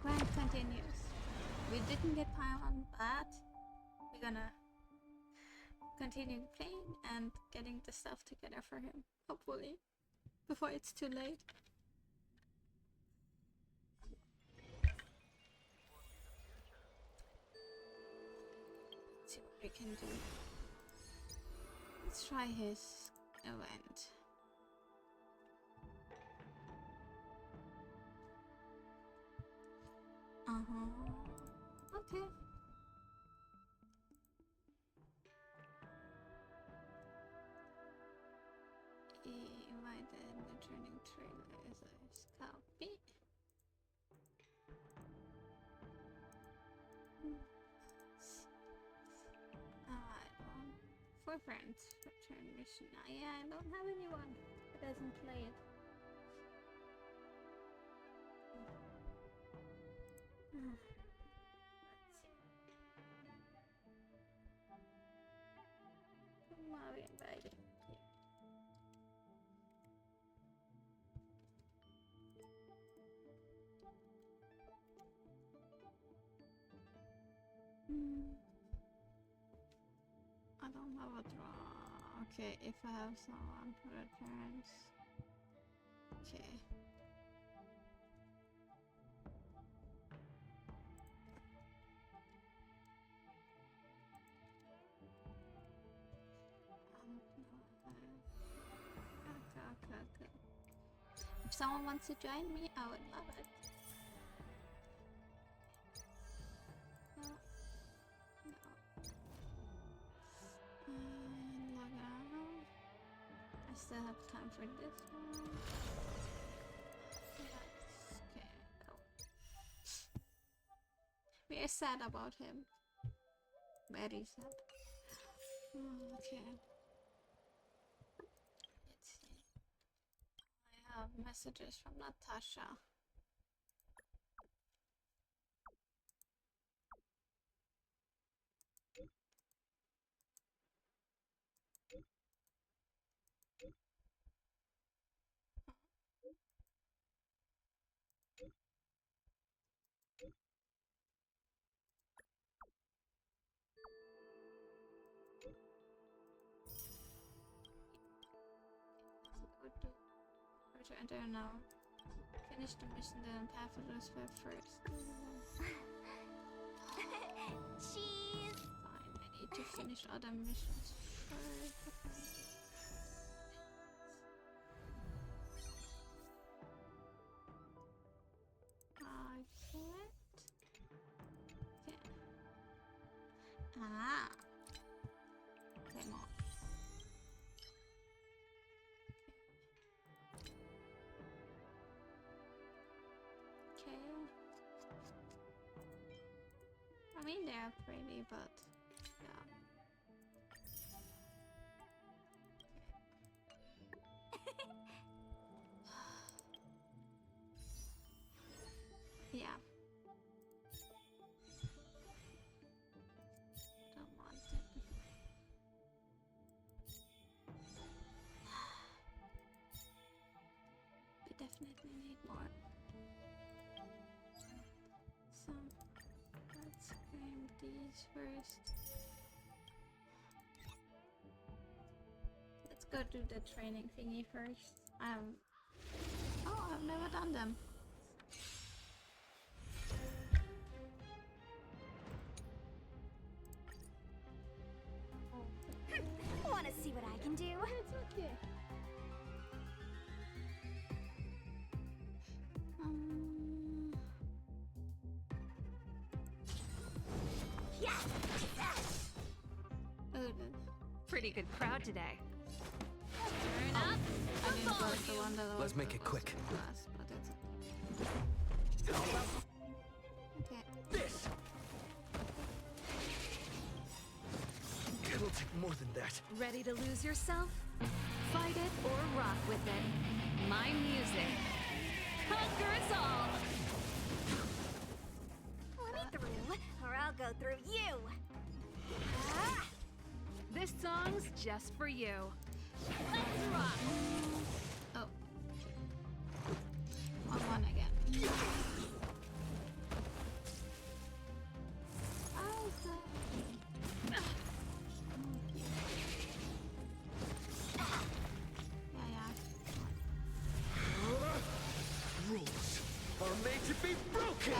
grind continues. We didn't get Paimon, but we're gonna continue playing and getting the stuff together for him, hopefully, before it's too late. Let's see what we can do. Let's try his event. Okay. He invited the training trailer as a copy. Alright, well, 4 friends. Return mission. Yeah, I don't have anyone who doesn't play it. Who are we inviting? I don't have a draw. Okay, if I have someone who returns. Okay. Okay. If someone wants to join me, I would love it. No. Log out. I still have time for this one. Okay. Oh. We are sad about him. Very sad. Okay. Let's see. I have messages from Natasha. Go to enter now. Finish the mission, then path for those 5 first. Cheese! Fine, I need to finish other missions first. I quit. Okay. Ah! Come on. I mean, they are pretty, but yeah. Yeah. Don't want it. We definitely need more. So let's claim these first. Let's go do the training thingy first. Oh, I've never done them. Wanna see what I can do? It's okay. Pretty good crowd today. Turn up. I didn't go with the one that Let's make it quick. Class, but that's okay. This! It'll take more than that. Ready to lose yourself? Fight it or rock with it. My music. Conquer us all! Let me through, or I'll go through you! Ah! This song's just for you. Let's rock! Oh. On one again. made to be broken!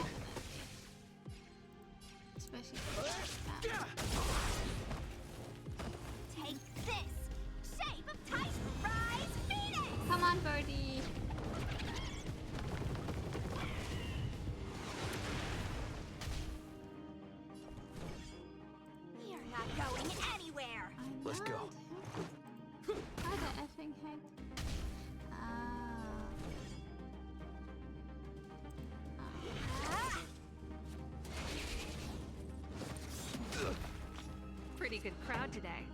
Especially for that. Take this! Shape of tight rise Venus! Come on, birdie. You're not going anywhere! Let's go. How the effing heck? Pretty good crowd today.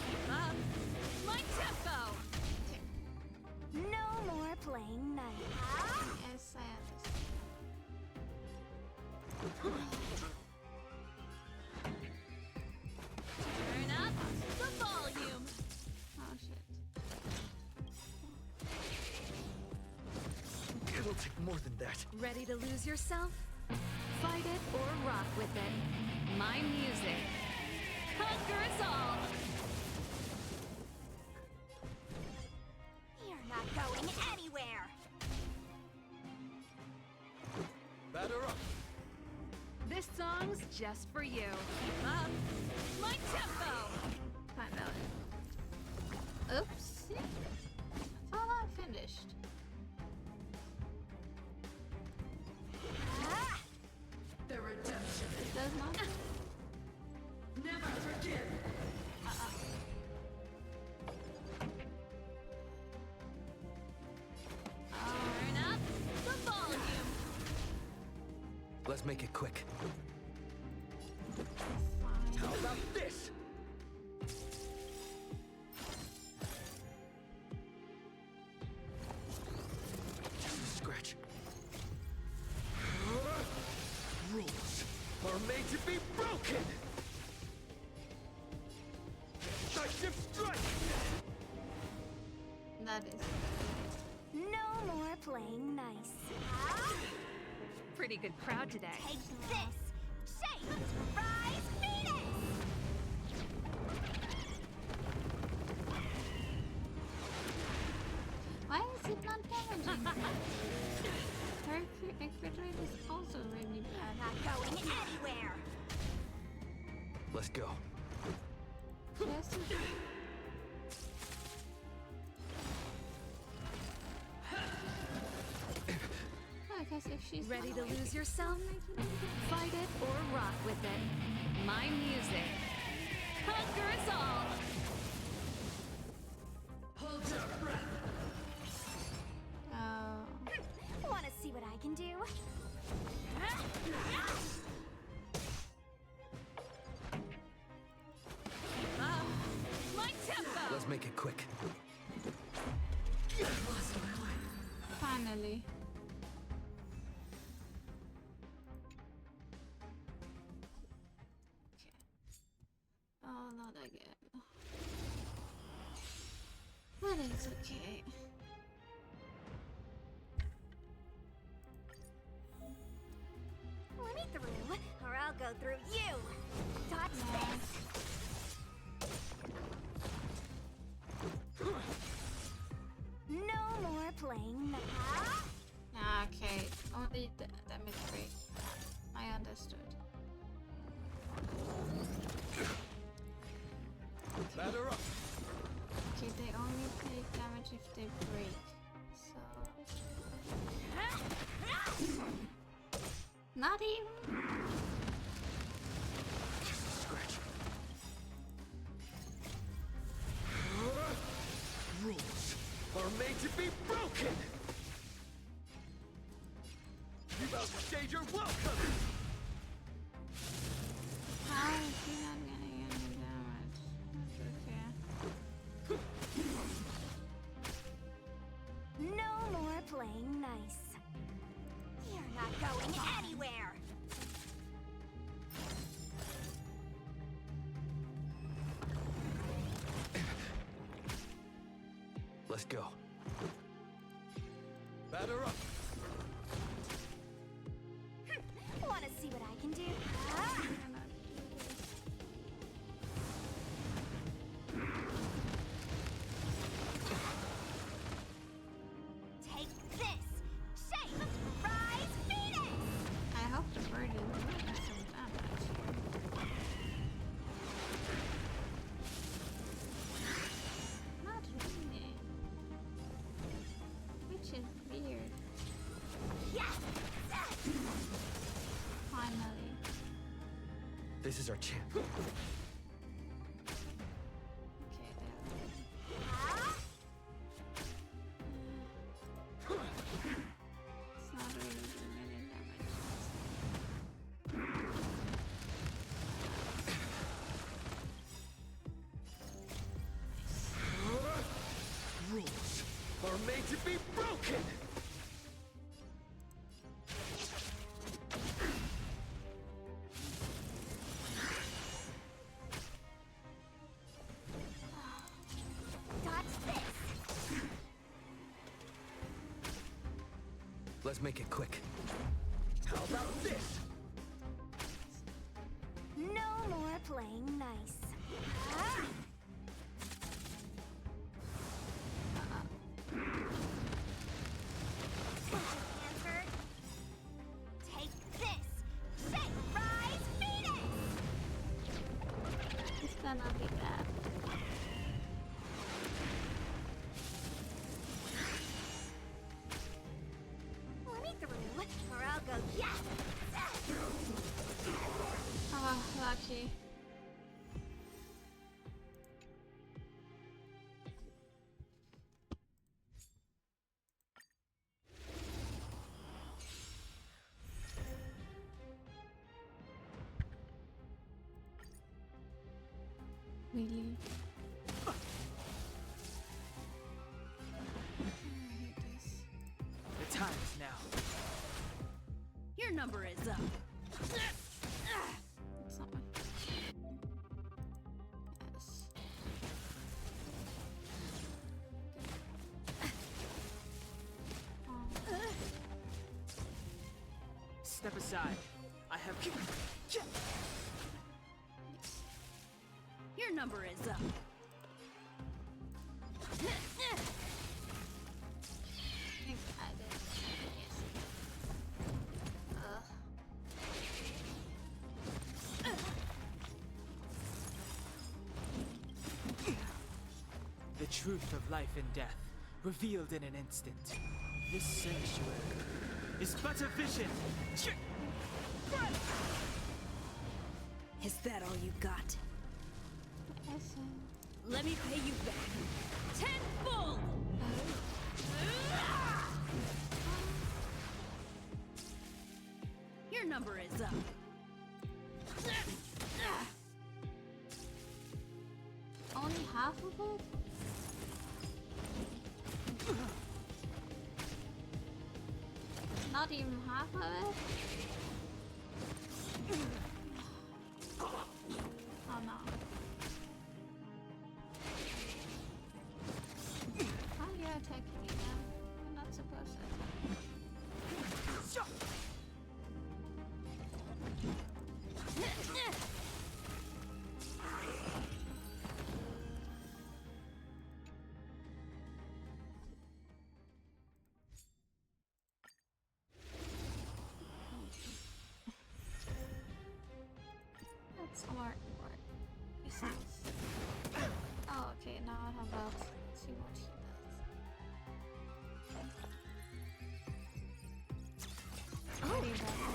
Keep up. My tempo! No more playing nice. Yes, I Turn up the volume. understand. Oh shit. It'll take more than that. Ready to lose yourself? Fight it or rock with it. My music. Conquer us all! You're not going anywhere! Batter up. This song's just for you. Keep up. My tempo! Find out. Oops. I thought I finished. The redemption It does not. never forgive. Turn up the volume. Let's make it quick. Fine. How about this? Just a scratch. Rules are made to be broken! Decisive strike! That is. No more playing nice. Pretty good crowd today. Take this! Shape of rise Venus! Why is it not damaging me? Her crit rate is also really bad. Not going anywhere! Let's go. Yes, it is. I guess if she's Ready not to awake, lose it's yourself? not making any difference. Fight it or rock with it. My music. Conquer us all! Hold your breath. Oh. Wanna see what I can do? Keep up. My tempo! Let's make it quick. Finally. Okay. Oh, not again. But it's okay. Let me through, or I'll go through you! Dodge this! No more playing nice. Okay, only damage break. I understood. Batter up. Okay, they only take damage if they break. So. Not even. Just a scratch. Rules are made to be broken! You about to stage your welcome! How is he not getting any damage? That's okay. No more playing nice. You're not going anywhere. Let's go. Batter up. Wanna see what I can do? Take this! This is our chance. Okay, there. It's not really doing any damage. Rules are made to be broken! Dodge this. Let's make it quick. How about this? No more playing nice. Answer. Take this. Shake, rise, Venus. It's gonna be bad. Let me through, or I'll go yes. Oh, lucky. Really? I hate this. The time is now. Your number is up. It's not my... Yes. Oh. Step aside. I have. Your number is up. I think I did. Yes. The truth of life and death, revealed in an instant. This sanctuary is but a vision. Is that all you got? Let me pay you back. Tenfold! Your number is up. Only half of it? Not even half of it? Oh no. How are you attacking me now? You're not supposed to attack. That's smart. Oh, okay, now how about see what he does. Oh. Pretty bad.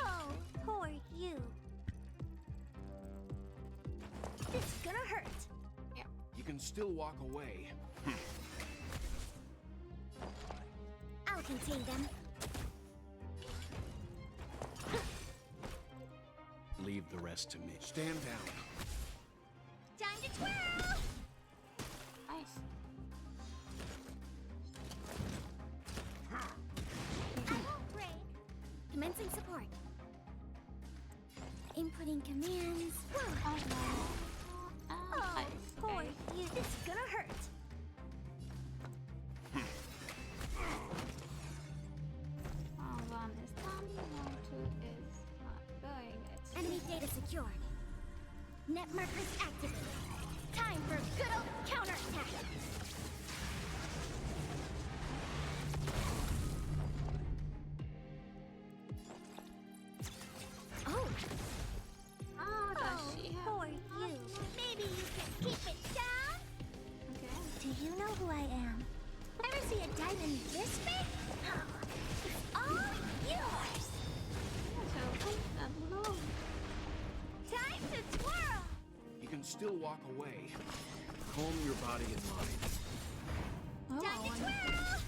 Oh, poor you. This is gonna hurt. You can still walk away. I'll contain them. Leave the rest to me. Stand down. Time to twirl! Nice. I won't break. Commencing support. Inputting commands. Whoa. Oh no. Oh, Nice. poor Okay. you. This is gonna hurt. Round 1 is done, round 2 is not going. It's Enemy data secured. Net markers activated. Time for good old counterattack. Oh, does she have... poor you. Maybe you can keep it down. Okay. Do you know who I am? Ever see a diamond this big? It's all yours. So, that low. still walk away. Calm your body and mind. Oh, Time to twirl!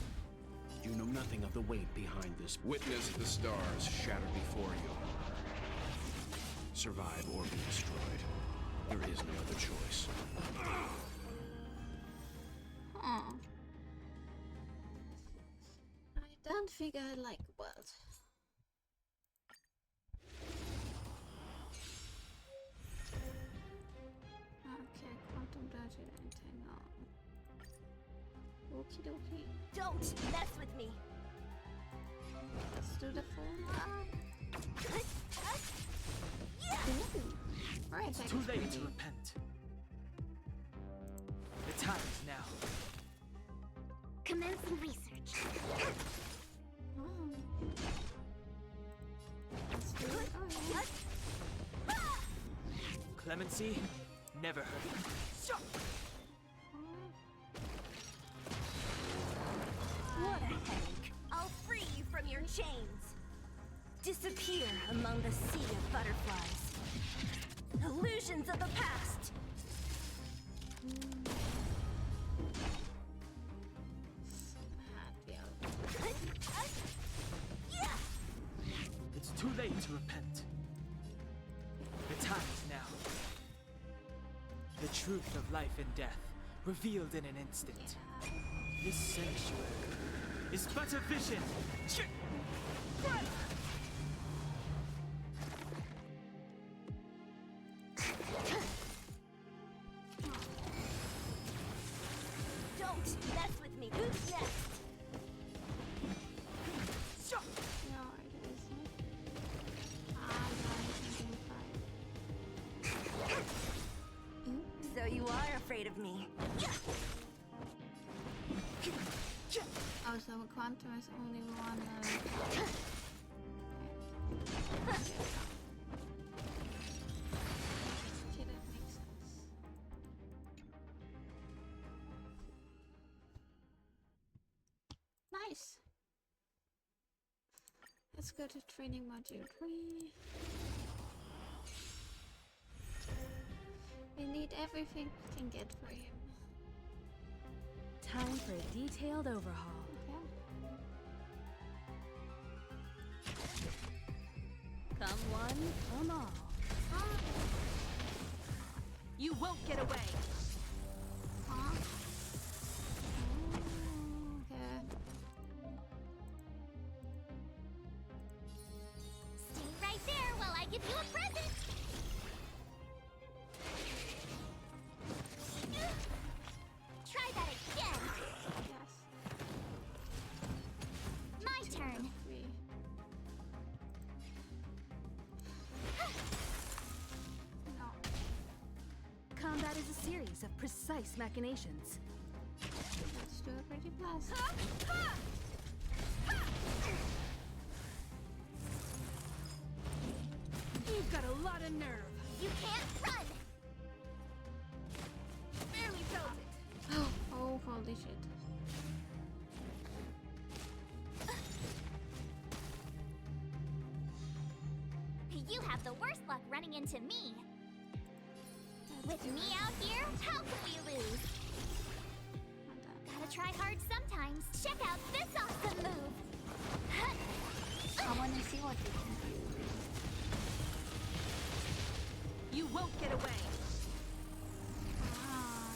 You know nothing of the weight behind this. Witness the stars shatter before you. Survive or be destroyed. There is no other choice. oh. I don't think I like world. Okay, quantum dodge and entangle. Okie dokie. Don't mess with me. Let's do the full one. Right, It's too late to repent. The time is now. Commencing research. Oh. Let's do it. Oh, yeah. Clemency never hurt. What a headache. I'll free you from your chains. Disappear among the sea of butterflies. Illusions of the past. It's too late to repent. The time is now. The truth of life and death revealed in an instant. This sanctuary is but a vision. Don't mess with me. Who's next? No, it isn't. Ah, no, it's So you are afraid of me. oh, so quantum is only one. Okay, that makes sense. Nice. Let's go to training module 3. We need everything we can get for him. Time for a detailed overhaul. Okay. Come one, come all. You won't get away. Huh? Okay. Stay right there while I give you a present. Try that again. Yes. My turn. 3. No. Combat is a series of precise machinations. Let's do it pretty fast. You've got a lot of nerve. You can't run. Barely felt it. Oh, holy shit. You have the worst luck running into me. With me out here, how can we lose? Gotta try hard sometimes. Check out this awesome move. I want to see what you can do. You won't get away. Ah,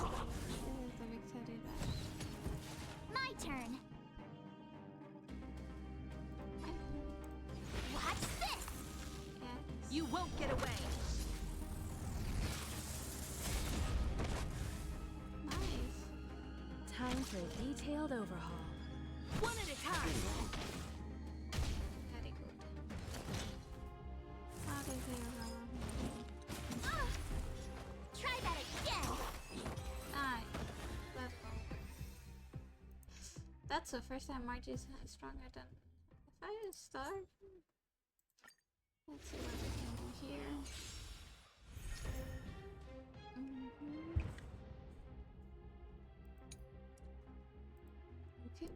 okay. This is the victory dash. My turn. Watch this. Yes. You won't get away. Nice. Time for a detailed overhaul. One at a time. Very good. How does he Try that again. Nice. Let's go. That's the first time Margie is stronger than if I start. Let's see what we can do here. Okay.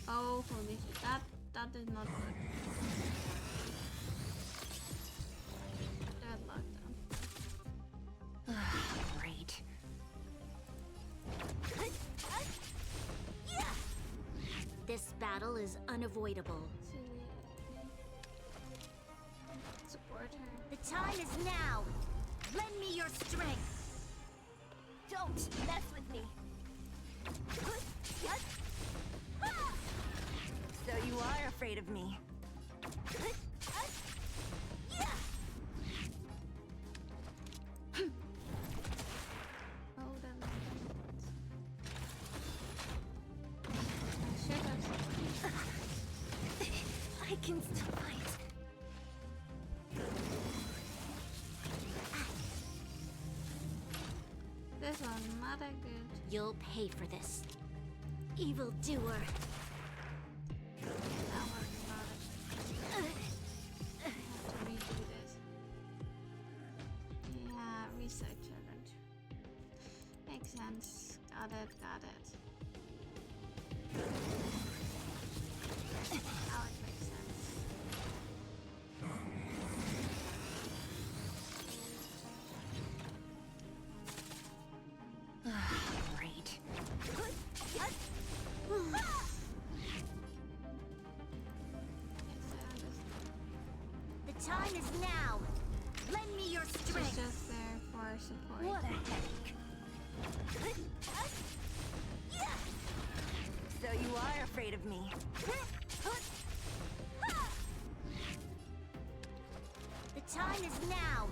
Oh, holy shit. That is not good. battle is unavoidable. Support her. The time is now. Lend me your strength. Don't mess with me. So you are afraid of me. Oh, that I should have I can still fight. this one not that good. You'll pay for this, evildoer. That was not I have to redo this. Yeah, research challenge. Makes sense. Got it, got it. Now it makes sense. Great. Yes, I understand. The time is now. Lend me your She's strength. just there for support. What a headache. So you are afraid of me. The time is now.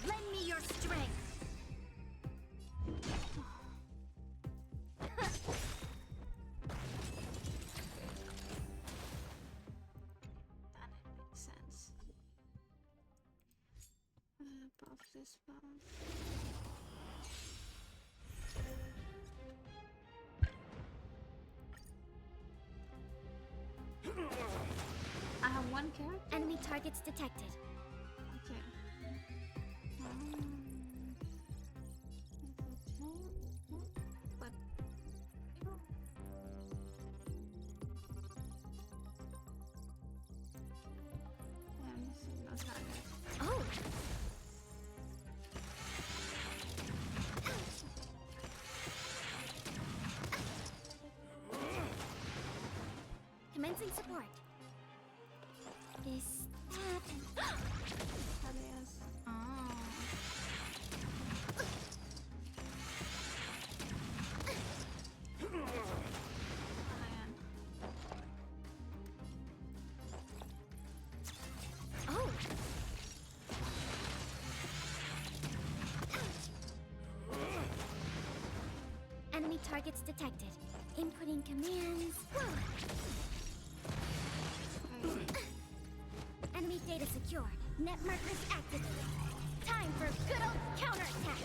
Lend me your strength. Then it makes sense. Buff this buff. I have one character? Enemy targets detected. Okay. But no target. Oh! Commencing support. This, that, and... Alias. Oh. Man. Oh! Enemy targets detected. Inputting commands. Enemy data secured. Net markers activated. Time for good old counterattack.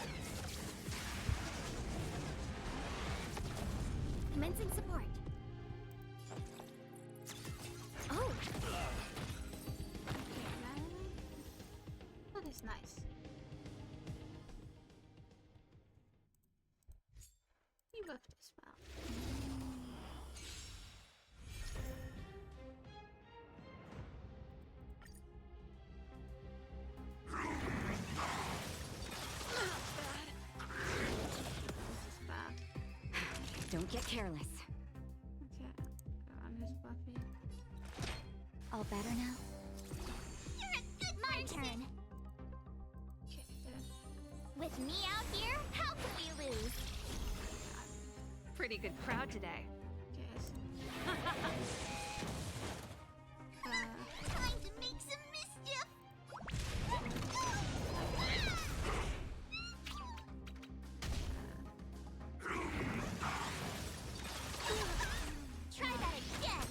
Commencing support. Oh! That is nice. You buffed as well. This is bad. Don't get careless. Okay, go on his Buffy. All better now? My turn. Okay, With me out here, how can we lose? Pretty good crowd today. guess. Time to make some mischief. Try that again.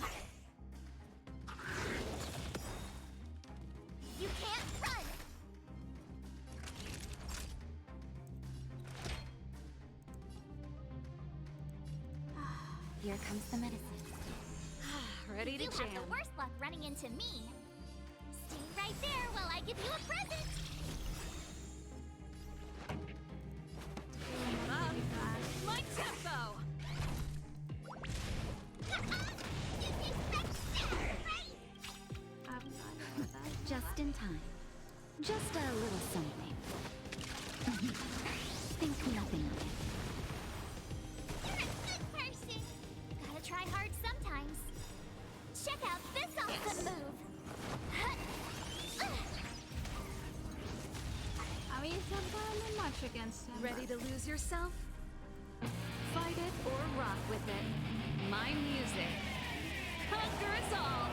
You can't run. Here comes the medicine. Ready to You jam. have the worst luck running into me. Stay right there while I give you a present. My tempo! Didn't expect that, right? I have no idea what that is. Just in time. Just a little something. Think nothing of it. You're a good person. Gotta try hard sometimes. stand Ready by. to lose yourself? Fight it or rock with it. My music. Conquer us all!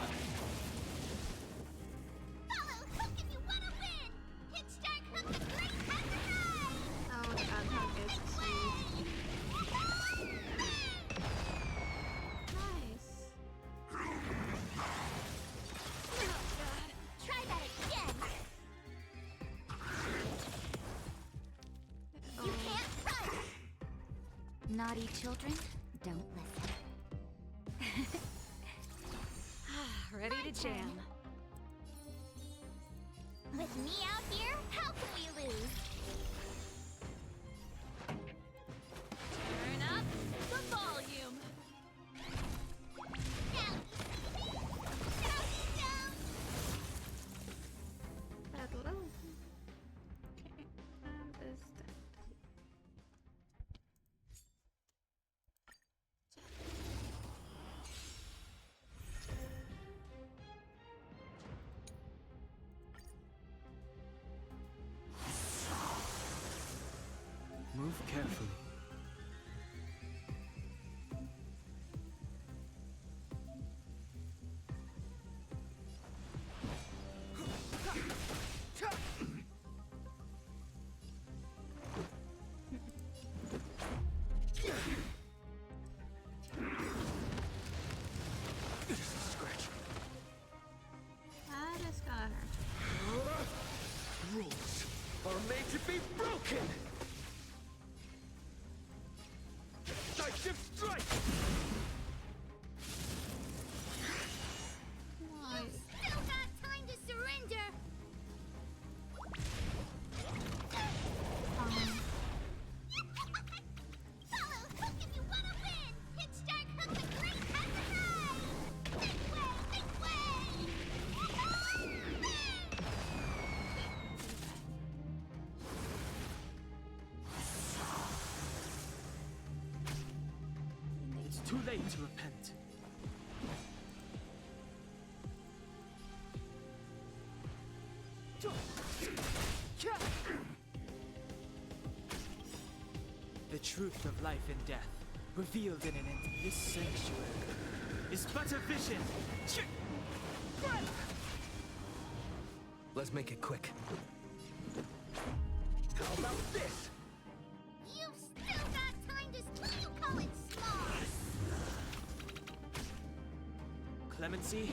Follow Hook if you wanna win! Pitch Dark Hook the Great has arrived! Oh my god, Hook is sweet. Nice. Try that again! You can't run! Naughty children, don't listen. Ready to jam. With me out here, how can we lose? Turn up the volume. Now, down! That low. Okay, and is that. Move carefully. Scratch. That is gonna hurt. Rules are made to be broken! Decisive strike! Nice. Still got time to surrender! Follow Hook if you wanna win! Pitch Dark Hook the Great has arrived! Make way! Make way! It's too late to repent. The truth of life and death, revealed in an instant. This sanctuary is but a vision. Let's make it quick. How about this? You've still got time to... What do you call it, small? Clemency?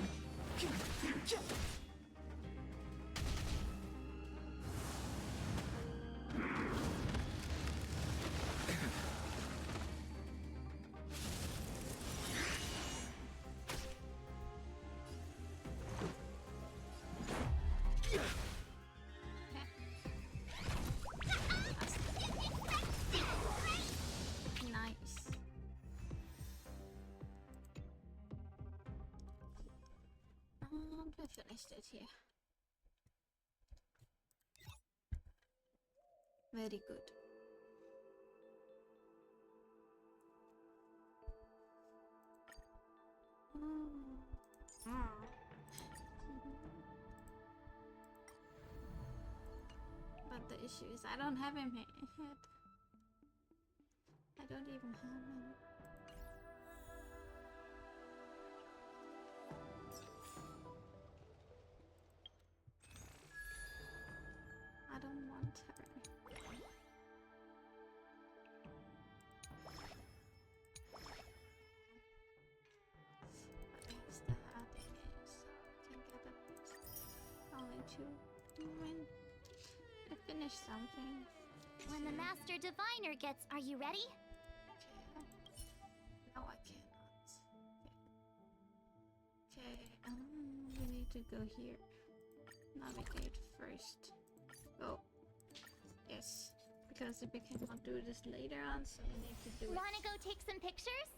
Nice. I finished it here. Very good. But the issue is I don't have him yet. I don't even have him. I don't want her. But I still have the game, so I can get a boost. Only two. When I finish something. When the Master Diviner gets... Are you ready? Okay. No, I cannot. Okay. We need to go here. Navigate first. Go. Yes. Because we cannot do this later on, so we need to do it. Wanna go take some pictures?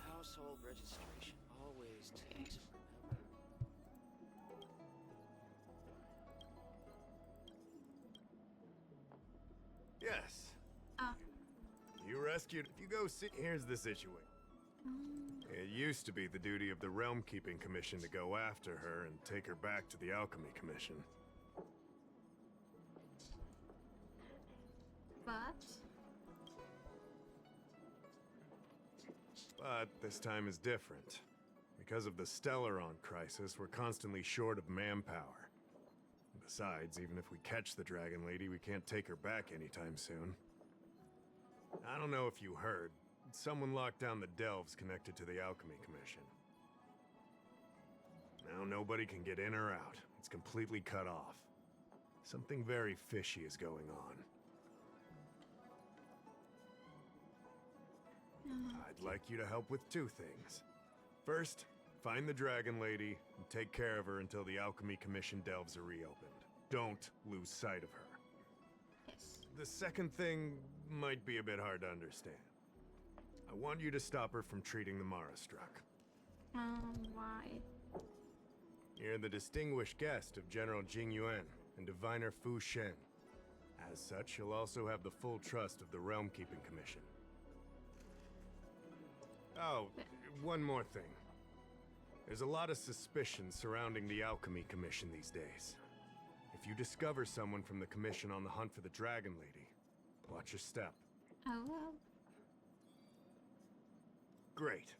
Household registration always takes forever. rescued. If you go see, here's the situation. It used to be the duty of the Realm Keeping Commission to go after her and take her back to the Alchemy Commission. But this time is different. Because of the Stellaron crisis, we're constantly short of manpower. Besides, even if we catch the Dragon Lady, we can't take her back anytime soon. I don't know if you heard, someone locked down the delves connected to the Alchemy Commission. Now nobody can get in or out. It's completely cut off. Something very fishy is going on. I'd like you to help with two things. First, find the Dragon Lady and take care of her until the Alchemy Commission delves are reopened. Don't lose sight of her. Yes. The second thing might be a bit hard to understand. I want you to stop her from treating the Mara struck. Why? You're the distinguished guest of General Jing Yuan and Diviner Fu Shen. As such, you'll also have the full trust of the Realm Keeping Commission. Oh, one more thing. There's a lot of suspicion surrounding the Alchemy Commission these days. If you discover someone from the Commission on the hunt for the Dragon Lady, watch your step. Oh well. Great.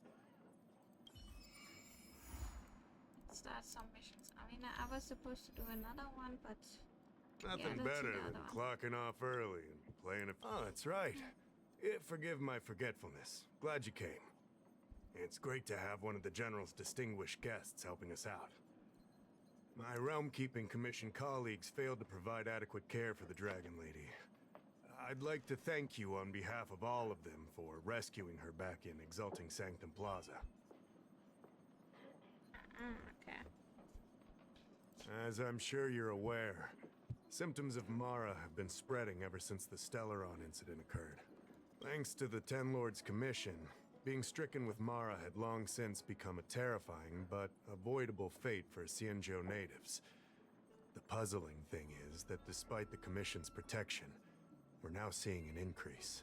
Start some missions. I mean, I was supposed to do another one, but Nothing yeah, better the than other one. clocking off early and playing a... Oh, that's right. Forgive my forgetfulness. Glad you came. It's great to have one of the General's distinguished guests helping us out. My Realm Keeping Commission colleagues failed to provide adequate care for the Dragon Lady. I'd like to thank you on behalf of all of them for rescuing her back in Exalting Sanctum Plaza. Okay. As I'm sure you're aware, symptoms of Mara have been spreading ever since the Stellaron incident occurred. Thanks to the Ten Lords Commission, being stricken with Mara had long since become a terrifying but avoidable fate for Xianzhou natives. The puzzling thing is that despite the Commission's protection, we're now seeing an increase.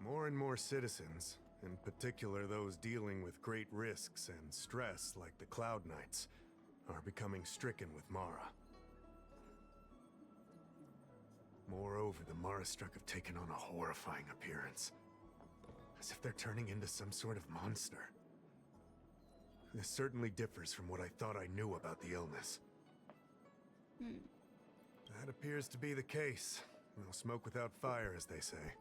More and more citizens, in particular those dealing with great risks and stress like the Cloud Knights, are becoming stricken with Mara. Moreover, the Mara-struck have taken on a horrifying appearance. As if they're turning into some sort of monster. This certainly differs from what I thought I knew about the illness. That appears to be the case. No smoke without fire, as they say.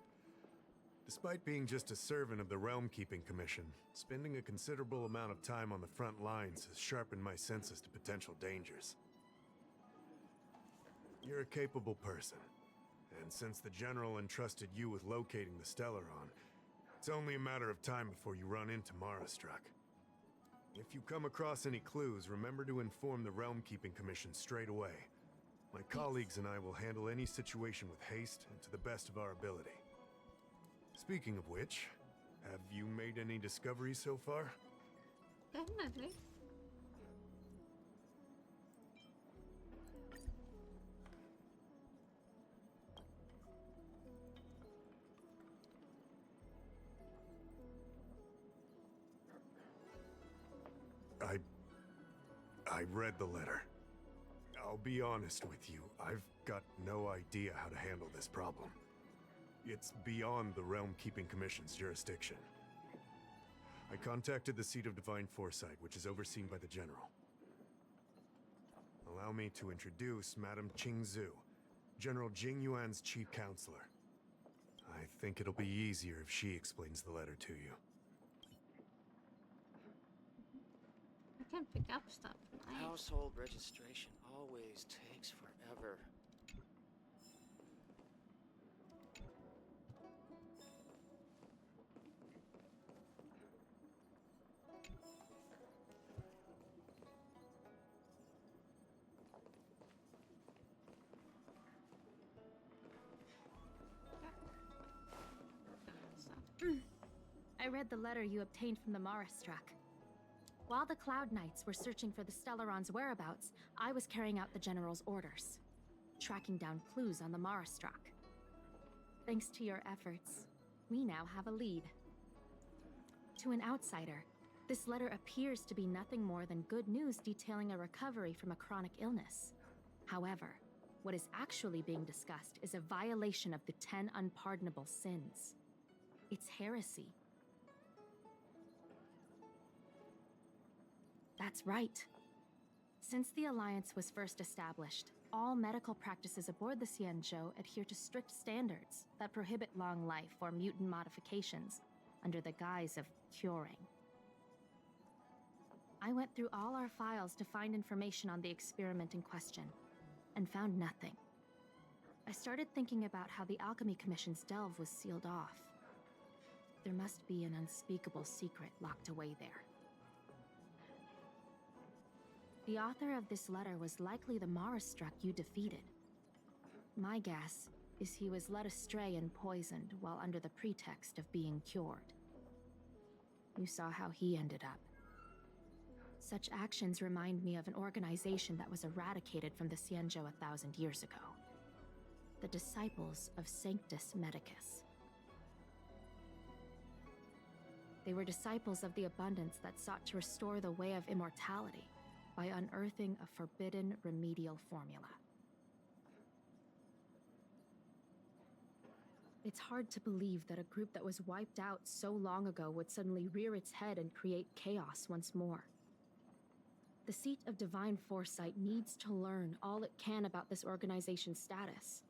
Despite being just a servant of the Realm Keeping Commission, spending a considerable amount of time on the front lines has sharpened my senses to potential dangers. You're a capable person, and since the General entrusted you with locating the Stellaron, it's only a matter of time before you run into Mara-struck. If you come across any clues, remember to inform the Realm Keeping Commission straight away. My colleagues and I will handle any situation with haste and to the best of our ability. Speaking of which, have you made any discoveries so far? Definitely. I read the letter. I'll be honest with you, I've got no idea how to handle this problem. It's beyond the Realm Keeping Commission's jurisdiction. I contacted the Seat of Divine Foresight, which is overseen by the General. Allow me to introduce Madame Qingzhu, General Jing Yuan's chief counselor. I think it'll be easier if she explains the letter to you. I can pick up stuff. Nice. Household registration always takes forever. I read the letter you obtained from the Mara-struck. While the Cloud Knights were searching for the Stellaron's whereabouts, I was carrying out the General's orders, tracking down clues on the Mara-struck. Thanks to your efforts, we now have a lead. To an outsider, this letter appears to be nothing more than good news detailing a recovery from a chronic illness. However, what is actually being discussed is a violation of the 10 unpardonable sins. It's heresy. That's right. Since the Alliance was first established, all medical practices aboard the Xianzhou adhere to strict standards that prohibit long life or mutant modifications under the guise of curing. I went through all our files to find information on the experiment in question, and found nothing. I started thinking about how the Alchemy Commission's delve was sealed off. There must be an unspeakable secret locked away there. The author of this letter was likely the Marastruck you defeated. My guess is he was led astray and poisoned while under the pretext of being cured. You saw how he ended up. Such actions remind me of an organization that was eradicated from the Xianzhou 1,000 years ago. The Disciples of Sanctus Medicus. They were disciples of the abundance that sought to restore the way of immortality by unearthing a forbidden remedial formula. It's hard to believe that a group that was wiped out so long ago would suddenly rear its head and create chaos once more. The Seat of Divine Foresight needs to learn all it can about this organization's status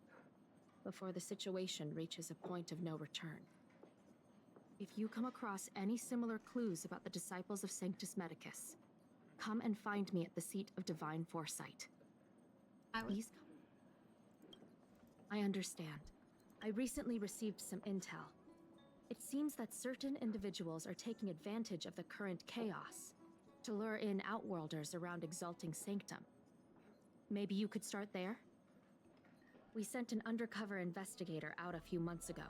before the situation reaches a point of no return. If you come across any similar clues about the Disciples of Sanctus Medicus, come and find me at the Seat of Divine Foresight. Please come. I understand. I recently received some intel. It seems that certain individuals are taking advantage of the current chaos to lure in Outworlders around Exalting Sanctum. Maybe you could start there? We sent an undercover investigator out a few months ago.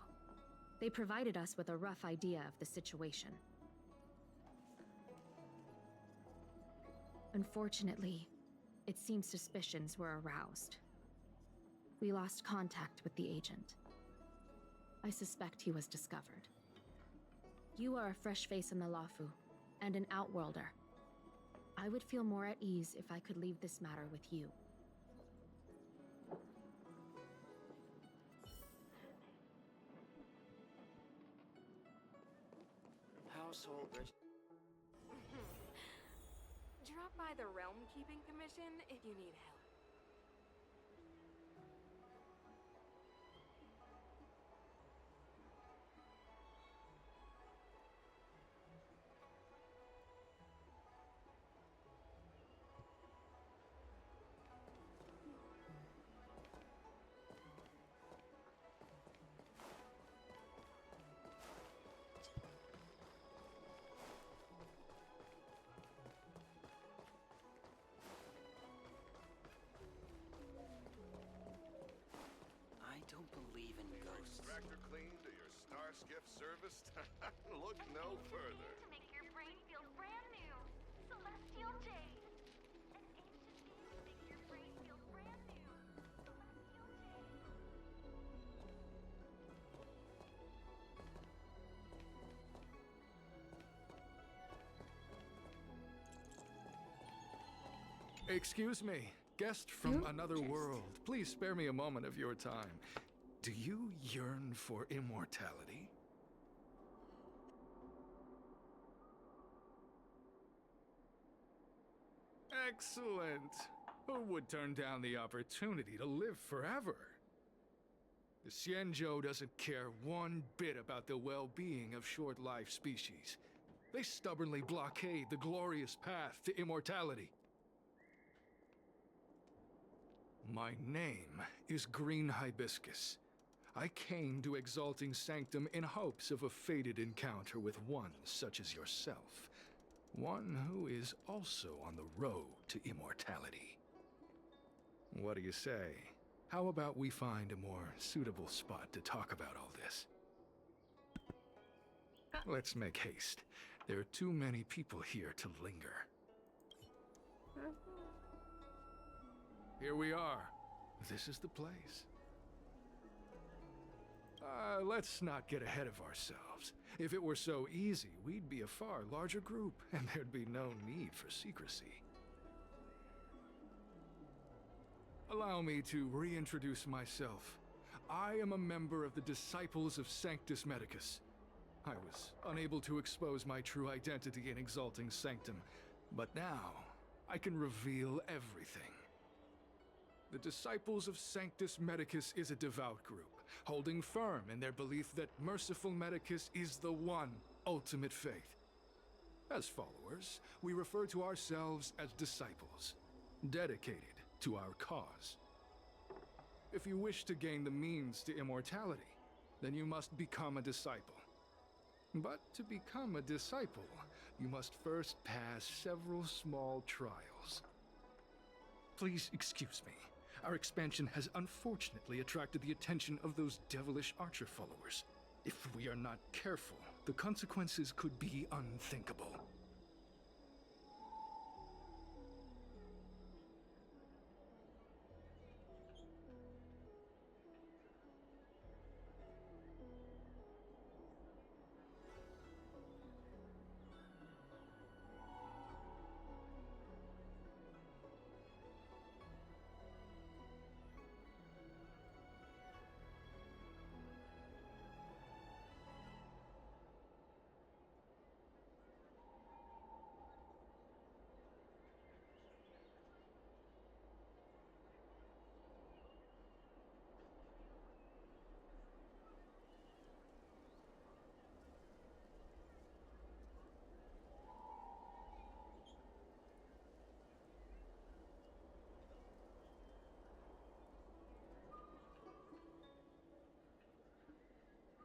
They provided us with a rough idea of the situation. Unfortunately, it seems suspicions were aroused. We lost contact with the agent. I suspect he was discovered. You are a fresh face in the Lafu, and an Outworlder. I would feel more at ease if I could leave this matter with you. Household Drop by the Realm Keeping Commission if you need help. I don't believe in ghosts. Extractor clean to your star skiff service? Look no further. To make your brain feel brand new. Celestial Jade. An ancient game to make your brain feel brand new. Celestial Jade. Excuse me, guest from another world. Please spare me a moment of your time. Do you yearn for immortality? Excellent. Who would turn down the opportunity to live forever? The Xianzhou doesn't care one bit about the well-being of short-life species. They stubbornly blockade the glorious path to immortality. My name is Green Hibiscus. I came to Exalting Sanctum in hopes of a fated encounter with one such as yourself. One who is also on the road to immortality. What do you say? How about we find a more suitable spot to talk about all this? Let's make haste. There are too many people here to linger. Here we are. This is the place. Let's not get ahead of ourselves. If it were so easy, we'd be a far larger group, and there'd be no need for secrecy. Allow me to reintroduce myself. I am a member of the Disciples of Sanctus Medicus. I was unable to expose my true identity in Exalting Sanctum, but now I can reveal everything. The Disciples of Sanctus Medicus is a devout group, holding firm in their belief that Merciful Medicus is the one ultimate faith. As followers, we refer to ourselves as disciples, dedicated to our cause. If you wish to gain the means to immortality, then you must become a disciple. But to become a disciple, you must first pass several small trials. Please excuse me. Our expansion has unfortunately attracted the attention of those devilish archer followers. If we are not careful, the consequences could be unthinkable.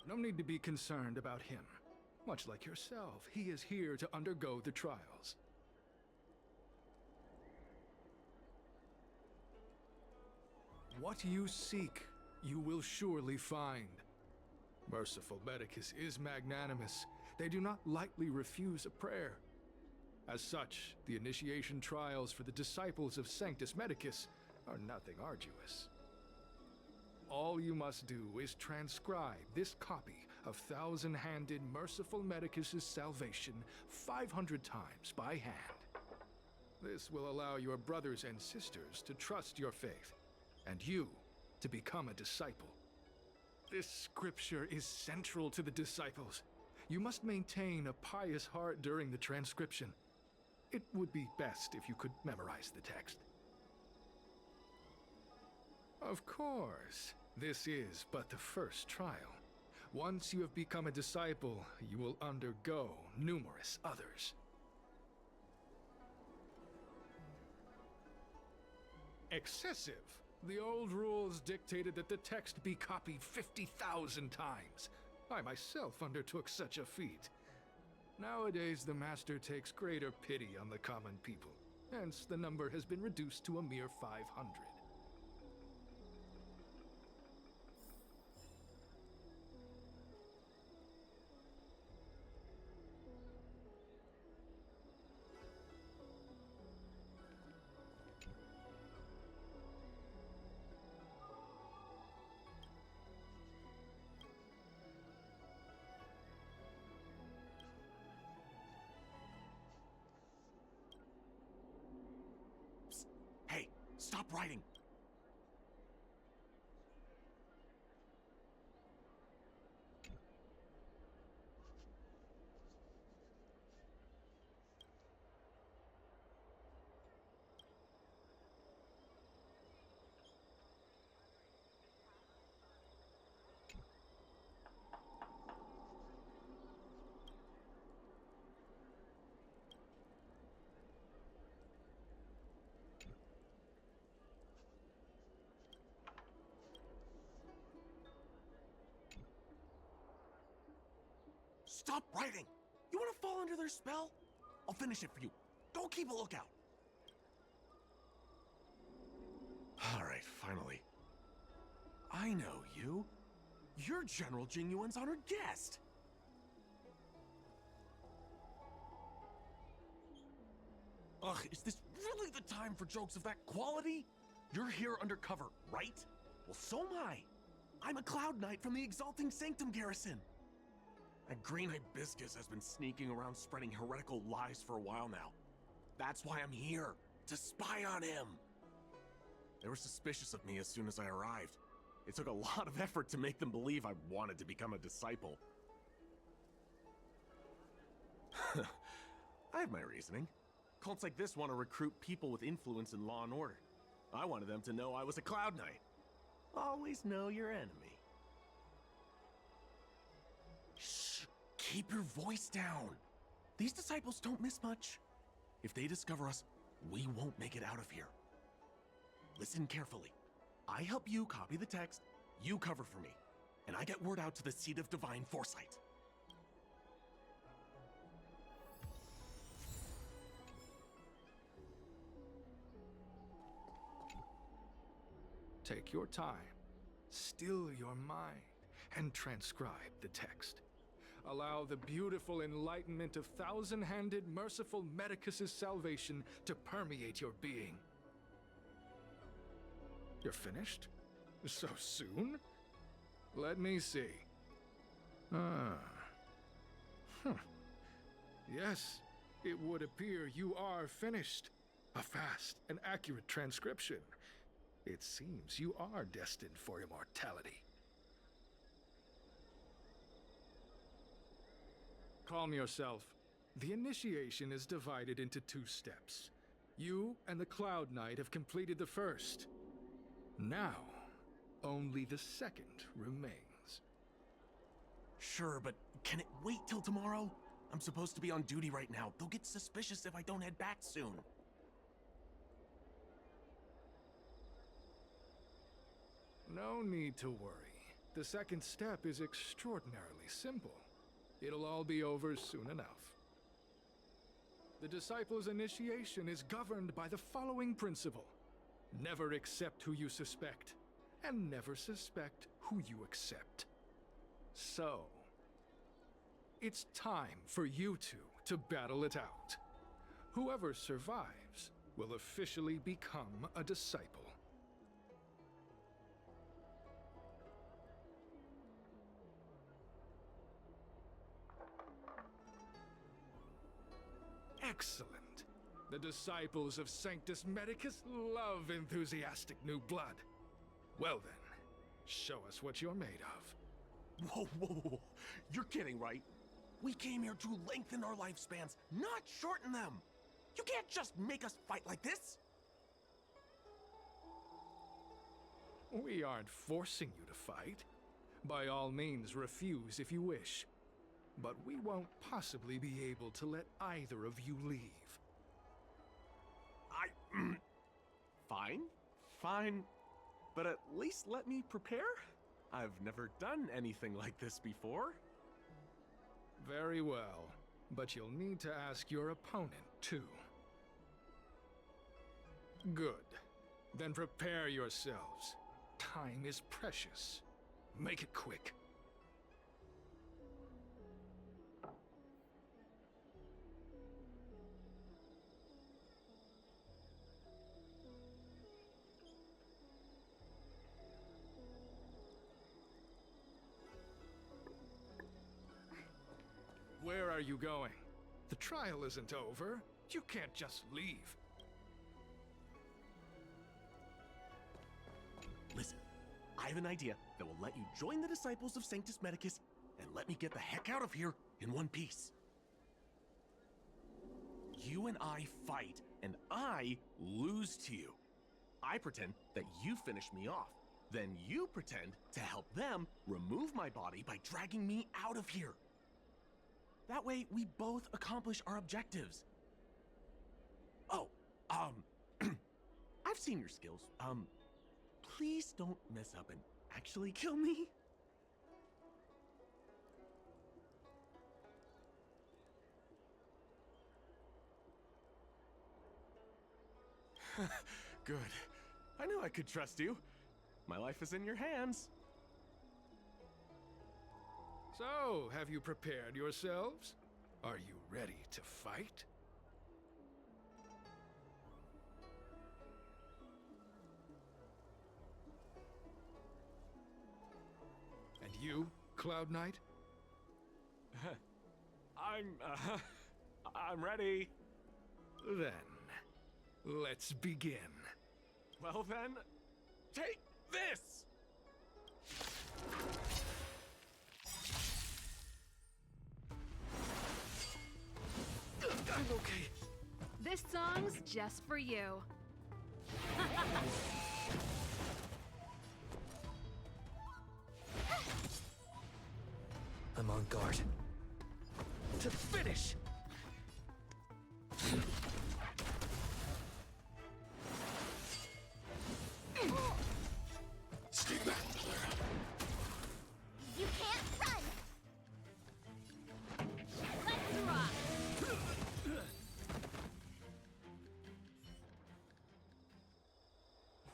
No need to be concerned about him. Much like yourself, he is here to undergo the trials. What you seek, you will surely find. Merciful Medicus is magnanimous. They do not lightly refuse a prayer. As such, the initiation trials for the Disciples of Sanctus Medicus are nothing arduous. All you must do is transcribe this copy of Thousand-Handed Merciful Medicus's Salvation 500 times by hand. This will allow your brothers and sisters to trust your faith, and you to become a disciple. This scripture is central to the disciples. You must maintain a pious heart during the transcription. It would be best if you could memorize the text. Of course, this is but the first trial. Once you have become a disciple, you will undergo numerous others. Excessive. The old rules dictated that the text be copied 50,000 times. I myself undertook such a feat. Nowadays, the Master takes greater pity on the common people. Hence, the number has been reduced to a mere 500. Hey, stop writing! Stop writing! You want to fall under their spell? I'll finish it for you. Don't keep a lookout. Alright, finally. I know you. You're General Jinyuan's honored guest. Ugh, is this really the time for jokes of that quality? You're here undercover, right? Well, so am I. I'm a Cloud Knight from the Exalting Sanctum garrison. That green hibiscus has been sneaking around spreading heretical lies for a while now. That's why I'm here, to spy on him. They were suspicious of me as soon as I arrived. It took a lot of effort to make them believe I wanted to become a disciple. I have my reasoning. Cults like this want to recruit people with influence in law and order. I wanted them to know I was a Cloud Knight. Always know your enemy. Shh! Keep your voice down. These disciples don't miss much. If they discover us, we won't make it out of here. Listen carefully. I help you copy the text, you cover for me, and I get word out to the Seat of Divine Foresight. Take your time, still your mind, and transcribe the text. Allow the beautiful enlightenment of thousand-handed, merciful Medicus's salvation to permeate your being. You're finished? So soon? Let me see. Yes, it would appear you are finished. A fast and accurate transcription. It seems you are destined for immortality. Calm yourself. The initiation is divided into 2 steps. You and the Cloud Knight have completed the first. Now, only the second remains. Sure, but can it wait till tomorrow? I'm supposed to be on duty right now. They'll get suspicious if I don't head back soon. No need to worry. The second step is extraordinarily simple. It'll all be over soon enough. The disciple's initiation is governed by the following principle. Never accept who you suspect, and never suspect who you accept. So, it's time for you two to battle it out. Whoever survives will officially become a disciple. Excellent. The disciples of Sanctus Medicus love enthusiastic new blood. Well then, show us what you're made of. Whoa, whoa, whoa. You're kidding, right? We came here to lengthen our lifespans, not shorten them. You can't just make us fight like this. We aren't forcing you to fight. By all means, refuse if you wish. But we won't possibly be able to let either of you leave. Fine. But at least let me prepare? I've never done anything like this before. Very well. But you'll need to ask your opponent, too. Good. Then prepare yourselves. Time is precious. Make it quick. Where are you going? The trial isn't over. You can't just leave. Listen, I have an idea that will let you join the disciples of Sanctus Medicus and let me get the heck out of here in one piece. You and I fight, and I lose to you. I pretend that you finish me off. Then you pretend to help them remove my body by dragging me out of here. That way, we both accomplish our objectives. Oh, I've seen your skills. Please don't mess up and actually kill me. Good. I knew I could trust you. My life is in your hands. So, have you prepared yourselves? Are you ready to fight? you, Cloud Knight? I'm ready. Then, let's begin. Well then, take this! I'm okay. This song's just for you. I'm on guard. To finish! Stay back, Clara. You can't run! Let's rock!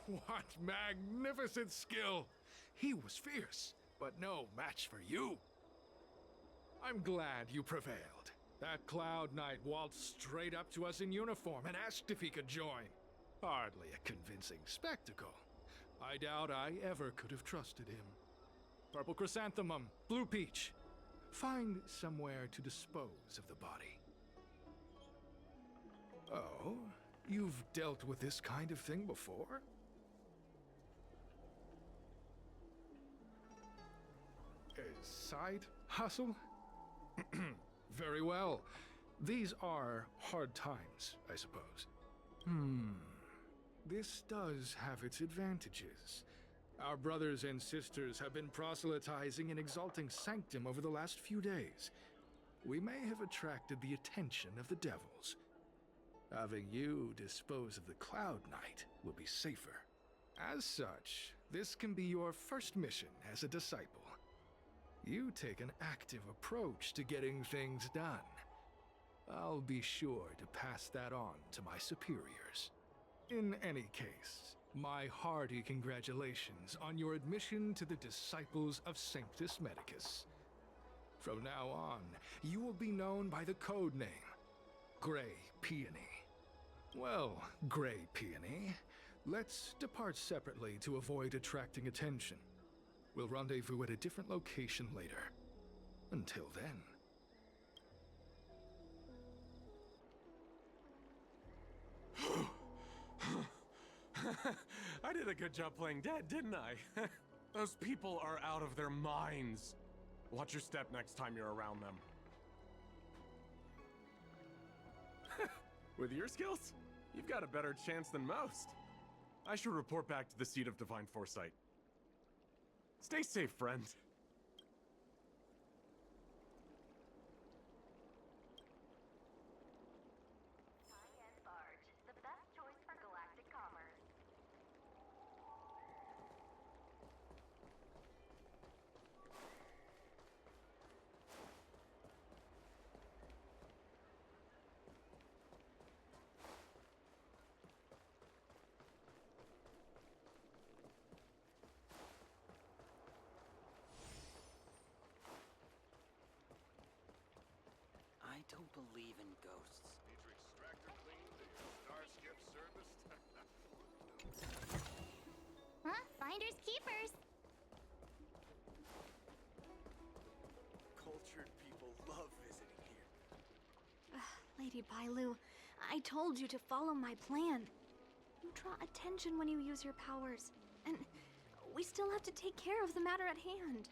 What magnificent skill! He was fierce, but no match for you. I'm glad you prevailed. That Cloud Knight waltzed straight up to us in uniform and asked if he could join. Hardly a convincing spectacle. I doubt I ever could have trusted him. Purple chrysanthemum, blue peach. Find somewhere to dispose of the body. Oh, you've dealt with this kind of thing before? A side hustle? Very well. These are hard times, I suppose. This does have its advantages. Our brothers and sisters have been proselytizing and exalting Sanctum over the last few days. We may have attracted the attention of the devils. Having you dispose of the Cloud Knight will be safer. As such, this can be your first mission as a disciple. You take an active approach to getting things done. I'll be sure to pass that on to my superiors. In any case, my hearty congratulations on your admission to the Disciples of Sanctus Medicus. From now on, you will be known by the code name, Grey Peony. Well, Grey Peony, let's depart separately to avoid attracting attention. We'll rendezvous at a different location later. Until then. I did a good job playing dead, didn't I? Those people are out of their minds. Watch your step next time you're around them. With your skills, you've got a better chance than most. I should report back to the seat of Divine Foresight. Stay safe, friend. High-end barge, the best choice for galactic commerce. I don't believe in ghosts. Need your extractor cleaned and your starship serviced? Huh? Finders keepers. Cultured people love visiting here. Lady Bailu, I told you to follow my plan. You draw attention when you use your powers, and we still have to take care of the matter at hand.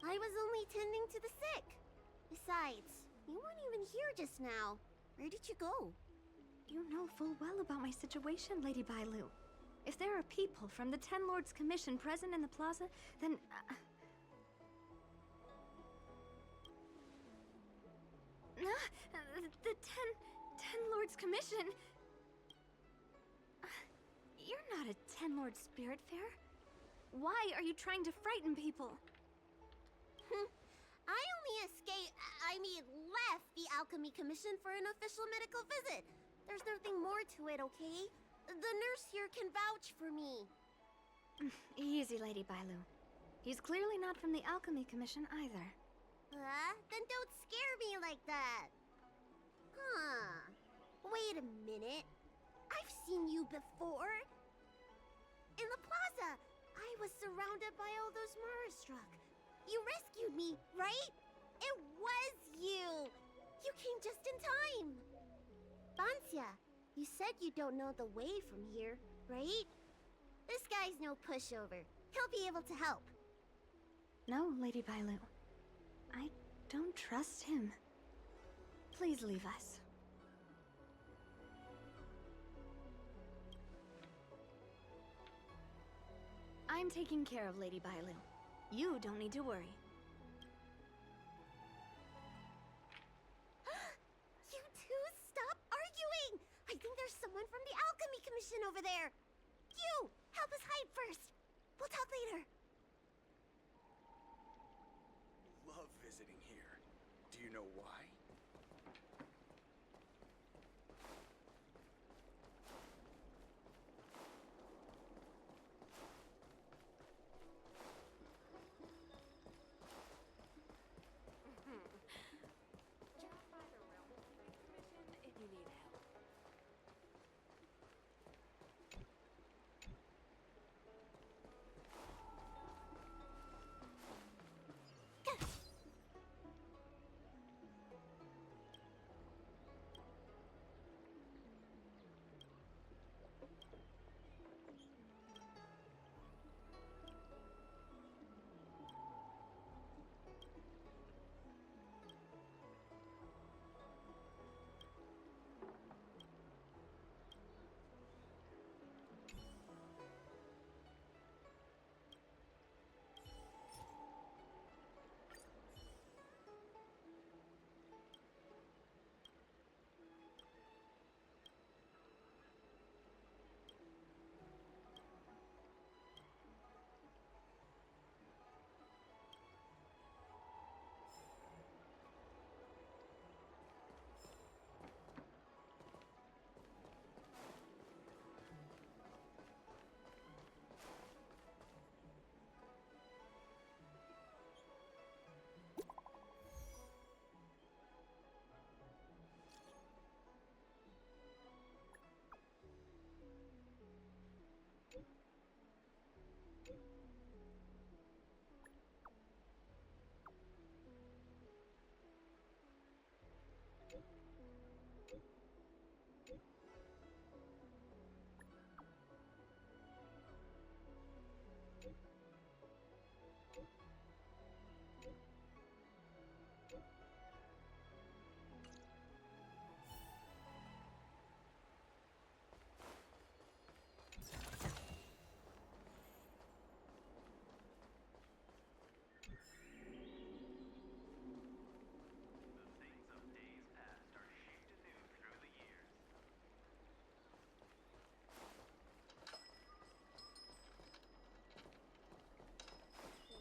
I was only tending to the sick. Besides, you weren't even here just now. Where did you go? You know full well about my situation, Lady Bailu. If there are people from the Ten Lords Commission present in the plaza, then... the Ten Lords Commission... You're not a Ten Lord Spirit Fair. Why are you trying to frighten people? I only left the Alchemy Commission for an official medical visit. There's nothing more to it, okay? The nurse here can vouch for me. Easy, Lady Bailu. He's clearly not from the Alchemy Commission either. Then don't scare me like that. Huh. Wait a minute. I've seen you before. In the plaza, I was surrounded by all those Mara struck. You rescued me, right? It was you! You came just in time! Bansya, you said you don't know the way from here, right? This guy's no pushover. He'll be able to help. No, Lady Bailu. I don't trust him. Please leave us. I'm taking care of Lady Bailu. You don't need to worry. You two, stop arguing! I think there's someone from the Alchemy Commission over there! You! Help us hide first! We'll talk later. Love visiting here. Do you know why? Drop by the Realm Keeping Commission if you need help.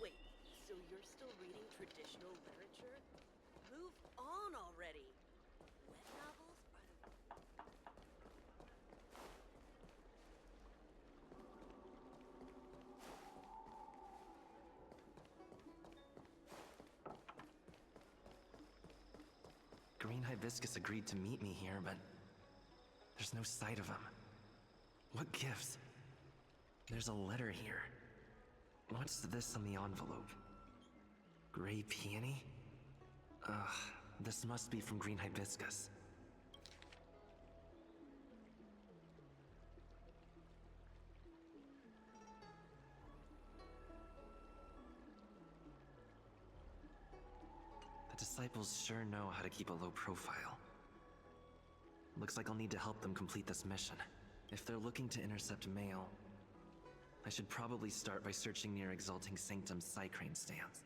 Wait, so you're still reading traditional literature? Move on already! Web novels are the... Green Hibiscus agreed to meet me here, but there's no sight of him. What gives? There's a letter here. What's this on the envelope? Gray peony? Ugh, this must be from Green Hibiscus. The disciples sure know how to keep a low profile. Looks like I'll need to help them complete this mission. If they're looking to intercept mail, I should probably start by searching near Exalting Sanctum's Psycrane stands.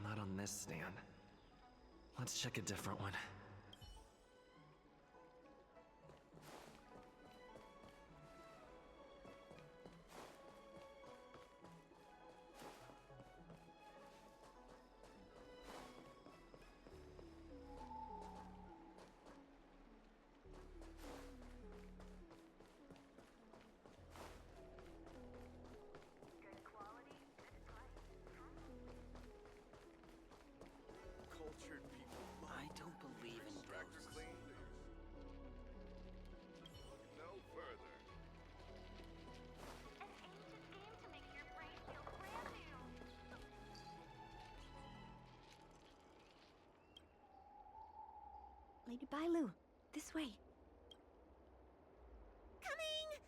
Not on this stand. Let's check a different one. Lady Bailu, this way. Coming!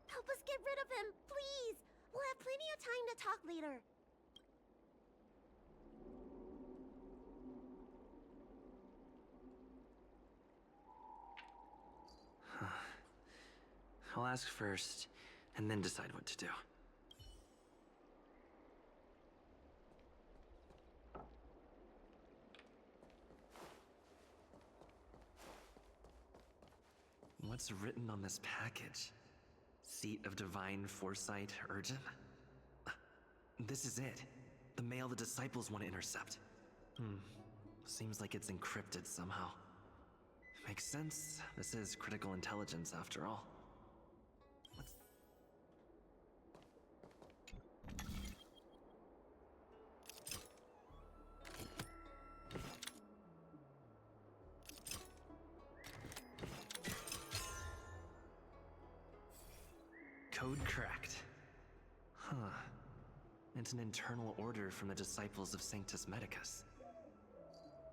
Help us get rid of him, please! We'll have plenty of time to talk later. I'll ask first, and then decide what to do. What's written on this package? Seat of Divine Foresight, urgent? This is it. The mail the disciples want to intercept. Seems like it's encrypted somehow. Makes sense. This is critical intelligence after all. Code cracked. Huh. It's an internal order from the disciples of Sanctus Medicus.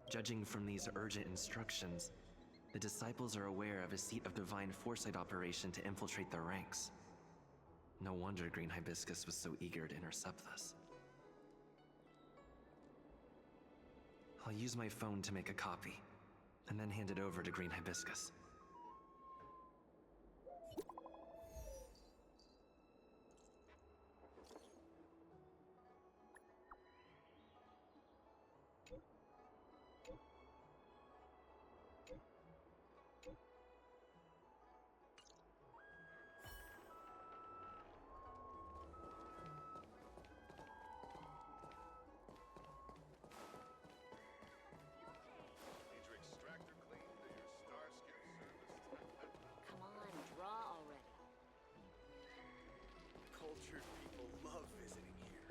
Judging from these urgent instructions, the disciples are aware of a Seat of Divine Foresight operation to infiltrate their ranks. No wonder Green Hibiscus was so eager to intercept this. I'll use my phone to make a copy, and then hand it over to Green Hibiscus. Need your extractor cleaned or your star skip serviced? Come on, draw already. Cultured people love visiting here.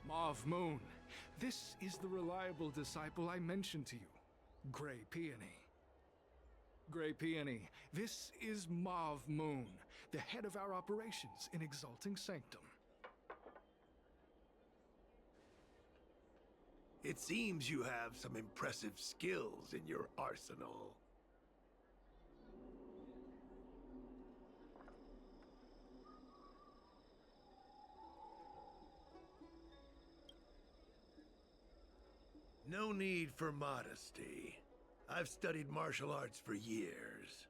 Mauve Moon, this is the reliable disciple I mentioned to you, Grey Peony. Grey Peony, this is Mauve Moon, the head of our operations in Exalting Sanctum. It seems you have some impressive skills in your arsenal. No need for modesty. I've studied martial arts for years.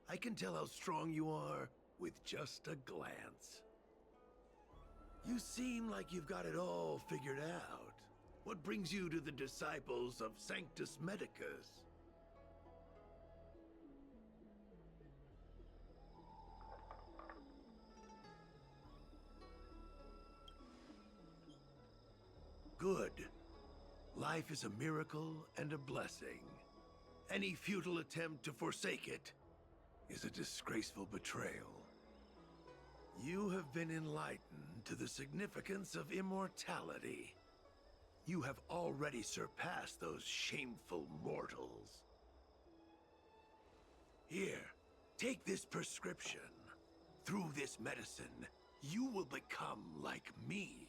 I can tell how strong you are with just a glance. You seem like you've got it all figured out. What brings you to the disciples of Sanctus Medicus? Good. Life is a miracle and a blessing. Any futile attempt to forsake it is a disgraceful betrayal. You have been enlightened to the significance of immortality. You have already surpassed those shameful mortals. Here, take this prescription. Through this medicine, you will become like me.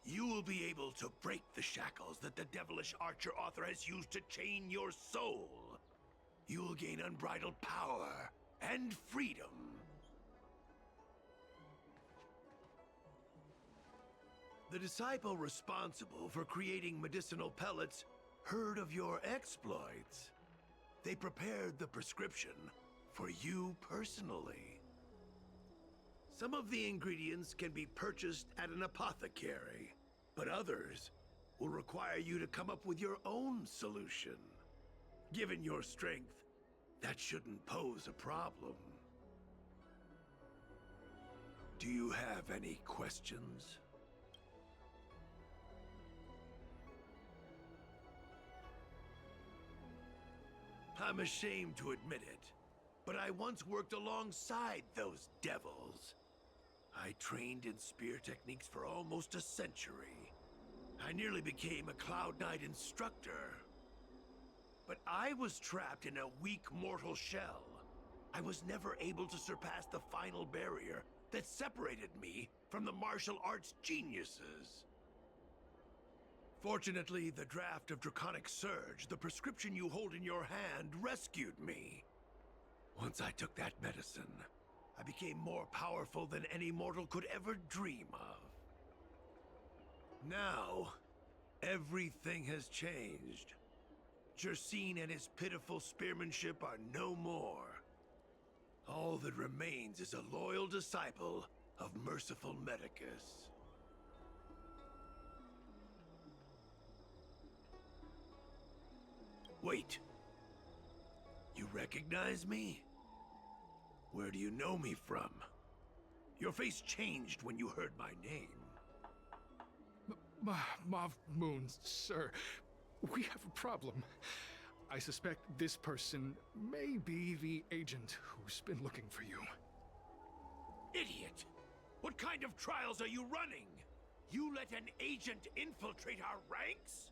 You will be able to break the shackles that the devilish archer author has used to chain your soul. You will gain unbridled power and freedom. The disciple responsible for creating medicinal pellets heard of your exploits. They prepared the prescription for you personally. Some of the ingredients can be purchased at an apothecary, but others will require you to come up with your own solution. Given your strength, that shouldn't pose a problem. Do you have any questions? I'm ashamed to admit it, but I once worked alongside those devils. I trained in spear techniques for almost a century. I nearly became a Cloud Knight instructor. But I was trapped in a weak mortal shell. I was never able to surpass the final barrier that separated me from the martial arts geniuses. Fortunately, the draft of Draconic Surge, the prescription you hold in your hand, rescued me. Once I took that medicine, I became more powerful than any mortal could ever dream of. Now, everything has changed. Jersine and his pitiful spearmanship are no more. All that remains is a loyal disciple of merciful Medicus. Wait. You recognize me? Where do you know me from? Your face changed when you heard my name. Mav Moon, sir. We have a problem. I suspect this person may be the agent who's been looking for you. Idiot! What kind of trials are you running? You let an agent infiltrate our ranks?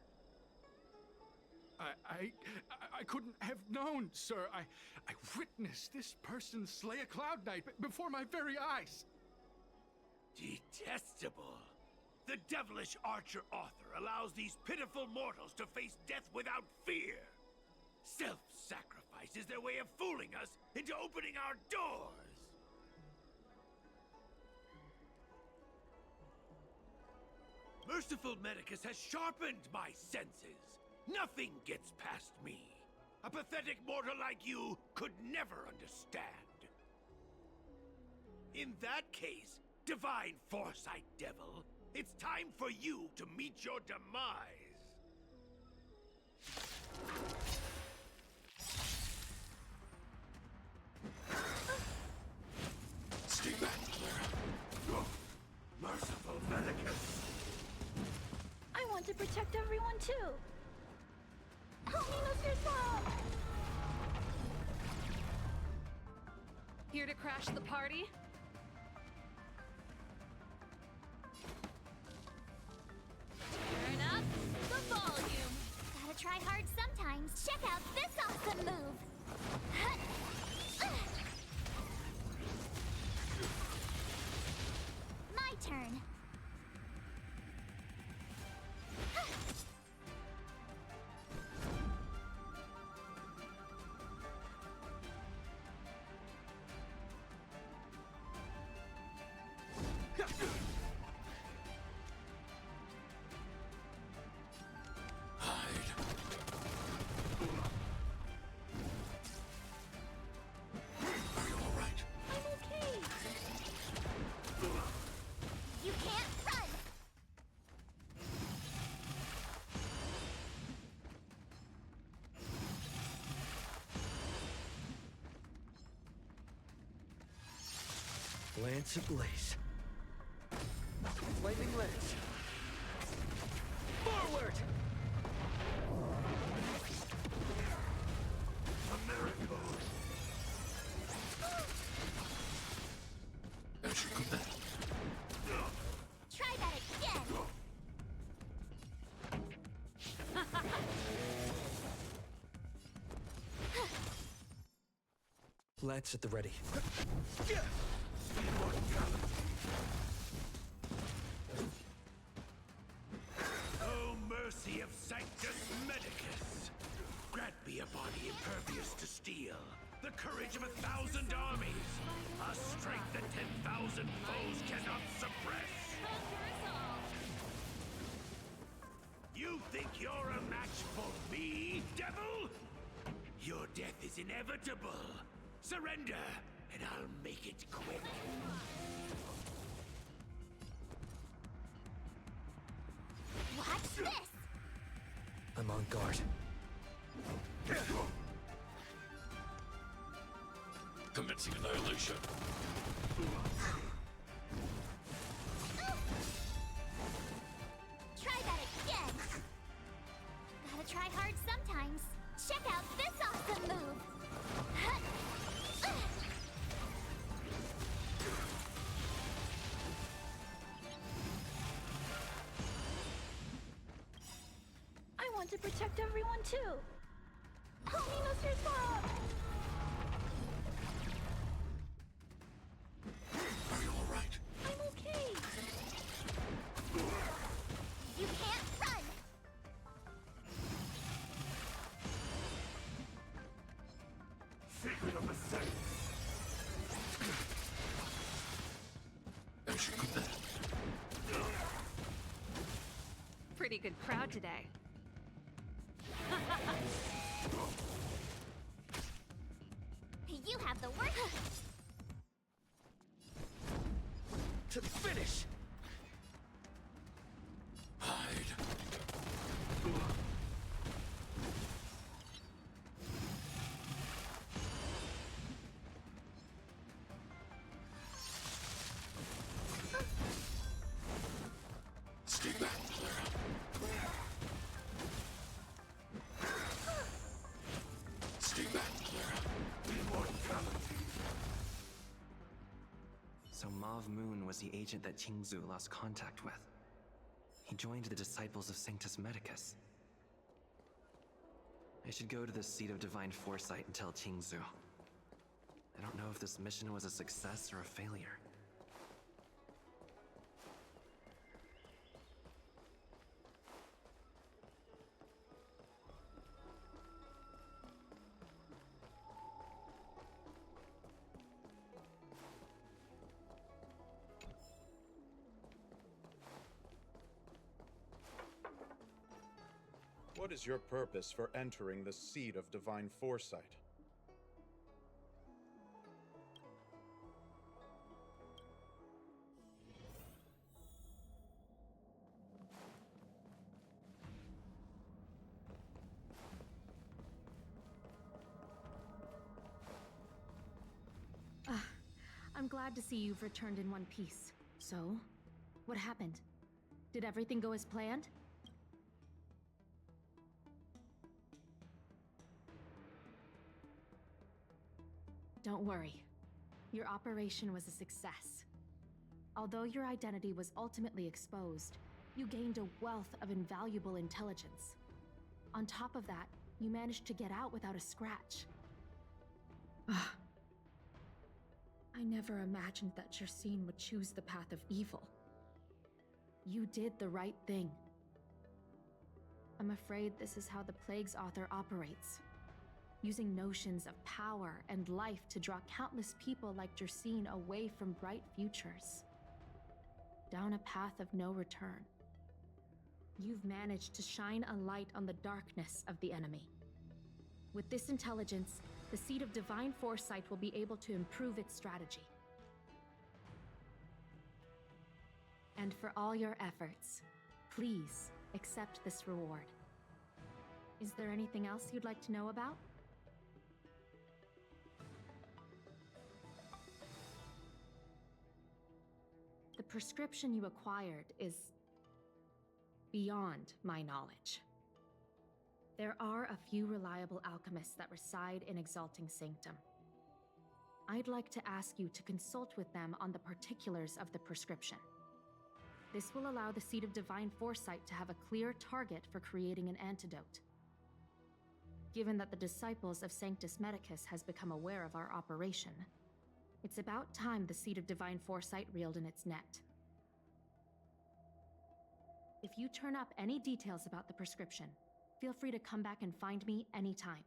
I couldn't have known, sir. I witnessed this person slay a Cloud Knight before my very eyes. Detestable. The devilish archer-author allows these pitiful mortals to face death without fear. Self-sacrifice is their way of fooling us into opening our doors. Merciful Medicus has sharpened my senses. Nothing gets past me. A pathetic mortal like you could never understand. In that case, Divine Foresight Devil, it's time for you to meet your demise. Stay back, Clara. Oh, merciful Medicus. I want to protect everyone too. Help me, Mr. Slow! Here to crash the party? Turn up the volume. Gotta try hard sometimes. Check out this awesome move. My turn. Lance ablaze. Lightning lance. Forward! A miracle. Try that again. Lance at the ready. Oh, mercy of Sanctus Medicus! Grant me a body impervious to steel, the courage of 1,000 armies, a strength that 10,000 foes cannot suppress! You think you're a match for me, devil? Your death is inevitable. Surrender, and I'll make it quick. Watch this! I'm on guard. Commencing annihilation. Try that again! Gotta try hard sometimes. Check out this awesome move! to protect everyone too. Hominous response! Are you alright? I'm okay. You can't run! Secret of the Saints! As you command. Pretty good crowd today. You have the work. To the finish! Hide. Stay back, Clara. Stay back, Clara. Immortality. So Mauve Moon was the agent that Qingzu lost contact with. He joined the Disciples of Sanctus Medicus. I should go to the Seat of Divine Foresight and tell Qingzu. I don't know if this mission was a success or a failure. What is your purpose for entering the Seat of Divine Foresight? I'm glad to see you've returned in one piece. So, what happened? Did everything go as planned? Don't worry. Your operation was a success. Although your identity was ultimately exposed, you gained a wealth of invaluable intelligence. On top of that, you managed to get out without a scratch. I never imagined that Jersine would choose the path of evil. You did the right thing. I'm afraid this is how the Plague's author operates. Using notions of power and life to draw countless people like Jersine away from bright futures. Down a path of no return. You've managed to shine a light on the darkness of the enemy. With this intelligence, the Seat of Divine Foresight will be able to improve its strategy. And for all your efforts, please accept this reward. Is there anything else you'd like to know about? The prescription you acquired is beyond my knowledge. There are a few reliable alchemists that reside in Exalting Sanctum. I'd like to ask you to consult with them on the particulars of the prescription. This will allow the Seat of Divine Foresight to have a clear target for creating an antidote. Given that the Disciples of Sanctus Medicus has become aware of our operation, it's about time the Seat of Divine Foresight reeled in its net. If you turn up any details about the prescription, feel free to come back and find me anytime.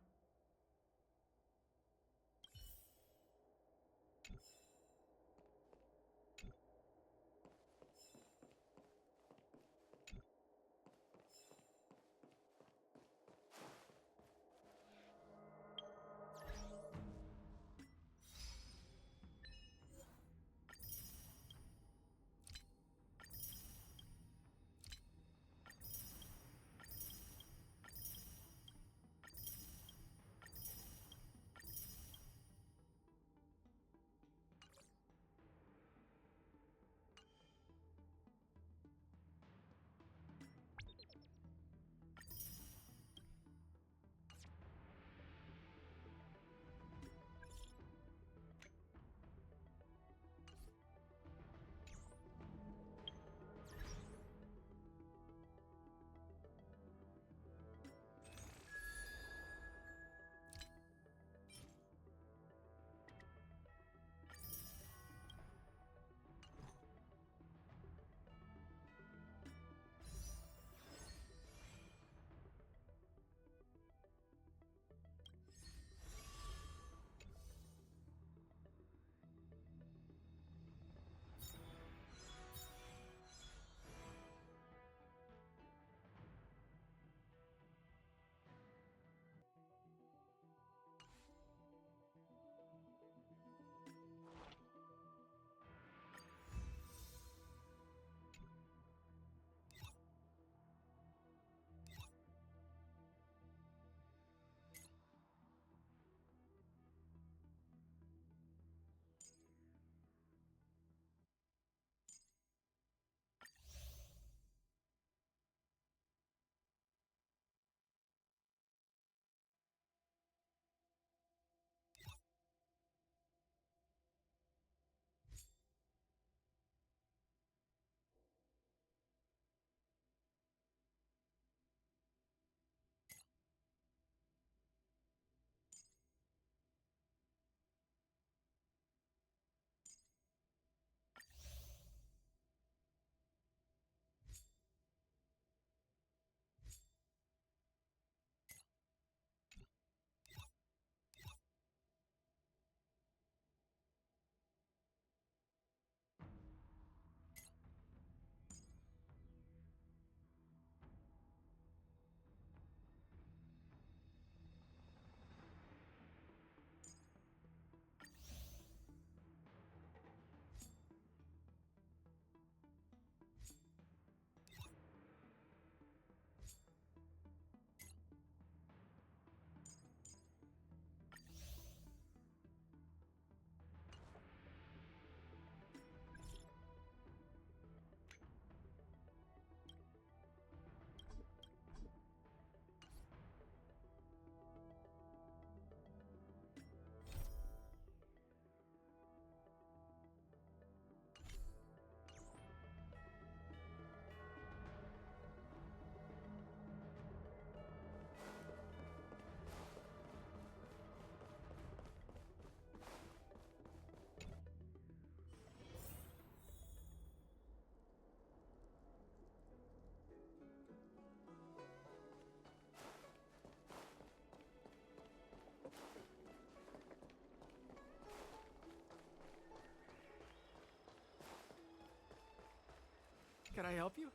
Can I help you?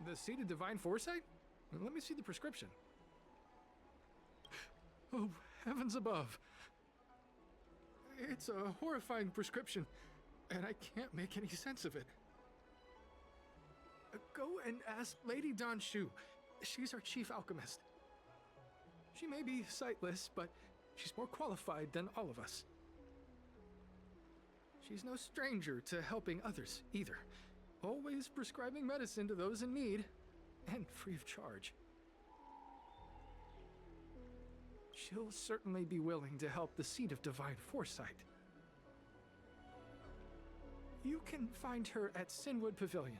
The seed of divine foresight? Let me see the prescription. Oh, heavens above. It's a horrifying prescription, and I can't make any sense of it. Go and ask Lady Don Shu. She's our chief alchemist. She may be sightless, but she's more qualified than all of us. She's no stranger to helping others, either. Always prescribing medicine to those in need, and free of charge. She'll certainly be willing to help the Seed of Divine Foresight. You can find her at Sinwood Pavilion.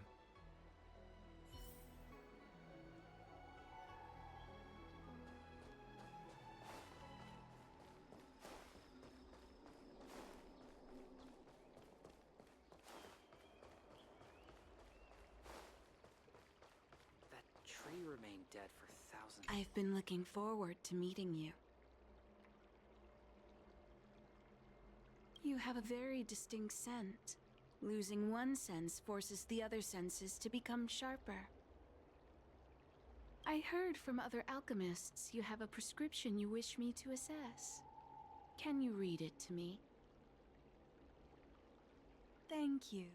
That tree remained dead for thousands. I've been looking forward to meeting you. You have a very distinct scent. Losing one sense forces the other senses to become sharper. I heard from other alchemists you have a prescription you wish me to assess. Can you read it to me? Thank you.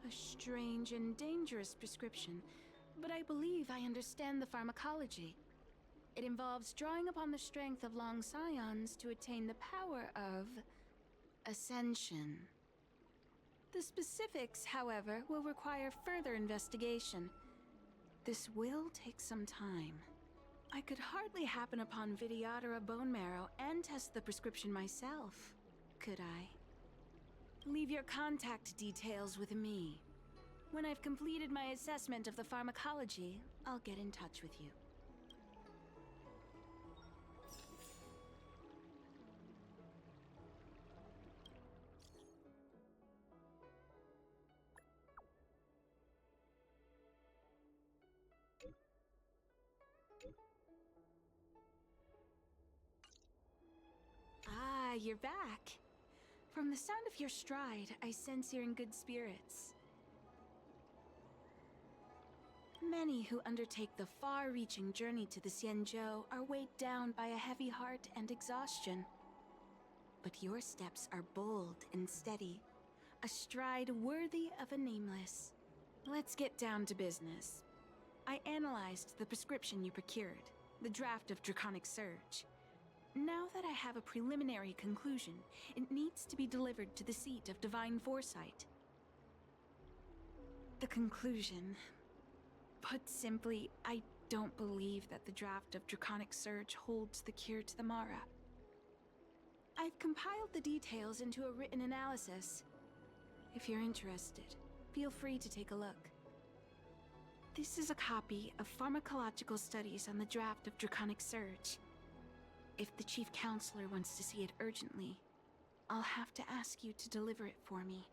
A strange and dangerous prescription, but I believe I understand the pharmacology. It involves drawing upon the strength of long scions to attain the power of ascension. The specifics, however, will require further investigation. This will take some time. I could hardly happen upon Vidyadhara bone marrow and test the prescription myself, could I? Leave your contact details with me. When I've completed my assessment of the pharmacology, I'll get in touch with you. Ah, you're back. From the sound of your stride, I sense you're in good spirits. Many who undertake the far-reaching journey to the Xianzhou are weighed down by a heavy heart and exhaustion. But your steps are bold and steady, a stride worthy of a nameless. Let's get down to business. I analyzed the prescription you procured, the draft of Draconic Surge. Now that I have a preliminary conclusion, it needs to be delivered to the seat of Divine Foresight. The conclusion. Put simply, I don't believe that the draft of Draconic Surge holds the cure to the Mara. I've compiled the details into a written analysis. If you're interested, feel free to take a look. This is a copy of pharmacological studies on the draft of Draconic Surge. If the Chief Counselor wants to see it urgently, I'll have to ask you to deliver it for me.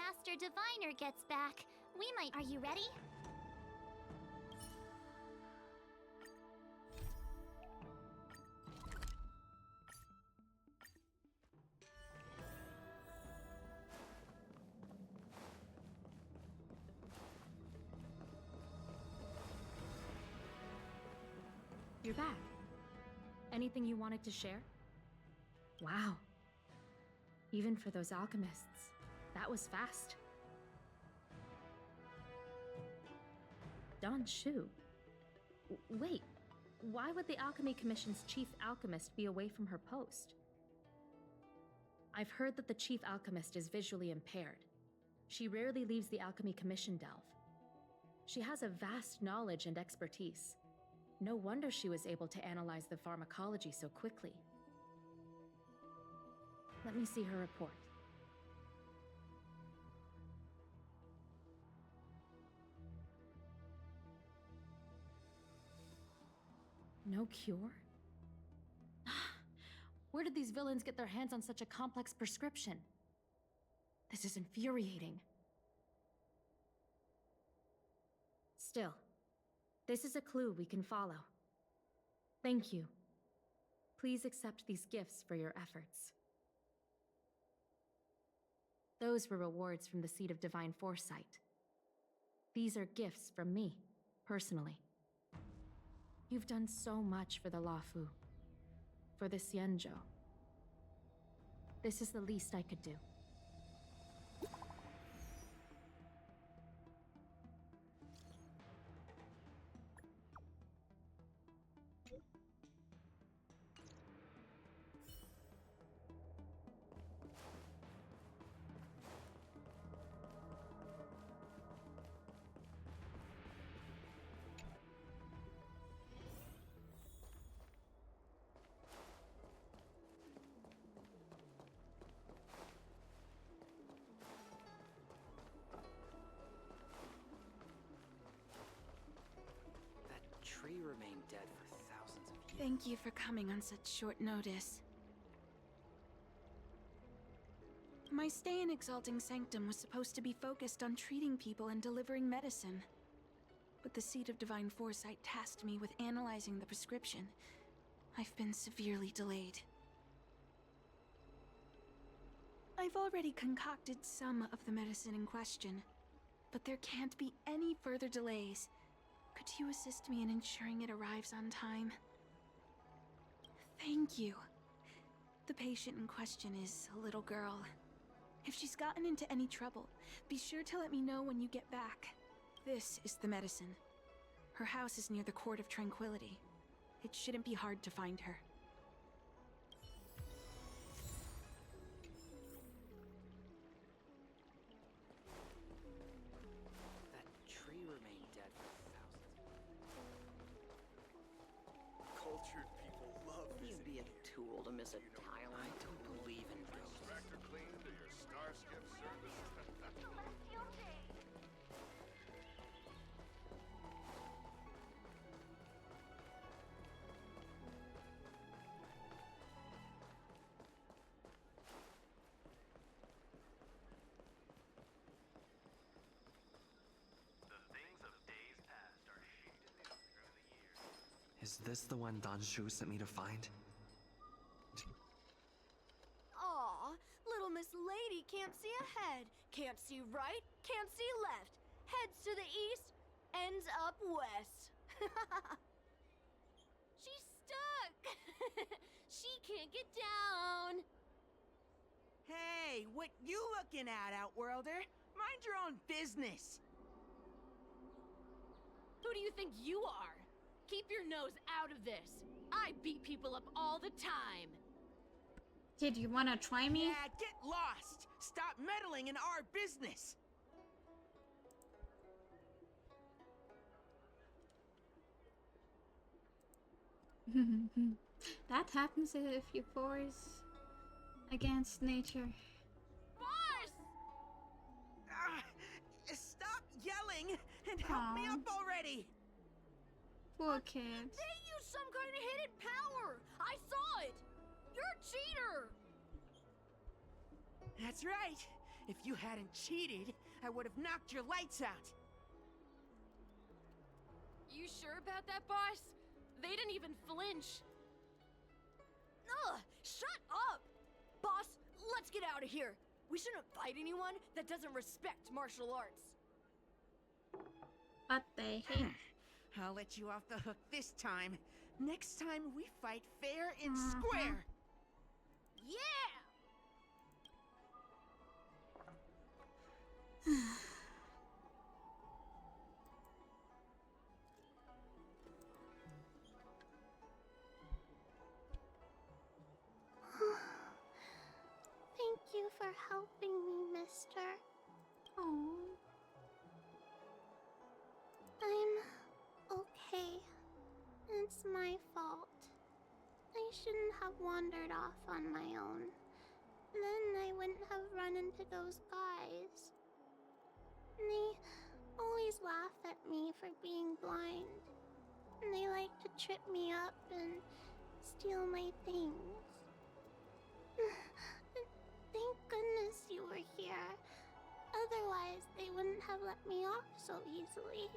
Master Diviner gets back, we might. Are you ready? You're back. Anything you wanted to share? Wow. Even for those alchemists, that was fast. Dan Shu. Wait, why would the Alchemy Commission's chief alchemist be away from her post? I've heard that the chief alchemist is visually impaired. She rarely leaves the Alchemy Commission delve. She has a vast knowledge and expertise. No wonder she was able to analyze the pharmacology so quickly. Let me see her report. No cure? Where did these villains get their hands on such a complex prescription? This is infuriating. Still, this is a clue we can follow. Thank you. Please accept these gifts for your efforts. Those were rewards from the Seed of Divine Foresight. These are gifts from me, personally. You've done so much for the Lafu, for the Xianzhou. This is the least I could do. Tree remained dead for thousands of years. Thank you for coming on such short notice. My stay in Exalting Sanctum was supposed to be focused on treating people and delivering medicine. But the Seed of Divine Foresight tasked me with analyzing the prescription. I've been severely delayed. I've already concocted some of the medicine in question, but there can't be any further delays. Could you assist me in ensuring it arrives on time? Thank you. The patient in question is a little girl. If she's gotten into any trouble, be sure to let me know when you get back. This is the medicine. Her house is near the Court of Tranquility. It shouldn't be hard to find her. That tree remained dead for thousands. Cultured people love You'd be a tool to miss a tile. I don't believe in ghosts. Extractor clean to your starskip service. Is this the one Dan Shu sent me to find? Aw, little Miss Lady can't see ahead, can't see right, can't see left. Heads to the east, ends up west. She's stuck. She can't get down. Hey, what you looking at, Outworlder? Mind your own business. Who do you think you are? Keep your nose out of this. I beat people up all the time. Did you wanna try me? Yeah, get lost! Stop meddling in our business! That happens if you force against nature. Boss! Stop yelling and help me up already! Poor kid. They use some kind of hidden power. I saw it. You're a cheater. That's right. If you hadn't cheated, I would have knocked your lights out. You sure about that, boss? They didn't even flinch. Ugh! Shut up! Boss, let's get out of here. We shouldn't fight anyone that doesn't respect martial arts. What the heck? I'll let you off the hook this time. Next time we fight fair and square. Yeah! Thank you for helping me, mister. Oh. I'm okay. It's my fault. I shouldn't have wandered off on my own. Then I wouldn't have run into those guys. They always laugh at me for being blind. And they like to trip me up and steal my things. Thank goodness you were here. Otherwise, they wouldn't have let me off so easily.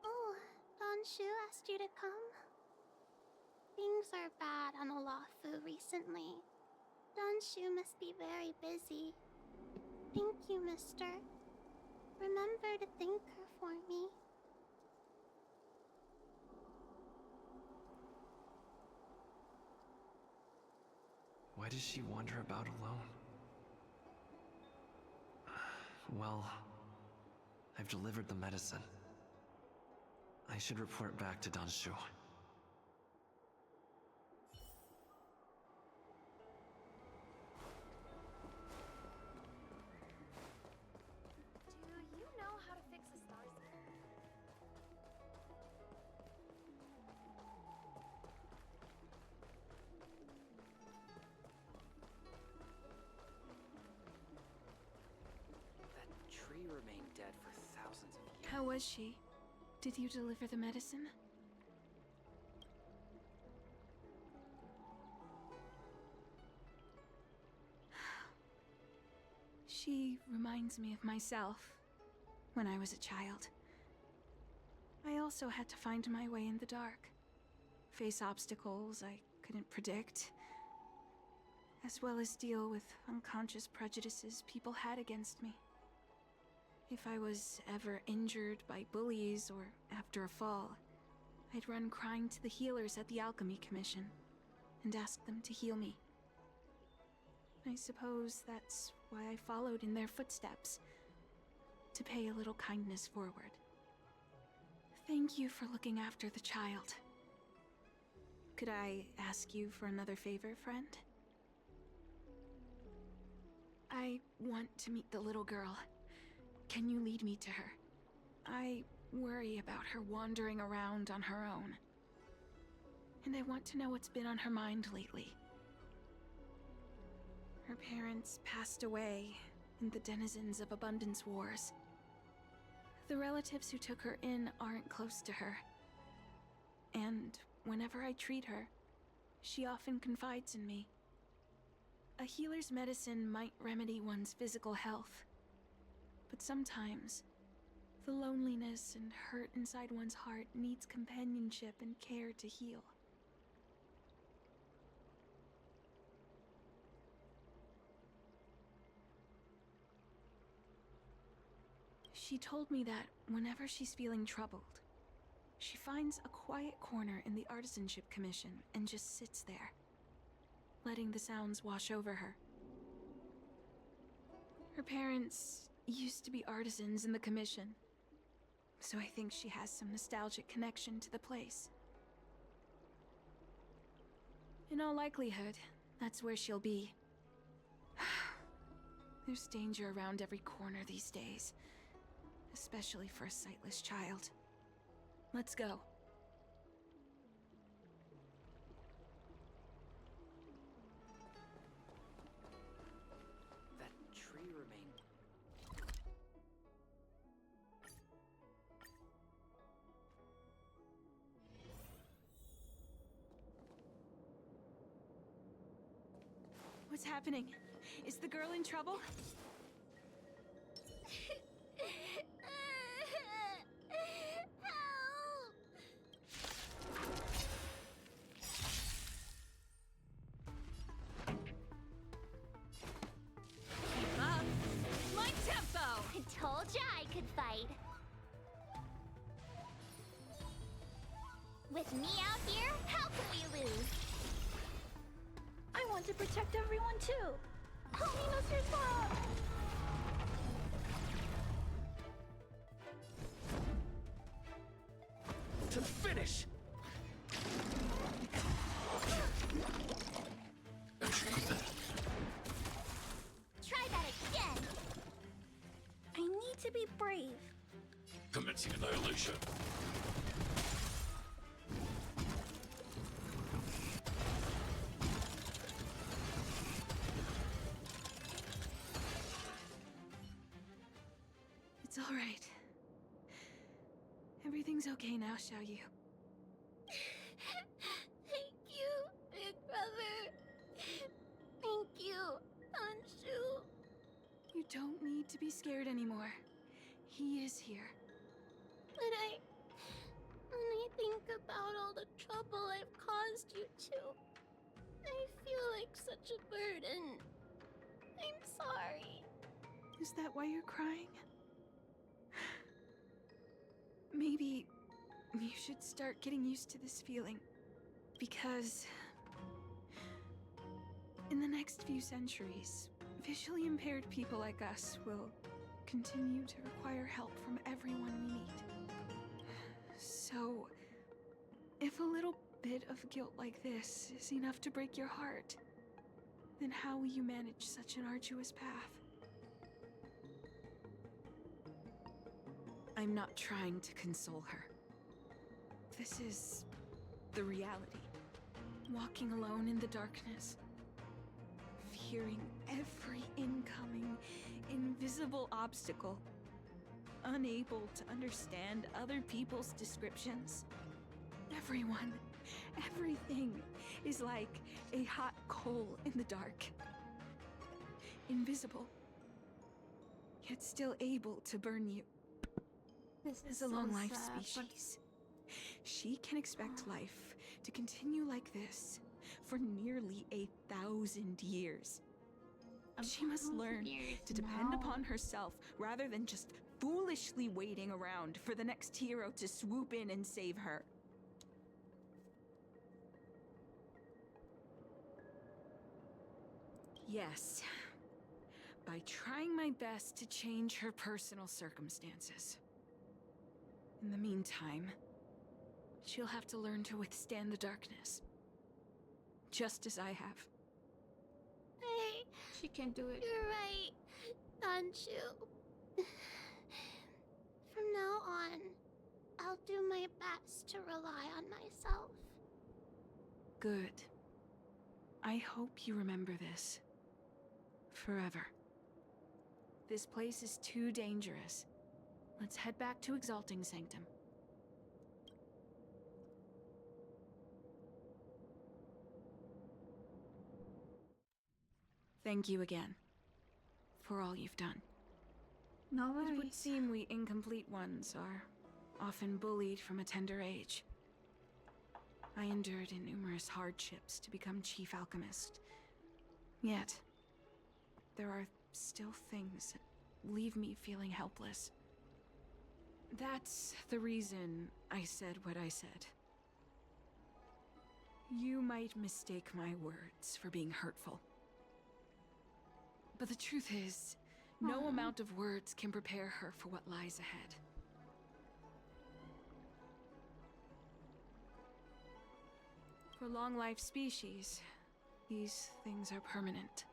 Oh, Don Shu asked you to come? Things are bad on Olafu recently. Don Shu must be very busy. Thank you, mister. Remember to thank her for me. Why does she wander about alone? Well, I've delivered the medicine. I should report back to Danshu. Do you know how to fix a star That tree remained dead for thousands of years. How was she? Did you deliver the medicine? She reminds me of myself when I was a child. I also had to find my way in the dark, face obstacles I couldn't predict, as well as deal with unconscious prejudices people had against me. If I was ever injured by bullies or after a fall, I'd run crying to the healers at the Alchemy Commission and ask them to heal me. I suppose that's why I followed in their footsteps, to pay a little kindness forward. Thank you for looking after the child. Could I ask you for another favor, friend? I want to meet the little girl. Can you lead me to her? I worry about her wandering around on her own. And I want to know what's been on her mind lately. Her parents passed away in the denizens of Abundance Wars. The relatives who took her in aren't close to her. And whenever I treat her, she often confides in me. A healer's medicine might remedy one's physical health, but sometimes the loneliness and hurt inside one's heart needs companionship and care to heal. She told me that whenever she's feeling troubled, she finds a quiet corner in the Artisanship Commission and just sits there, letting the sounds wash over her. Her parents used to be artisans in the Commission, so I think she has some nostalgic connection to the place. In all likelihood, that's where she'll be. There's danger around every corner these days, especially for a sightless child. Let's go. That tree remained. What's happening? Is the girl in trouble? Keep up! My tempo! I told ya I could fight. With me out here, how can we lose? I want to protect everyone too. Helena's your mom. To the finish! Try that again. I need to be brave. Commencing annihilation. It's all right. Everything's okay now, Xiaoyu. Thank you, big brother. Thank you, Anshu. You don't need to be scared anymore. He is here. But when I think about all the trouble I've caused you two, I feel like such a burden. I'm sorry. Is that why you're crying? Maybe you should start getting used to this feeling. Because in the next few centuries, visually impaired people like us will continue to require help from everyone we meet. So, if a little bit of guilt like this is enough to break your heart, then how will you manage such an arduous path? I'm not trying to console her. This is the reality. Walking alone in the darkness, fearing every incoming, invisible obstacle, unable to understand other people's descriptions. Everyone, everything is like a hot coal in the dark. Invisible, yet still able to burn you. This As is a so long-life sad, species, she can expect life to continue like this for nearly 1,000 years. She must learn to depend upon herself rather than just foolishly waiting around for the next hero to swoop in and save her. Yes, by trying my best to change her personal circumstances. In the meantime, she'll have to learn to withstand the darkness. Just as I have. Hey, she can do it. You're right, Anshu. From now on, I'll do my best to rely on myself. Good. I hope you remember this. Forever. This place is too dangerous. Let's head back to Exalting Sanctum. Thank you again for all you've done. No worries. It would seem we incomplete ones are often bullied from a tender age. I endured numerous hardships to become Chief Alchemist. Yet, there are still things that leave me feeling helpless. That's the reason I said what I said. You might mistake my words for being hurtful. But the truth is, no amount of words can prepare her for what lies ahead. For long-life species, these things are permanent.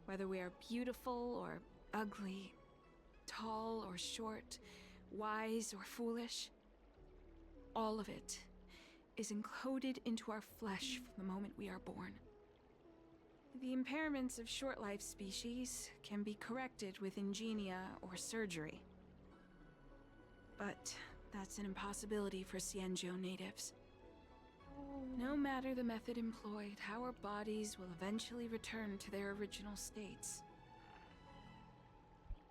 Whether we are beautiful or ugly, tall or short, wise or foolish, all of it is encoded into our flesh from the moment we are born. The impairments of short-life species can be corrected with ingenia or surgery. But that's an impossibility for Xianzhou natives. No matter the method employed, our bodies will eventually return to their original states.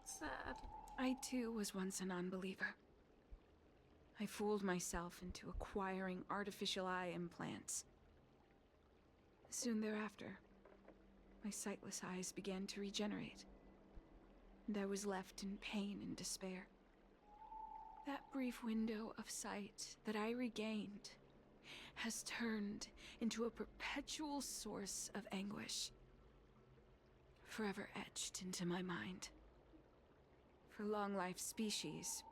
Sad. I too was once a non-believer. I fooled myself into acquiring artificial eye implants. Soon thereafter, my sightless eyes began to regenerate, and I was left in pain and despair. That brief window of sight that I regained has turned into a perpetual source of anguish, forever etched into my mind. For long-life species,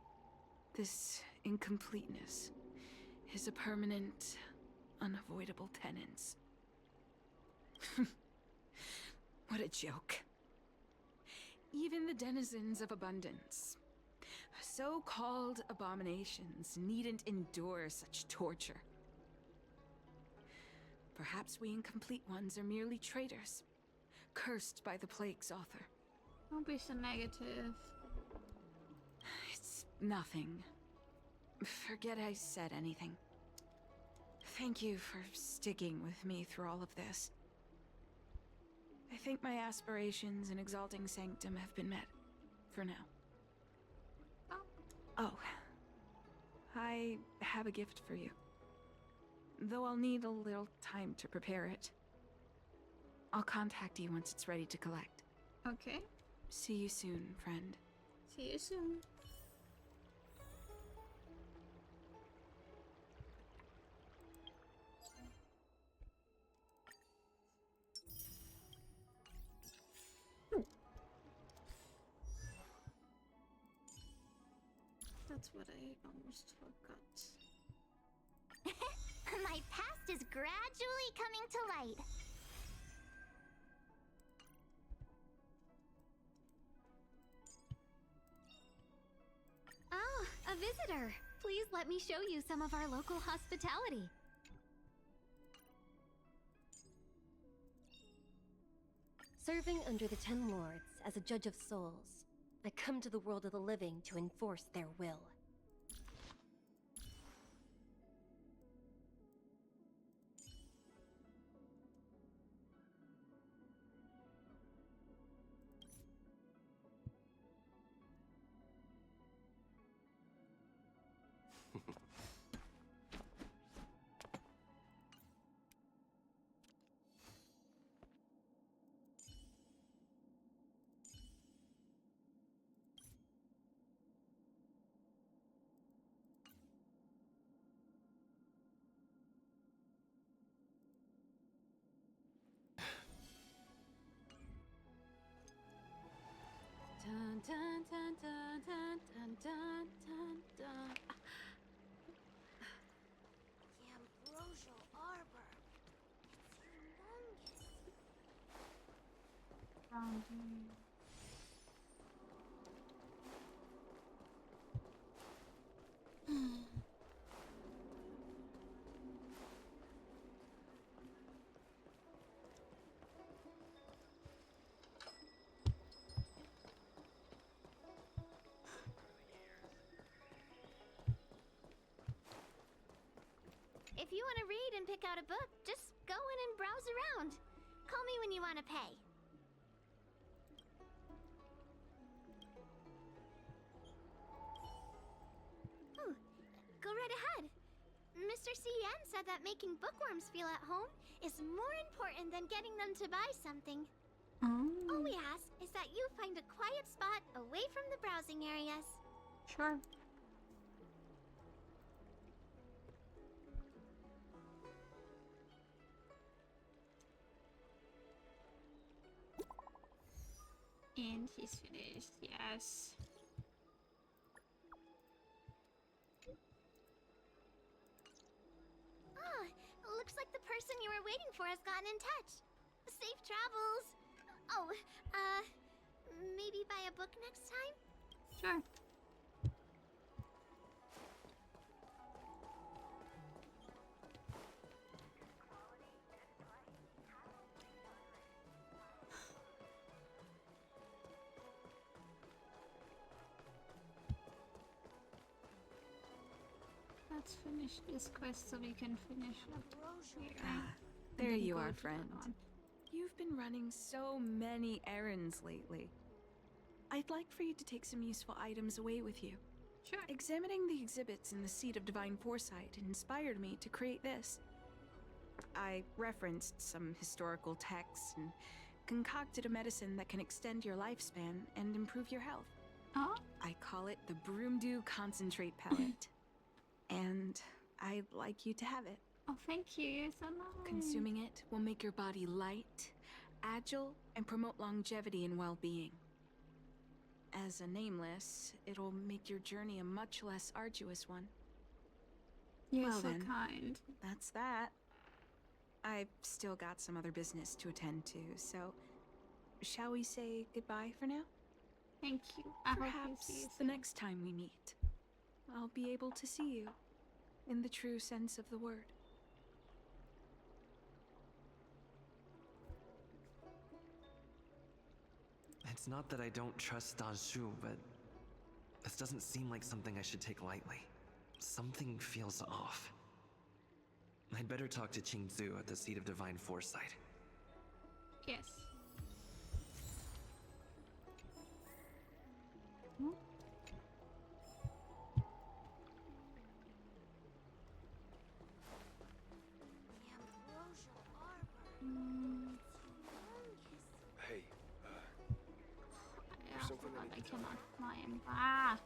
this incompleteness is a permanent, unavoidable penance. What a joke. Even the denizens of abundance, so-called abominations, needn't endure such torture. Perhaps we incomplete ones are merely traitors, cursed by the plague's author. Don't be so negative. It's nothing. Forget I said anything. Thank you for sticking with me through all of this. I think my aspirations in exalting Sanctum have been met. For now. Oh. I have a gift for you. Though I'll need a little time to prepare it. I'll contact you once it's ready to collect. Okay. See you soon, friend. See you soon. That's what I almost forgot. My past is gradually coming to light. Oh, a visitor. Please let me show you some of our local hospitality. Serving under the Ten Lords as a judge of souls, I come to the world of the living to enforce their will. Dun, dun, dun, dun, dun, dun, dun, dun, dun. The ambrosial arbor. It's humongous. If you want to read and pick out a book, just go in and browse around. Call me when you want to pay. Ooh, go right ahead. Mr. C.N. said that making bookworms feel at home is more important than getting them to buy something. All we ask is that you find a quiet spot away from the browsing areas. Sure. And he's finished, yes. Ah, looks like the person you were waiting for has gotten in touch. Safe travels. Oh, maybe buy a book next time? Sure. let's finish this quest so we can finish up here. There then you go are, to that friend. one. You've been running so many errands lately. I'd like for you to take some useful items away with you. Sure. Examining the exhibits in the Seat of Divine Foresight inspired me to create this. I referenced some historical texts and concocted a medicine that can extend your lifespan and improve your health. Oh? I call it the Broomdew Concentrate Pellet. And I'd like you to have it. Oh, thank you. You're so nice. Consuming it will make your body light, agile, and promote longevity and well-being. As a nameless, it'll make your journey a much less arduous one. You're Well so then, kind. that's that. I've still got some other business to attend to, so shall we say goodbye for now? Thank you. I hope you Perhaps see you the next time we meet, I'll be able to see you in the true sense of the word. It's not that I don't trust Danshu, but this doesn't seem like something I should take lightly. Something feels off. I'd better talk to Qingzu at the Seat of Divine Foresight. Yes. Hey, Yeah, there's something I I need to cannot climb. Ah!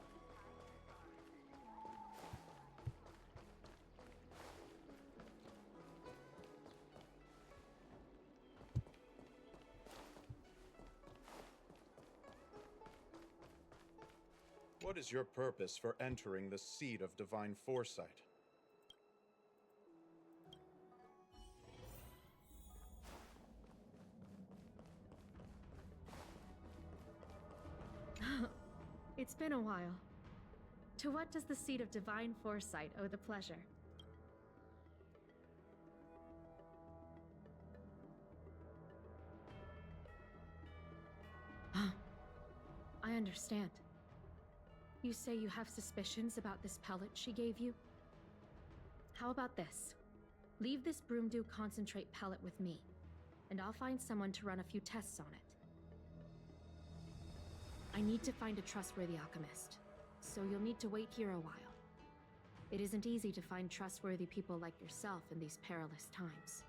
What is your purpose for entering the Seat of Divine Foresight? It's been a while. To what does the Seat of Divine Foresight owe the pleasure? I understand. You say you have suspicions about this pellet she gave you? How about this? Leave this Broomdew concentrate pellet with me, and I'll find someone to run a few tests on it. I need to find a trustworthy alchemist, so you'll need to wait here a while. It isn't easy to find trustworthy people like yourself in these perilous times.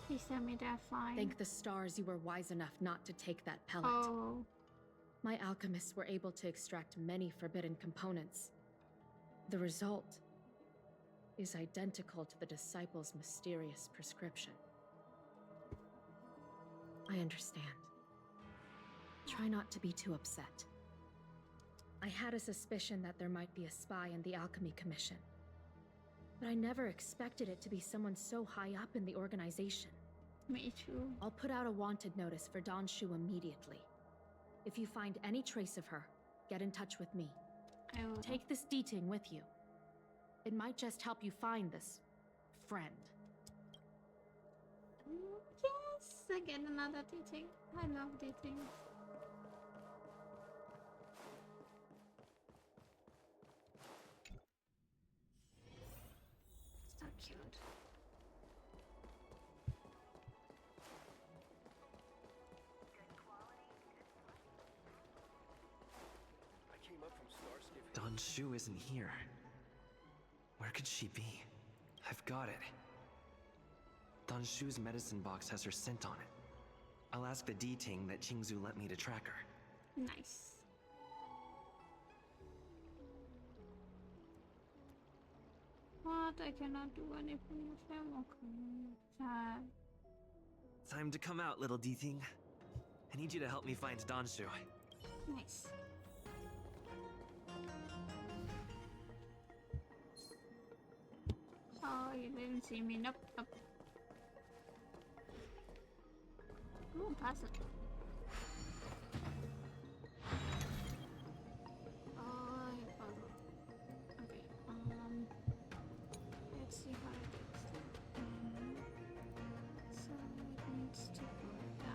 He sent me that fine. Thank the stars you were wise enough not to take that pellet. Oh. My alchemists were able to extract many forbidden components. The result is identical to the disciple's mysterious prescription. I understand. Try not to be too upset. I had a suspicion that there might be a spy in the Alchemy Commission, but I never expected it to be someone so high up in the organization. Me too. I'll put out a wanted notice for Danshu immediately. If you find any trace of her, get in touch with me. I will. Take this dating with you. It might just help you find this friend. Yes, again another dating. I love dating. So cute. I came up from Starscape. Danshu isn't here. Where could she be? I've got it. Danshu's medicine box has her scent on it. I'll ask the D-Ting that Qingzu lent me to track her. Nice. What? I cannot do anything with him. Okay. Sad. Time to come out, little D-Ting. I need you to help me find Danshu. Nice. Oh, you didn't see me. Nope, nope. Ooh, pass it. Oh, I hit puzzle. Okay, let's see how it is. So it needs to go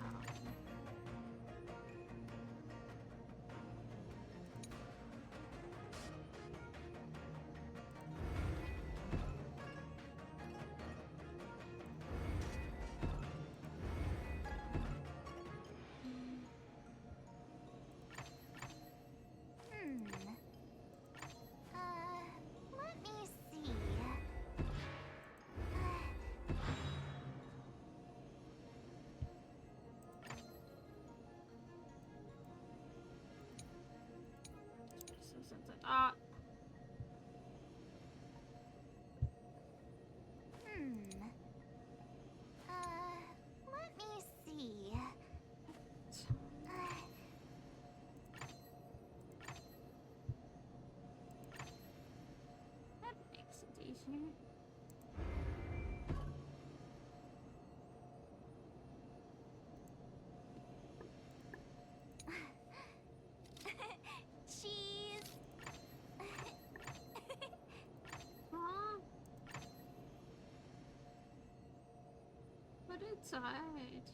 It's alright.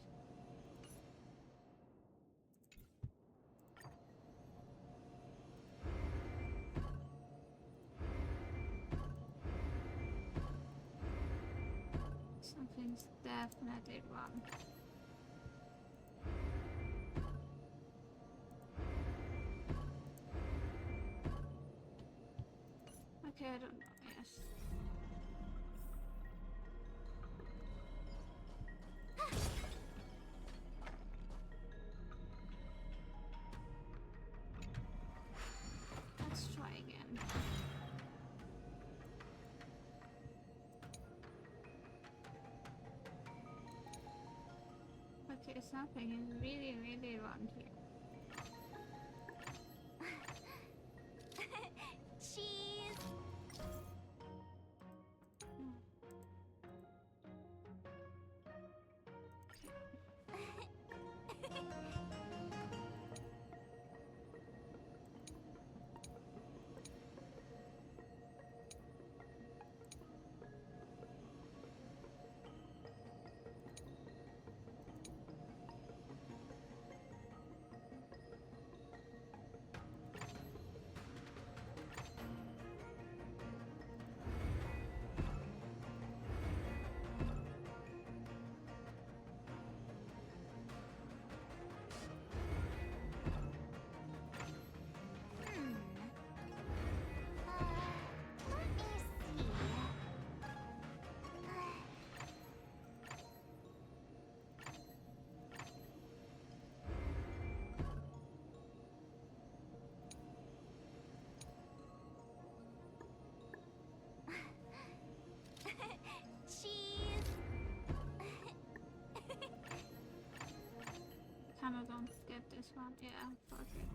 Something's definitely wrong. Okay, I don't know. Yes. Let's try again. Okay, something is really, really wrong here. Cheese! Cheese! Kinda don't get this one. Yeah, fuck it.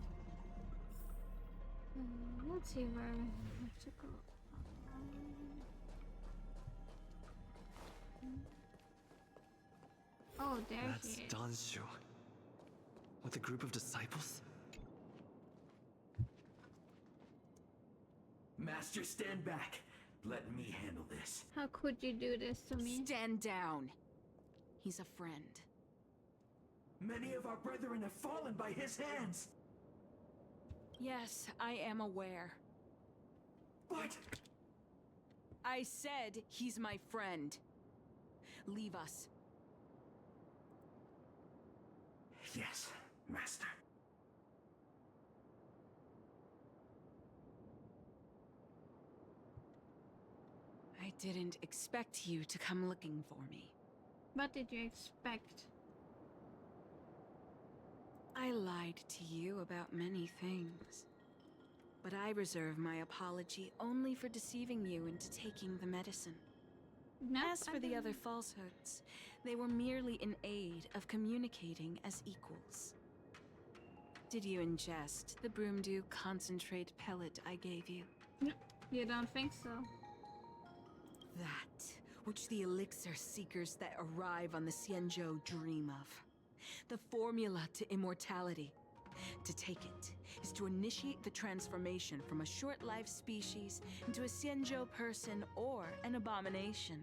Let's see where we have to go. Oh, there That's he is. Danshu. With a group of disciples? Master, stand back. Let me handle this. How could you do this to me? Stand down. He's a friend. Many of our brethren have fallen by his hands. Yes, I am aware. But I said he's my friend. Leave us. yes, Master. I didn't expect you to come looking for me. What did you expect? I lied to you about many things. But I reserve my apology only for deceiving you into taking the medicine. No, As for the other falsehoods, they were merely in aid of communicating as equals. Did you ingest the Broomdew concentrate pellet I gave you? No, you don't think so? That which the elixir seekers that arrive on the Xianzhou dream of. The formula to immortality. To take it is to initiate the transformation from a short-lived species into a Xianzhou person or an abomination,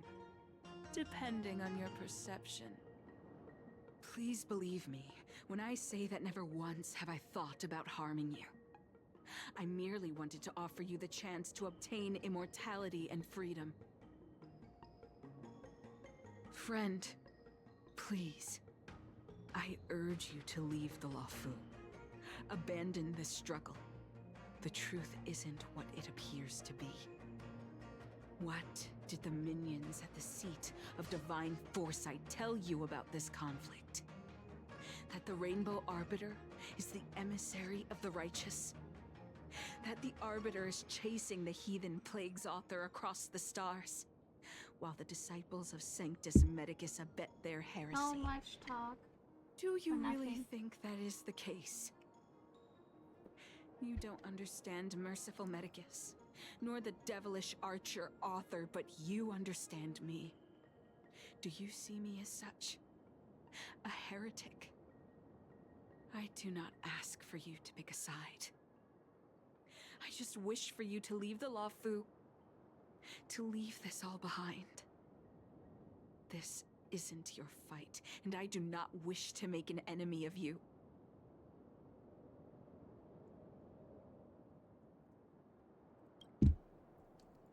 depending on your perception. Please believe me when I say that never once have I thought about harming you. I merely wanted to offer you the chance to obtain immortality and freedom. Friend, please, I urge you to leave the Luofu. Abandon this struggle. The truth isn't what it appears to be. What did the minions at the seat of divine foresight tell you about this conflict? That the Rainbow Arbiter is the emissary of the righteous? That the Arbiter is chasing the heathen plagues author across the stars, while the disciples of Sanctus Medicus abet their heresy? How much talk? Do you for really nothing? think that is the case? You don't understand Merciful Medicus, nor the devilish archer author, but you understand me. Do you see me as such? A heretic? I do not ask for you to pick a side. I just wish for you to leave the Luofu, to leave this all behind. This isn't your fight, and I do not wish to make an enemy of you.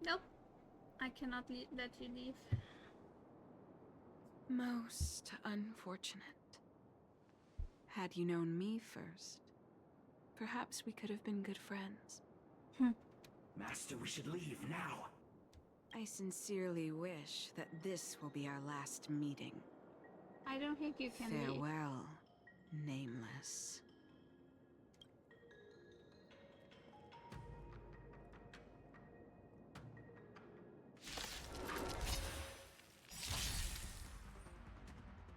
Nope. I cannot let you leave. Most unfortunate. Had you known me first, perhaps we could have been good friends. Master, we should leave now. I sincerely wish that this will be our last meeting. I don't think you can leave. Farewell, Nameless.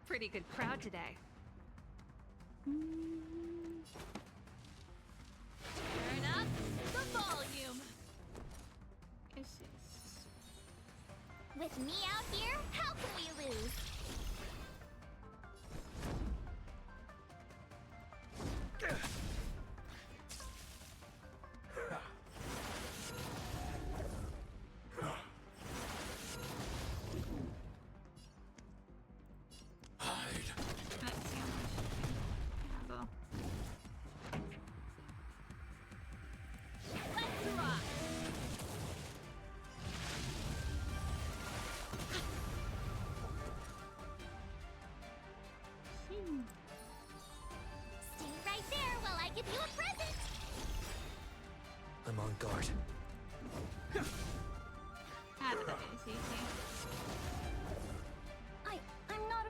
Pretty good crowd today. Turn up the volume. With me out here, how can we lose? Stay right there while I give you a present. I'm on guard. I'm not a...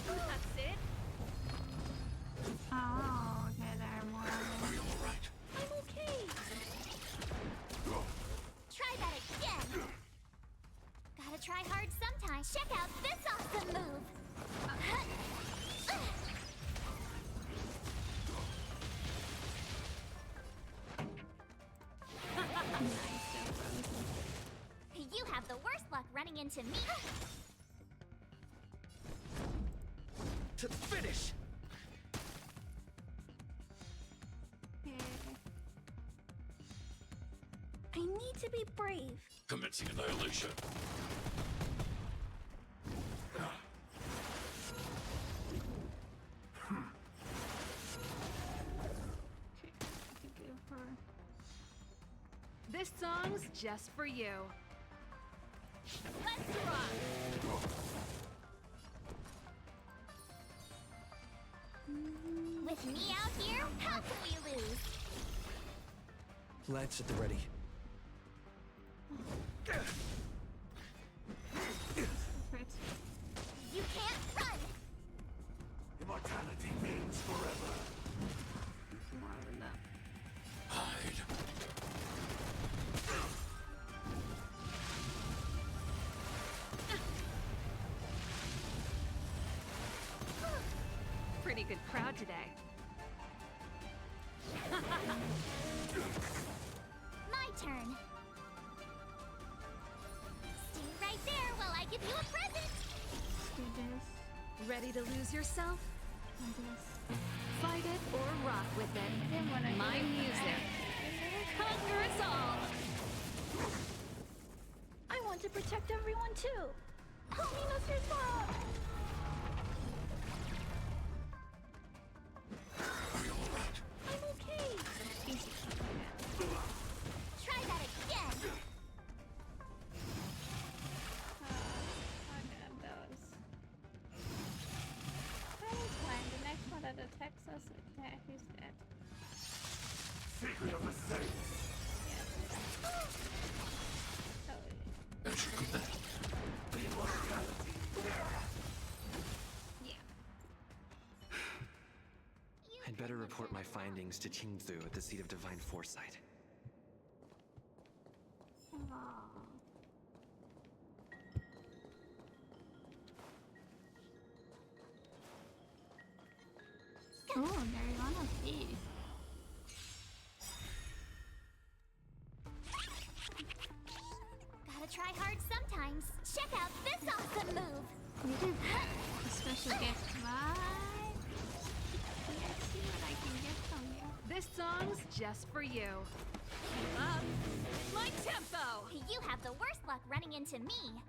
That's it. Oh, okay, there are more. Are you alright? I'm okay. Try that again. Gotta try hard sometimes. Check out this awesome move. You have the worst luck running into me. To the finish! I need to be brave. Commencing annihilation. This song's just for you. Let's rock. With me out here, how can we lose? Lance at the ready. You can't run. Immortality means forever. Hide. Pretty good crowd today. My turn. Stay right there while I give you a present. Ready to lose yourself? Fight it or rock with it. My music. Conquer us all! I want to protect everyone too. Help me, Mr. Small. Are you alright? I'm okay. Try that again. The next one that attacks us, he's dead. Secret of the Saints. As you command. Immortality. I'd better report my findings to Qingzu at the seat of divine foresight. Oh, there's one of these. Gotta try hard sometimes. Check out this awesome move. A special gift. What? Let's see what I can get from you. This song's just for you. Keep up. My tempo! You have the worst luck running into me.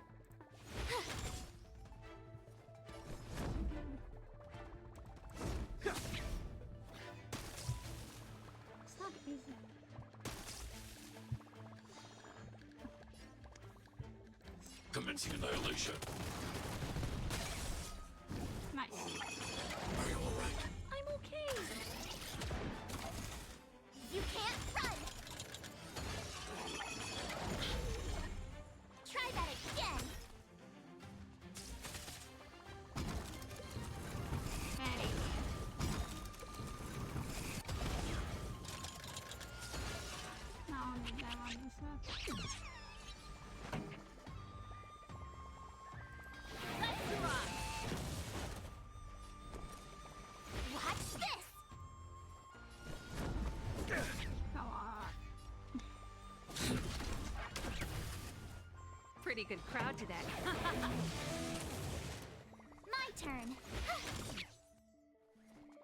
It's not easy. Commencing annihilation. Nice. Are you alright? I'm okay. You can't run. Try that again. Hey. Not only that one is left. Let's rock. Watch this. Come on. Pretty good crowd today. My turn.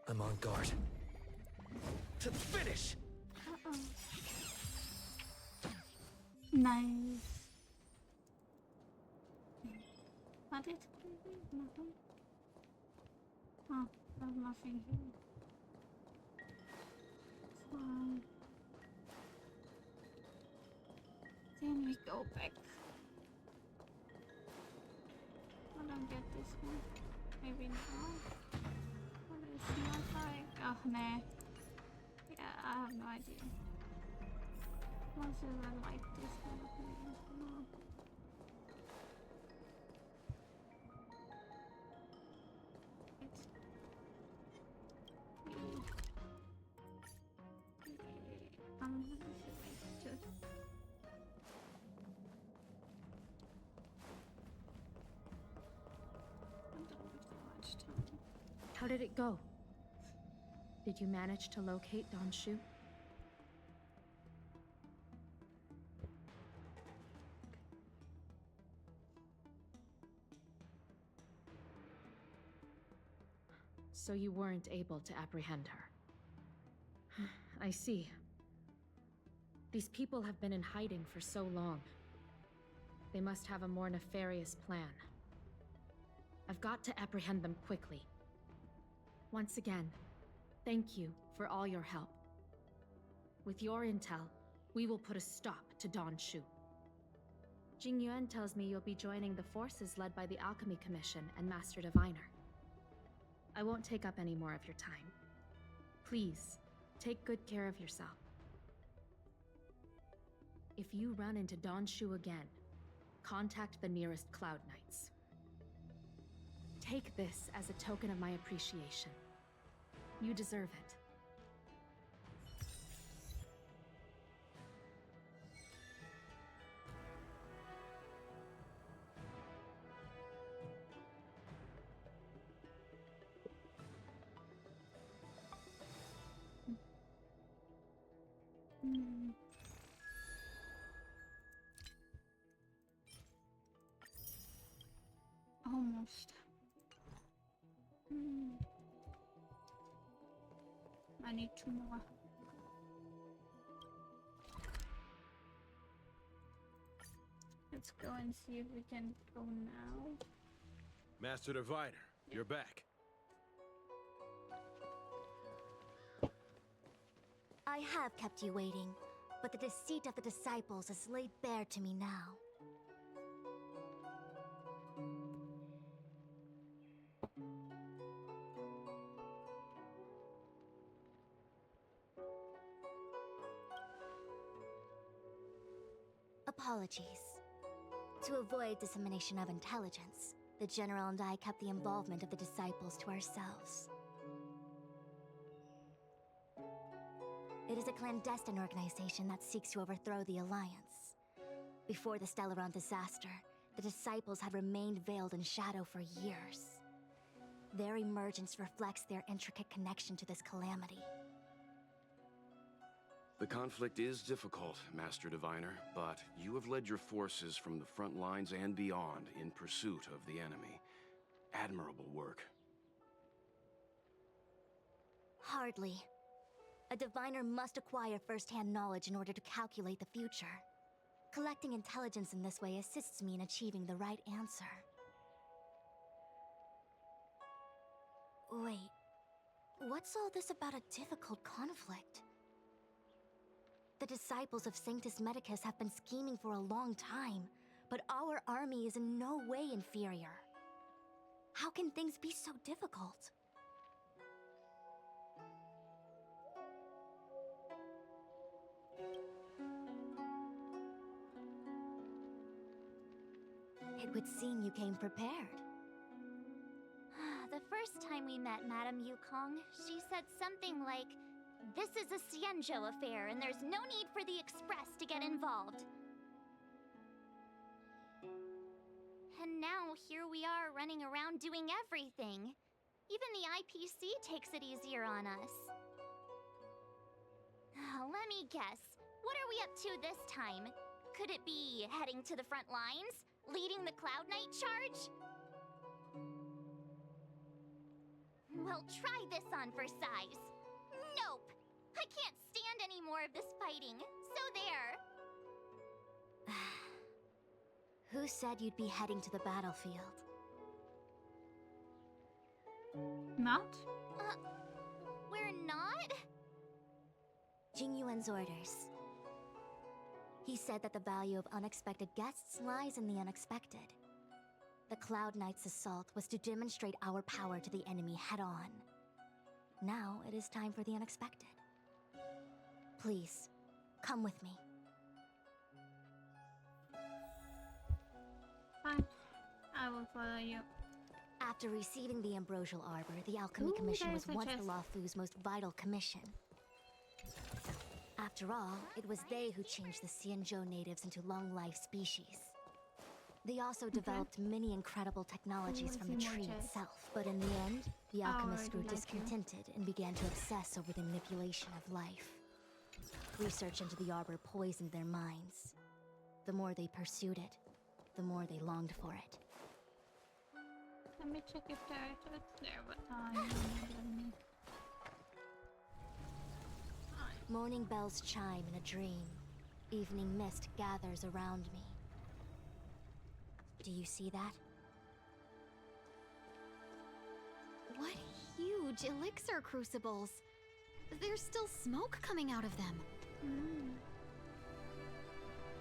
I'm on guard. To the finish! Uh-oh. Nice. What is crazy? Nothing. Oh, there's nothing here. So, then we go back. I don't get this one. Maybe now. What is not like? Oh, nah. Yeah, I have no idea. Most of them like this kind of thing. No. How did it go? Did you manage to locate Don Shu? So you weren't able to apprehend her. I see. These people have been in hiding for so long. They must have a more nefarious plan. I've got to apprehend them quickly. Once again, thank you for all your help. With your intel, we will put a stop to Don Shu. Jing Yuan tells me you'll be joining the forces led by the Alchemy Commission and Master Diviner. I won't take up any more of your time. Please, take good care of yourself. If you run into Don Shu again, contact the nearest Cloud Knights. Take this as a token of my appreciation. You deserve it. Almost. I need 2 more. Let's go and see if we can go now. Master Diviner, you're back. I have kept you waiting, but the deceit of the disciples is laid bare to me now. Apologies. To avoid dissemination of intelligence, the General and I kept the involvement of the disciples to ourselves. It is a clandestine organization that seeks to overthrow the Alliance. Before the Stellaron disaster, the disciples had remained veiled in shadow for years. Their emergence reflects their intricate connection to this calamity. The conflict is difficult, Master Diviner, but you have led your forces from the front lines and beyond in pursuit of the enemy. Admirable work. Hardly. A diviner must acquire first-hand knowledge in order to calculate the future. Collecting intelligence in this way assists me in achieving the right answer. Wait, what's all this about a difficult conflict? The disciples of Sanctus Medicus have been scheming for a long time, but our army is in no way inferior. How can things be so difficult? It would seem you came prepared. The first time we met Madame Yukong, she said something like, "This is a Xianzhou affair, and there's no need for the Express to get involved." And now here we are running around doing everything. Even the IPC takes it easier on us. Let me guess. What are we up to this time? Could it be heading to the front lines? Leading the Cloud Knight charge? Well, try this on for size. Nope! I can't stand any more of this fighting. So there. Who said you'd be heading to the battlefield? Not? We're not? Jingyuan's orders. He said that the value of unexpected guests lies in the unexpected. The Cloud Knight's assault was to demonstrate our power to the enemy head-on. Now it is time for the unexpected. Please, come with me. Fine. I will follow you. After receiving the Ambrosial Arbor, the Alchemy Commission was once the Luofu's most vital commission. After all, it was they who changed the Xianzhou natives into long-life species. They also developed many incredible technologies from the tree itself, but in the end, the alchemists grew discontented and began to obsess over the manipulation of life. Research into the arbor poisoned their minds. The more they pursued it, the more they longed for it. Let me check if there is there, but Morning bells chime in a dream. Evening mist gathers around me. Do you see that? What huge elixir crucibles! There's still smoke coming out of them.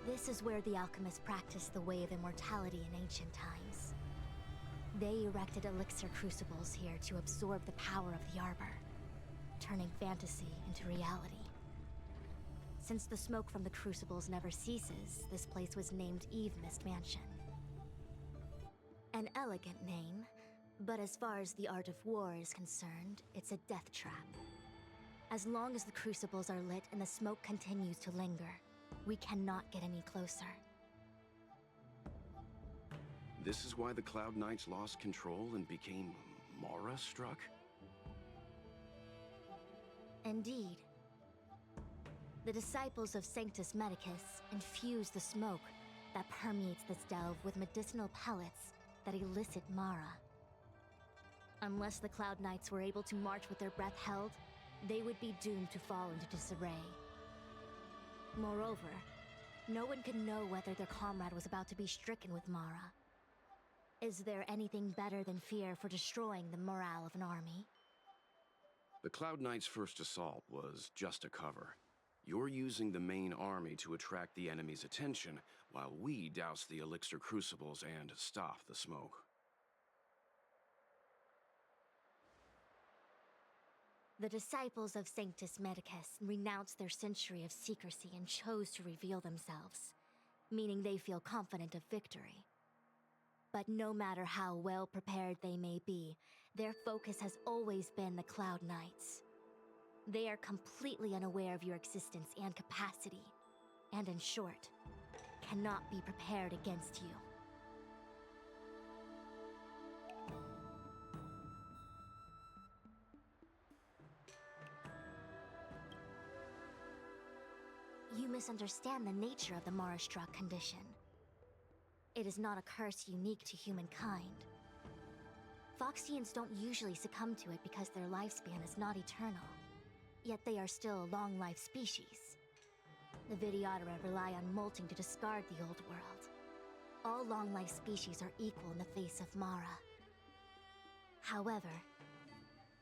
This is where the alchemists practiced the way of immortality in ancient times. They erected elixir crucibles here to absorb the power of the arbor, turning fantasy into reality. Since the smoke from the crucibles never ceases, this place was named Eve Mist Mansion. An elegant name, but as far as the art of war is concerned, it's a death trap. As long as the crucibles are lit and the smoke continues to linger, we cannot get any closer. This is why the Cloud Knights lost control and became Mara-struck? Indeed. The disciples of Sanctus Medicus infuse the smoke that permeates this delve with medicinal pellets that elicit Mara. Unless the Cloud Knights were able to march with their breath held, they would be doomed to fall into disarray. Moreover, no one could know whether their comrade was about to be stricken with Mara. Is there anything better than fear for destroying the morale of an army? The Cloud Knights' first assault was just a cover. You're using the main army to attract the enemy's attention, while we douse the elixir crucibles and stop the smoke. The disciples of Sanctus Medicus renounced their century of secrecy and chose to reveal themselves, meaning they feel confident of victory. But no matter how well prepared they may be, their focus has always been the Cloud Knights. They are completely unaware of your existence and capacity, and in short, cannot be prepared against you. You misunderstand the nature of the Mara-struck condition. It is not a curse unique to humankind. Foxians don't usually succumb to it because their lifespan is not eternal. Yet they are still a long-life species. The Vidyadhara rely on molting to discard the old world. All long-life species are equal in the face of Mara. However,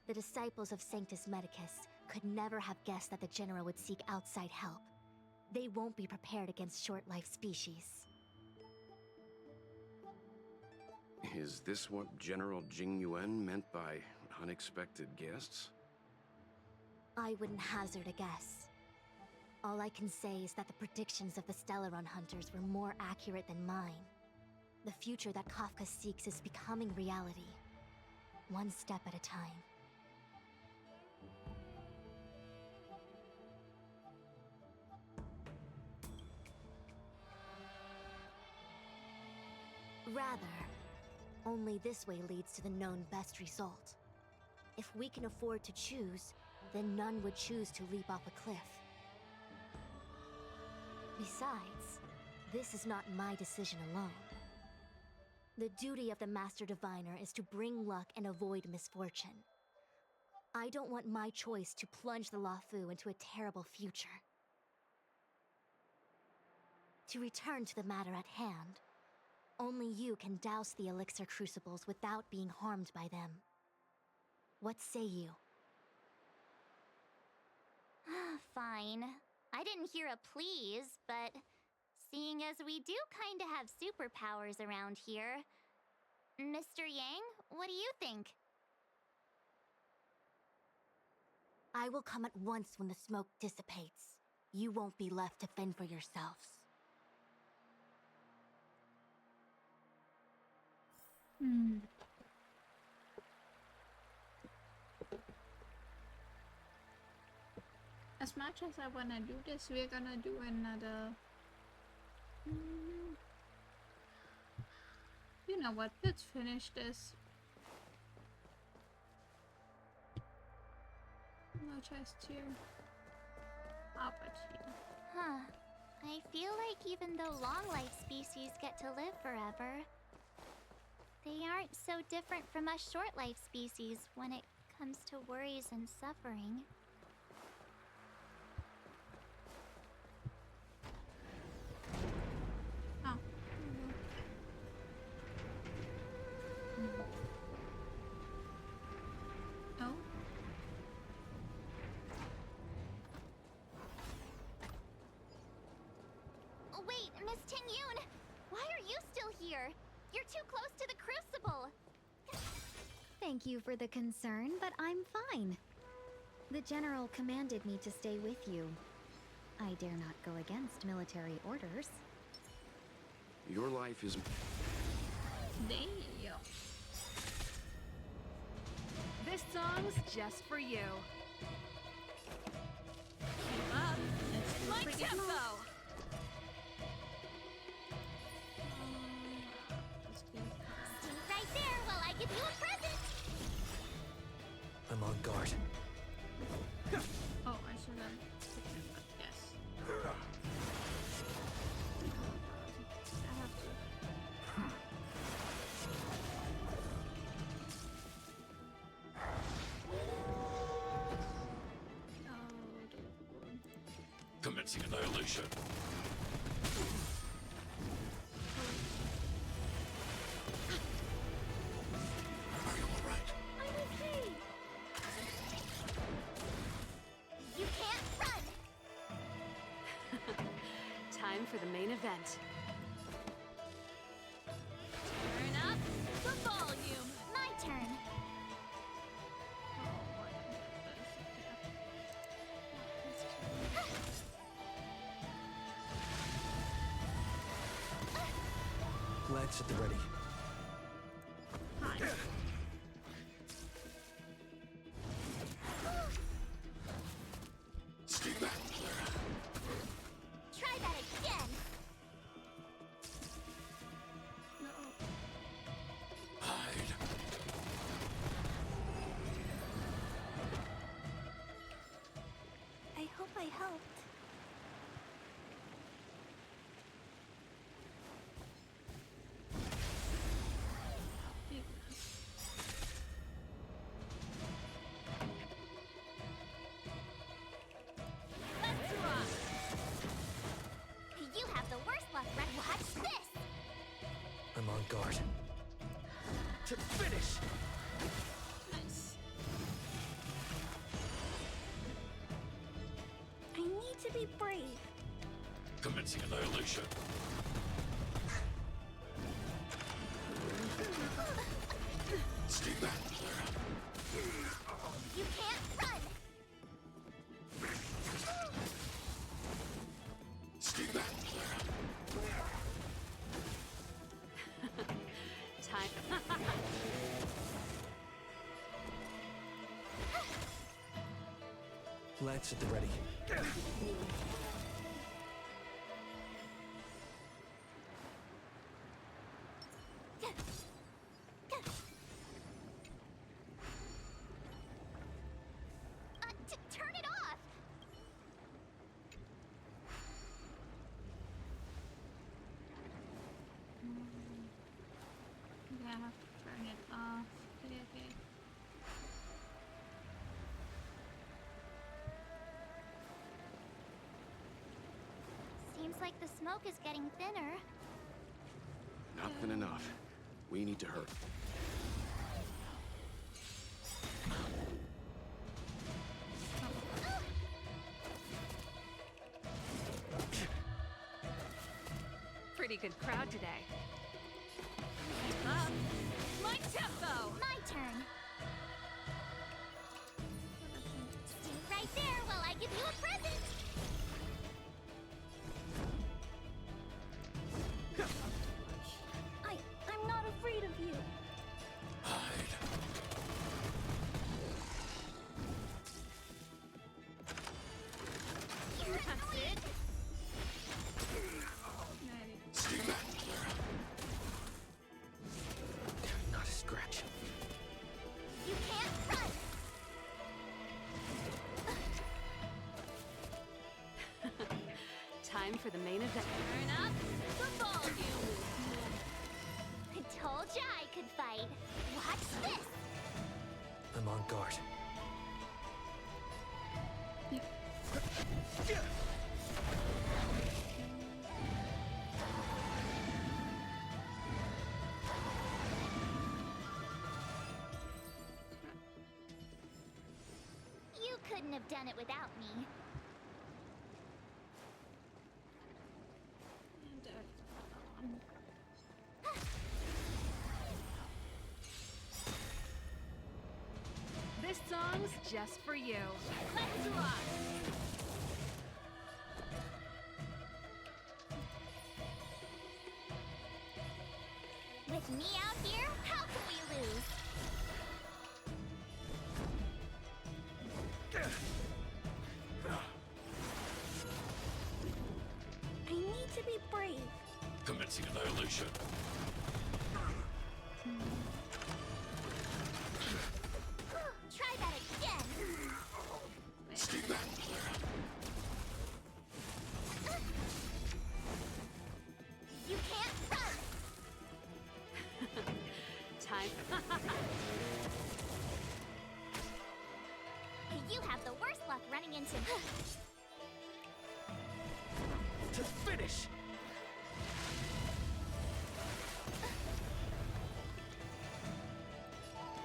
the disciples of Sanctus Medicus could never have guessed that the General would seek outside help. They won't be prepared against short-life species. Is this what General Jing Yuan meant by unexpected guests? I wouldn't hazard a guess. All I can say is that the predictions of the Stellaron hunters were more accurate than mine. The future that Kafka seeks is becoming reality, one step at a time. Rather, only this way leads to the known best result. If we can afford to choose, then none would choose to leap off a cliff. Besides, this is not my decision alone. The duty of the Master Diviner is to bring luck and avoid misfortune. I don't want my choice to plunge the Luofu into a terrible future. To return to the matter at hand, only you can douse the elixir crucibles without being harmed by them. What say you? Fine. I didn't hear a please, but seeing as we do kinda have superpowers around here, Mr. Yang, what do you think? I will come at once when the smoke dissipates. You won't be left to fend for yourselves. As much as I wanna do this, we're gonna do another... You know what, let's finish this. No chest here. Up at here. Huh. I feel like even though long-life species get to live forever, they aren't so different from us short-life species when it comes to worries and suffering. Oh. Oh. Wait, Miss Ting-Yun! Why are you still here? You're too close to the crucible! Thank you for the concern, but I'm fine. The General commanded me to stay with you. I dare not go against military orders. Your life is... Damn. This song's just for you. Keep up. It's my tempo. Stay right there while I give you a present! I'm on guard. Oh, I should have taken it, but yes. I have to. Commencing annihilation. Are you alright? I'm okay! You can't run! Time for the main event. Turn up the volume. My turn. Lance at the ready. Stay back, Clara. Try that again! Hide. I hope I helped. Finish! Nice. I need to be brave. Commencing annihilation. Stay back, Clara. You can't run! Stay back, Clara. Time. Lance at the ready. Turn it off! Yeah, I have to turn it off. Okay, okay. Seems like the smoke is getting thinner. Not thin enough. We need to hurry. Pretty good crowd today. Keep up. My tempo! My turn. Stay right there while I give you a present. I'm not afraid of you. Hide. That's it. Stay back, Clara. Not a scratch. You can't run. Time for the main event. Turn up the volume. I told ya I could fight. Watch this. I'm on guard. You couldn't have done it without me. This song's just for you. Let's rock! With me out here, how can we lose? I need to be brave. Commencing annihilation. Try that again. Stay back, Clara. You can't run. Time. You have the worst luck running into To finish!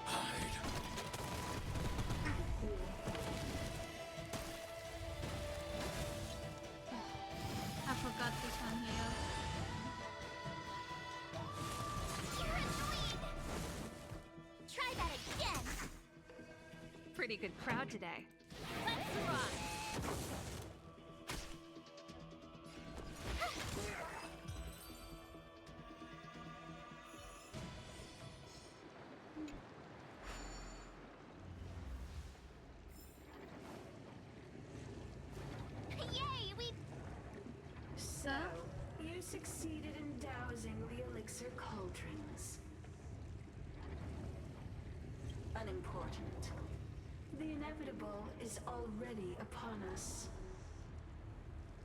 Hide. I forgot this one here. You're annoying. Try that again. Pretty good crowd today. Let's rock! Yay, we... So, you succeeded in dousing the elixir cauldrons. Unimportant. The inevitable is already upon us.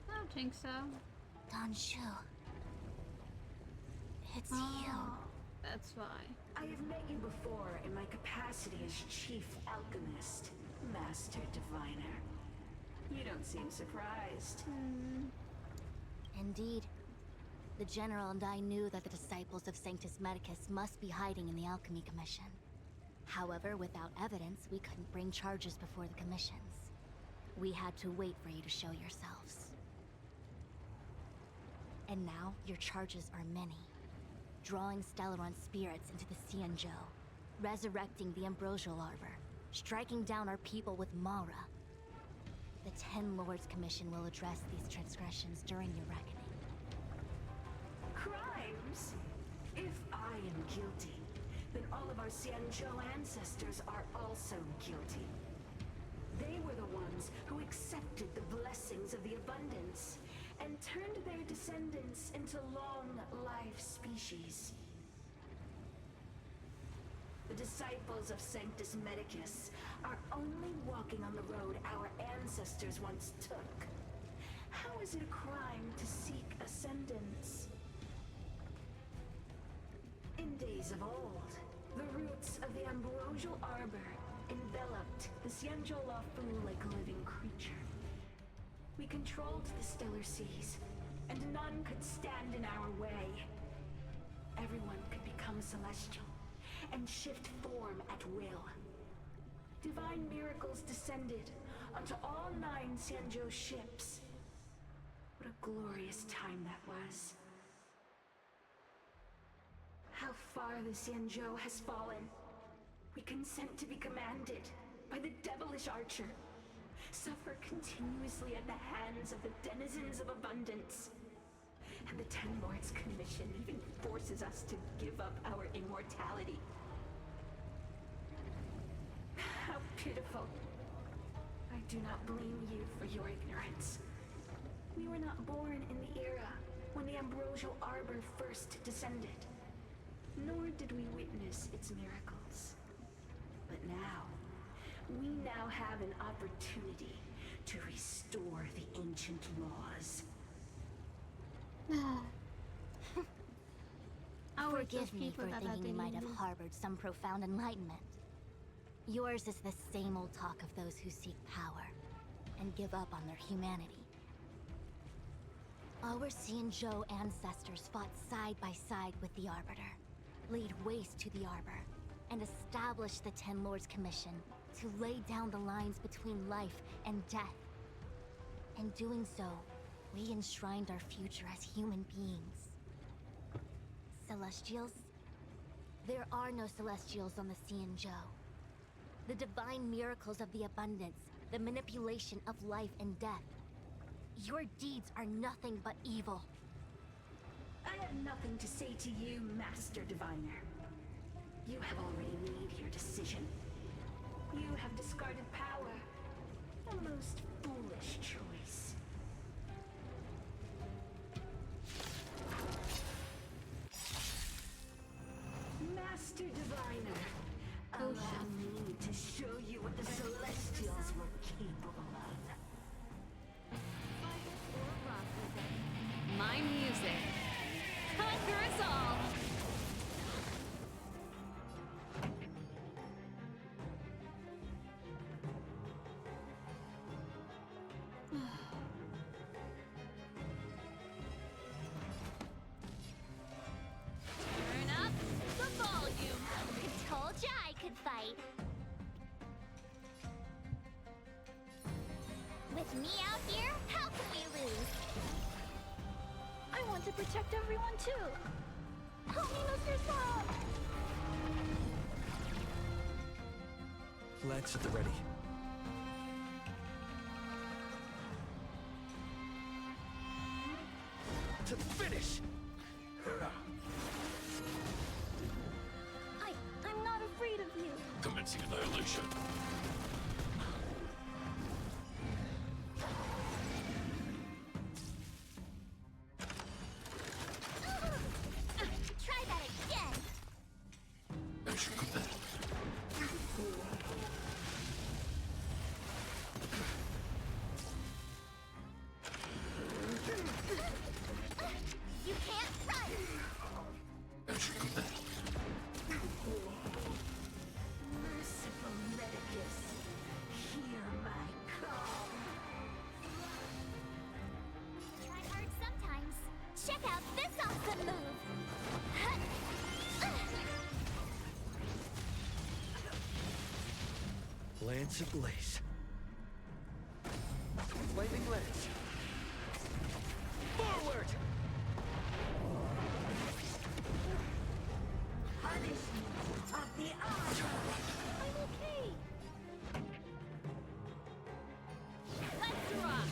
I don't think so. Danshu. It's Oh, you. that's why. I have met you before in my capacity as Chief Alchemist, Master Diviner. You don't seem surprised. Indeed. The General and I knew that the disciples of Sanctus Medicus must be hiding in the Alchemy Commission. However, without evidence, we couldn't bring charges before the commissions. We had to wait for you to show yourselves. And now, your charges are many. Drawing Stellaron spirits into the Xianzhou, resurrecting the Ambrosial Arbor, striking down our people with Mara. The Ten Lords Commission will address these transgressions during your reckoning. Crimes? If I am guilty, then all of our Xianzhou ancestors are also guilty. They were the ones who accepted the blessings of the abundance and turned their descendants into long-life species. The disciples of Sanctus Medicus are only walking on the road our ancestors once took. How is it a crime to seek ascendance? In days of old, the roots of the Ambrosial Arbor enveloped the Xianzhou Lafu like a living creature. We controlled the stellar seas, and none could stand in our way. Everyone could become celestial and shift form at will. Divine miracles descended onto all 9 Xianzhou ships. What a glorious time that was. How far the Xianzhou has fallen. We consent to be commanded by the devilish archer. Suffer continuously at the hands of the denizens of abundance. And the Ten Lords Commission even forces us to give up our immortality. How pitiful. I do not blame you for your ignorance. We were not born in the era when the Ambrosial Arbor first descended, nor did we witness its miracles. But now, we now have an opportunity to restore the ancient laws. Forgive me for thinking you might have harbored some profound enlightenment. Yours is the same old talk of those who seek power and give up on their humanity. Our Xianzhou ancestors fought side by side with the Arbiter, laid waste to the Arbor, and established the Ten Lords Commission to lay down the lines between life and death. In doing so, we enshrined our future as human beings. Celestials? There are no Celestials on the Xianzhou. The divine miracles of the abundance, the manipulation of life and death. Your deeds are nothing but evil. I have nothing to say to you, Master Diviner. You have already made your decision. You have discarded power. A most foolish choice. Master Diviner, allow me to show you what the Celestials were capable of. My music. Conquer us all! Turn up the volume. I told ya I could fight. With me out here, how can we lose? I want to protect everyone too. Help me, Mr. Salt. Lance at the ready. To finish! I'm not afraid of you. Commencing annihilation. Try that again. Mission complete. You can't run. Mission complete. Merciful Medicus. Lance ablaze. Flaming lance. Forward! Punishment of the Arbor. I'm okay. Let's rock.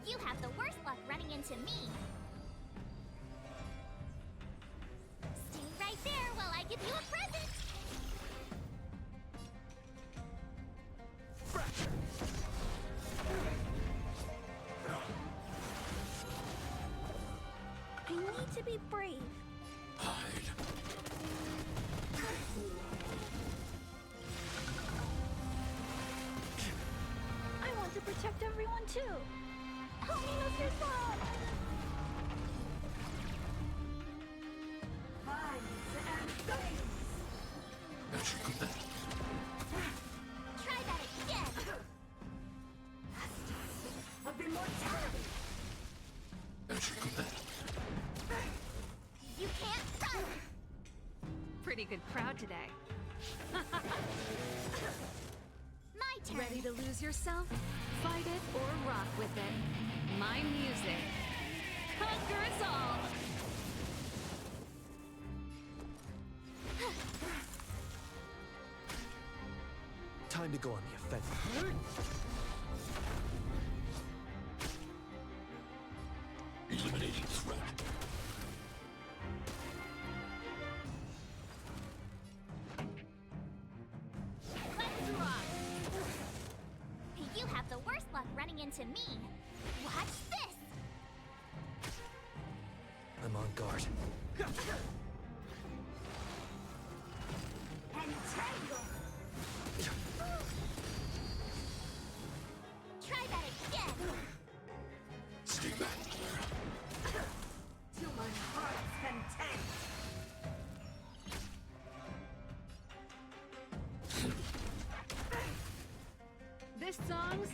You have the worst luck running into me. Stay right there while I give you a present. Fracture! I need to be brave. Hide. I want to protect everyone too. Help me, Mr. Song. Vines and flames. Magical bed. Try that again. Of immortality. Magical bed. You can't run. Pretty good crowd today. My turn. Ready to lose yourself? Fight it or rock with it. My music. Conquer us all! Time to go on the offensive. Eliminating threat. Let's rock. You have the worst luck running into me. Watch this. I'm on guard. Entangle. Try that again. Stay back, Clara. To my heart's content. This song's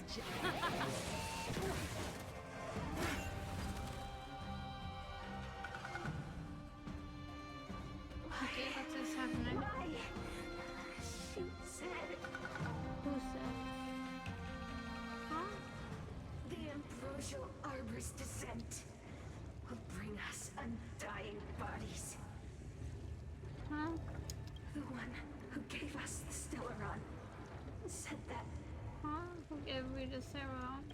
Okay, what is happening? Why? She said Who said? Huh? the ambrosial arbor's descent will bring us undying bodies. Huh? The one who gave us the Stellaron said that Huh? Who gave me the serum?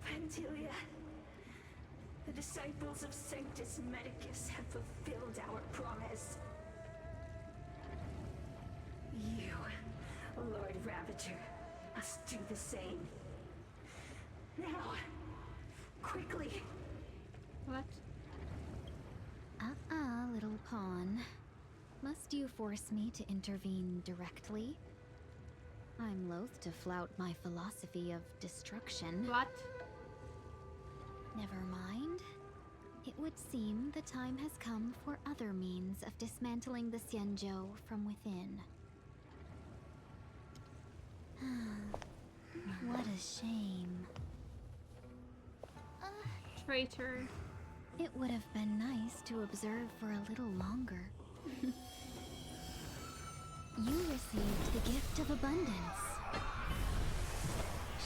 Pantilia, the disciples of Sanctus Medicus have fulfilled our promise. You, Lord Ravager, must do the same. Now, quickly. What? Little pawn. Must you force me to intervene directly? I'm loath to flout my philosophy of destruction. What? Never mind. It would seem the time has come for other means of dismantling the Xianzhou from within. What a shame. Traitor. It would have been nice to observe for a little longer. You received the gift of abundance.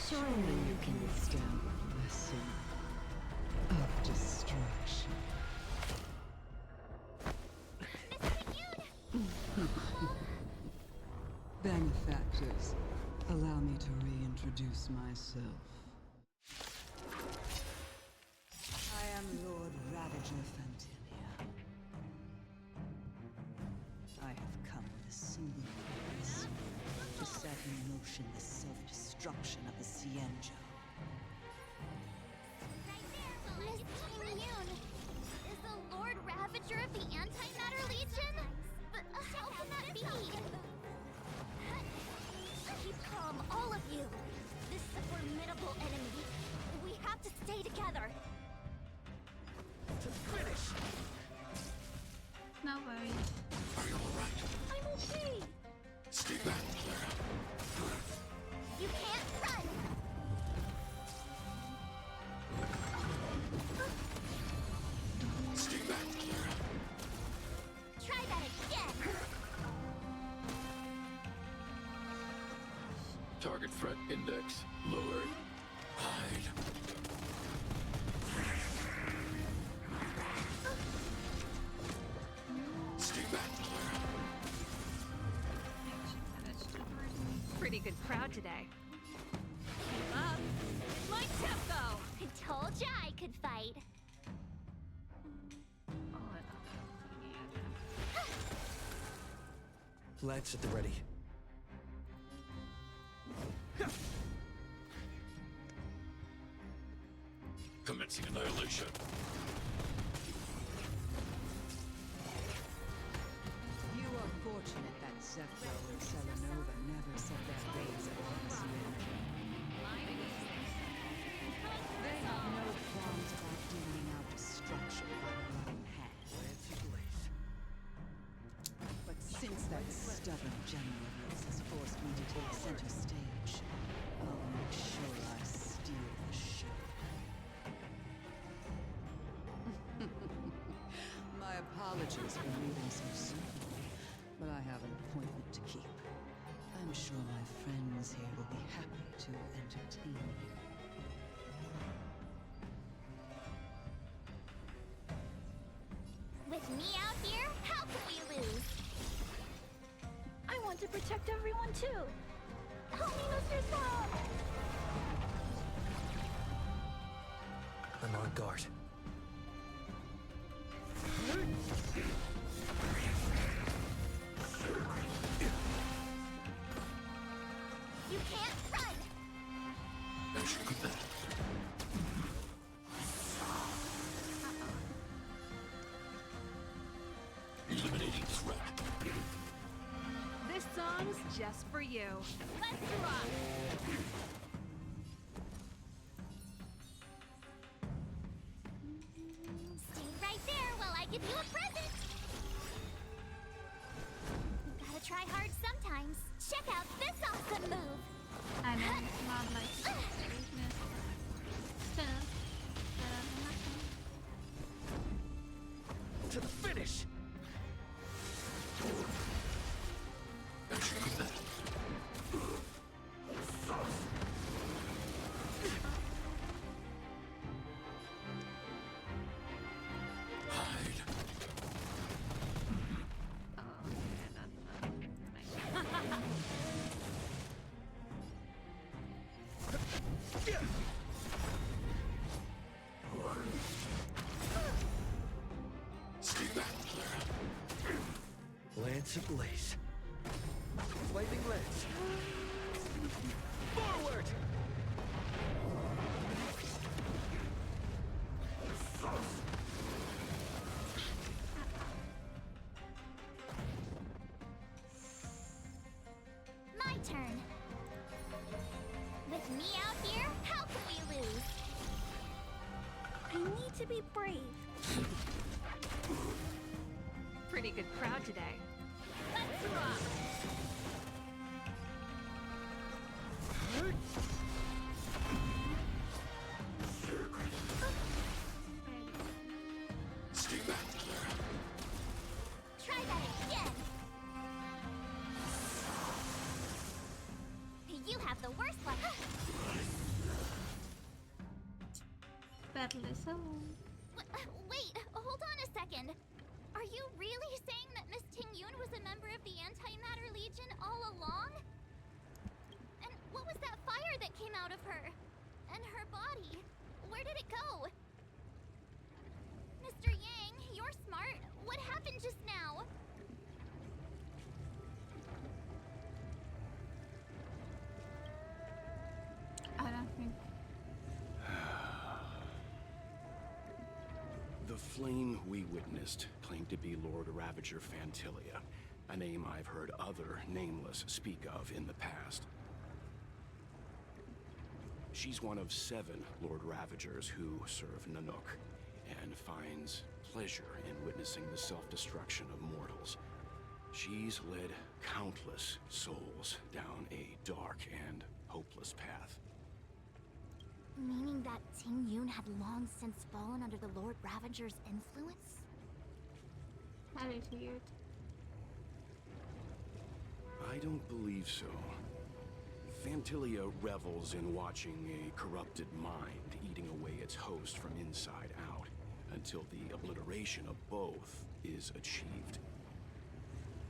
Surely you can withstand the lesson of destruction. Benefactors, allow me to reintroduce myself. I am Lord Ravager Fantilia. I have come with a single purpose: to set in motion the self-destruction of the Xianzhou. Miss Immune, is the Lord Ravager of the Antimatter Legion? But how can that be? Keep calm, all of you. This is a formidable enemy. We have to stay together. To finish! No worries. Are you alright? I'm okay. Stay back, Clara. You can't run. Stay back, Clara. Try that again. Target threat index lowered. Hide. Stay back, Clara. Pretty good crowd today. Keep up. My tempo! I told ya I could fight. Lance at the ready. Commencing annihilation. You are fortunate that Zephyr and Selenova never set their gaze upon the Sienna. They have no qualms about dealing out destruction by their own hand. But since that stubborn general has forced me to take center stage, I'll make sure I steal the show. My apologies for leaving so soon, but I have an appointment to keep. I'm sure my friends here will be happy to entertain you. With me out here, how can we lose? I want to protect everyone too. Help me, Mr. Saul! I'm on guard. You can't run! As you command. Eliminating threat. This song's just for you. Let's rock! Stay right there while I give you a present! You gotta try hard sometimes. Check out this awesome move! I know it's not like weakness. Still, To the finish! As you command. Hide. Stay back, Clara. Lance ablaze. Lightning lance. Forward! My turn. With me out here, how can we lose? I need to be brave. Pretty good crowd today. Let's rock! Stay back, Clara. Try that again. You have the worst luck. battle is over. Wait, hold on a second. Are you really saying that Miss Ting-Yun was a member of the Antimatter Legion all along? And what was that fire that came out of her? And her body? Where did it go? Mr. Yang, you're smart. What happened just now? I don't think. The flame we witnessed claimed to be Lord Ravager Fantilia, a name I've heard other nameless speak of in the past. She's one of 7 Lord Ravagers who serve Nanook, and finds pleasure in witnessing the self-destruction of mortals. She's led countless souls down a dark and hopeless path. Meaning that Ting-Yun had long since fallen under the Lord Ravager's influence? That is weird. I don't believe so. Fantilia revels in watching a corrupted mind eating away its host from inside out, until the obliteration of both is achieved.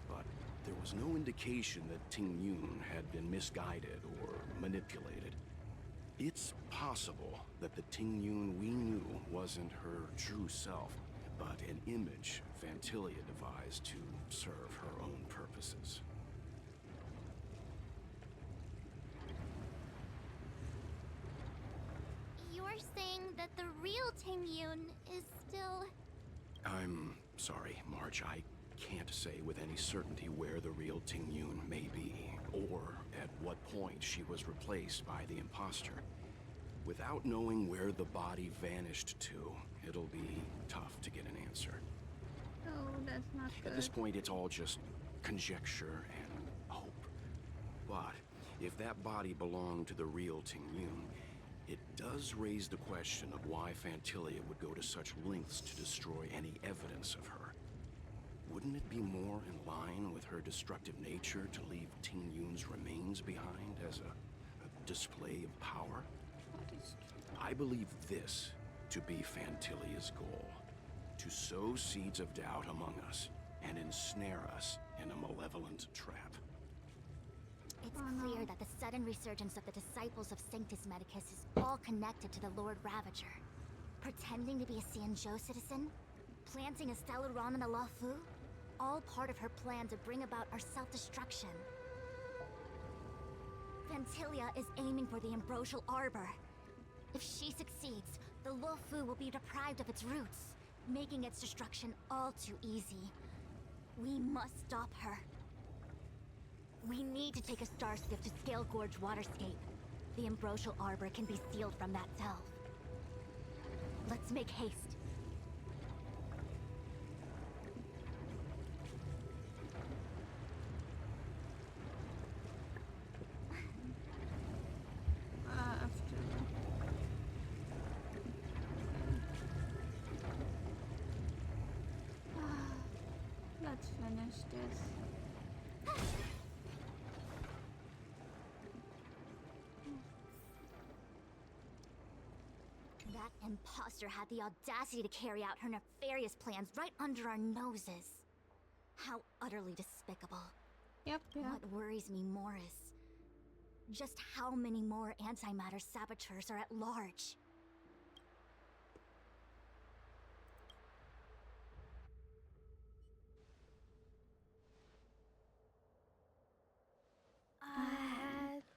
But there was no indication that Ting Yun had been misguided or manipulated. It's possible that the Ting Yun we knew wasn't her true self, but an image Fantilia devised to serve her own purposes. You're saying that the real Ting Yun is still... I'm sorry, March. I can't say with any certainty where the real Ting Yun may be, or at what point she was replaced by the imposter. Without knowing where the body vanished to, it'll be tough to get an answer. Oh, that's not good. At this point, it's all just conjecture and hope. But if that body belonged to the real Ting Yun, it does raise the question of why Fantilia would go to such lengths to destroy any evidence of her. Wouldn't it be more in line with her destructive nature to leave Ting Yun's remains behind as a display of power? I believe this to be Fantilia's goal: to sow seeds of doubt among us and ensnare us in a malevolent trap. It's clear that the sudden resurgence of the disciples of Sanctus Medicus is all connected to the Lord Ravager. Pretending to be a Xianzhou citizen? Planting a Stellaron in the Luofu? All part of her plan to bring about our self-destruction. Fantilia is aiming for the Ambrosial Arbor. If she succeeds, the Luofu will be deprived of its roots, making its destruction all too easy. We must stop her. We need to take a star skiff to Scale Gorge Waterscape. The Ambrosial Arbor can be sealed from that delve. Let's make haste. Let's finish this. That imposter had the audacity to carry out her nefarious plans right under our noses. How utterly despicable. Yep. What worries me more is just how many more antimatter saboteurs are at large.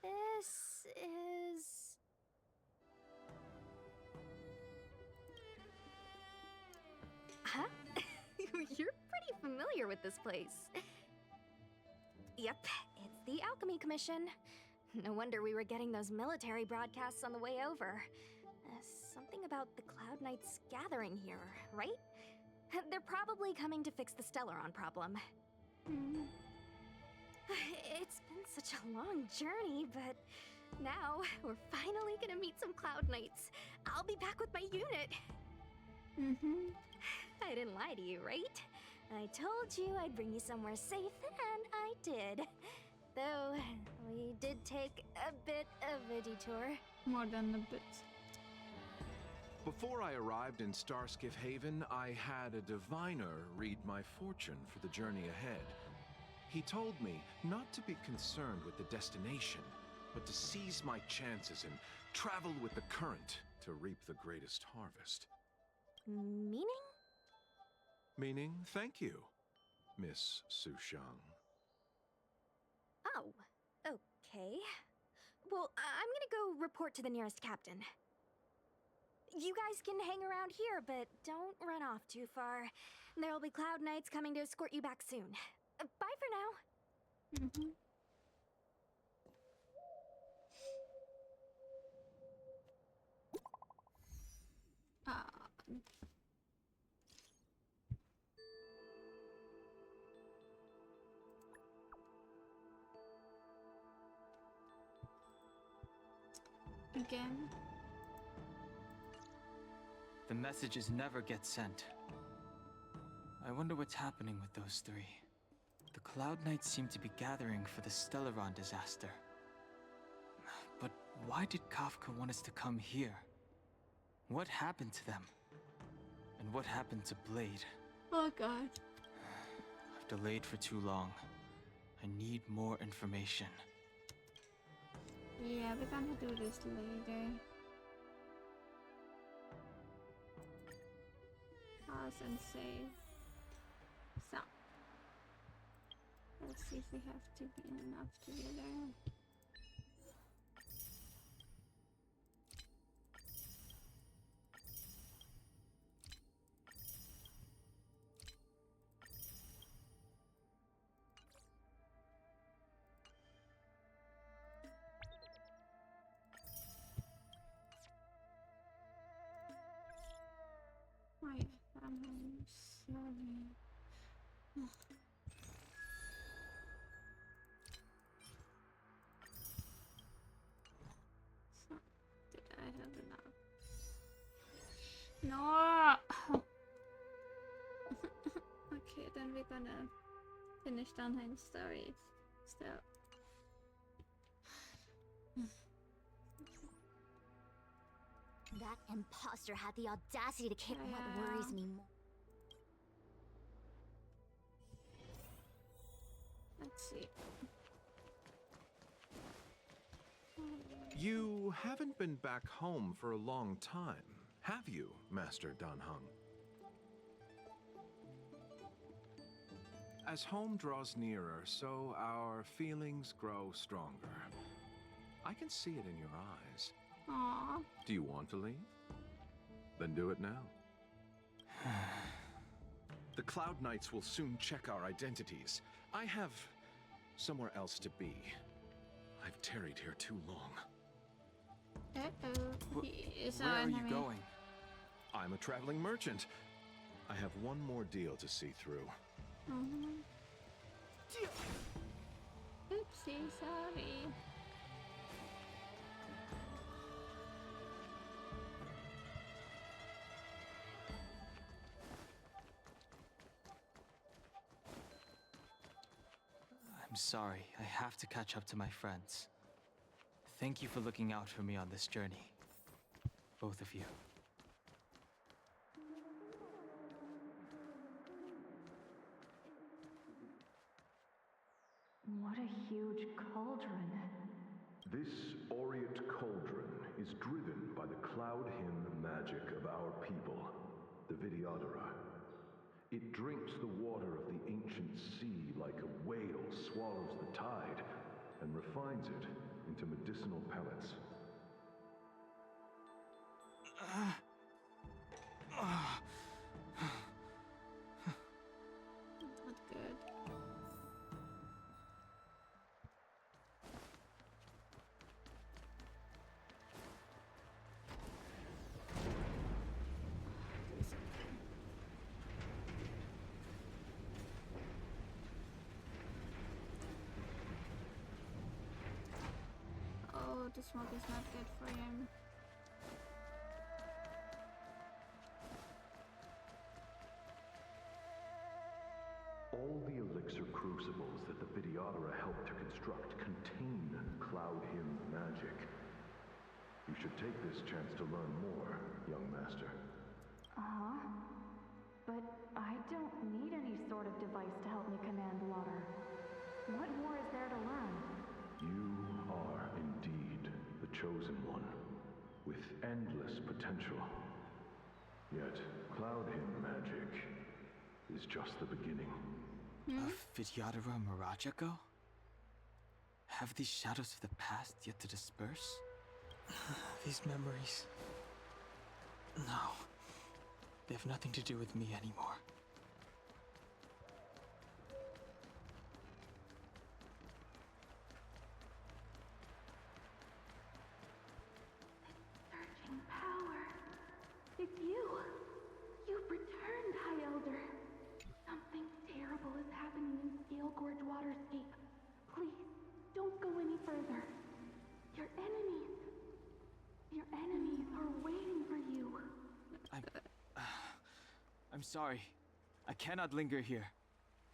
This is... Huh? You're pretty familiar with this place. Yep, it's the Alchemy Commission. No wonder we were getting those military broadcasts on the way over. Something about the Cloud Knights gathering here, right? They're probably coming to fix the Stellaron problem. It's been such a long journey, but now we're finally gonna meet some Cloud Knights. I'll be back with my unit. I didn't lie to you, right? I told you I'd bring you somewhere safe, and I did. Though, we did take a bit of a detour. More than a bit. Before I arrived in Starskiff Haven, I had a diviner read my fortune for the journey ahead. He told me not to be concerned with the destination, but to seize my chances and travel with the current to reap the greatest harvest. Meaning? Meaning, thank you, Miss Sushang. Oh, okay. Well, I'm gonna go report to the nearest captain. You guys can hang around here, but don't run off too far. There'll be Cloud Knights coming to escort you back soon. Bye for now. Again. The messages never get sent. I wonder what's happening with those three. The Cloud Knights seem to be gathering for the Stellaron disaster. Why did Kafka want us to come here? What happened to them? And what happened to Blade? Oh god. I've delayed for too long. I need more information. Yeah, we're gonna do this later. Pause and save. So, let's see if we have to be enough together. Wait, I'm sorry. So, did I have enough? No! Okay, then we're gonna finish Dunheim's story. So. That imposter had the audacity to kick what worries me more. Let's see. You haven't been back home for a long time, have you, Master Danheng? As home draws nearer, so our feelings grow stronger. I can see it in your eyes. Aww. Do you want to leave? Then do it now. The Cloud Knights will soon check our identities. I have somewhere else to be. I've tarried here too long. Uh-oh. Where are you going? I'm a traveling merchant. I have one more deal to see through. Oopsie, sorry. I'm sorry. I have to catch up to my friends. Thank you for looking out for me on this journey. Both of you. What a huge cauldron. This aureate cauldron is driven by the cloud hymn magic of our people, the Vidyadhara. It drinks the water of the ancient sea like a whale swallows the tide, and refines it into medicinal pellets. Not good. Oh, the smoke is not good for him. All the elixir crucibles that the Vidyadhara helped to construct contain cloud hymn magic. You should take this chance to learn more, young master. Uh-huh. But I don't need any sort of device to help me command water. What more is there to learn? You are indeed the chosen one, with endless potential. Yet, cloud hymn magic is just the beginning. Of Vidyadhara Mirajako? Have these shadows of the past yet to disperse? These memories... No. They have nothing to do with me anymore. Surging power. It's you. You've returned, High Elder. Something terrible is happening in Steel Gorge Waterscape. Please, don't go any further. Your enemies are waiting for you. I'm sorry. I cannot linger here.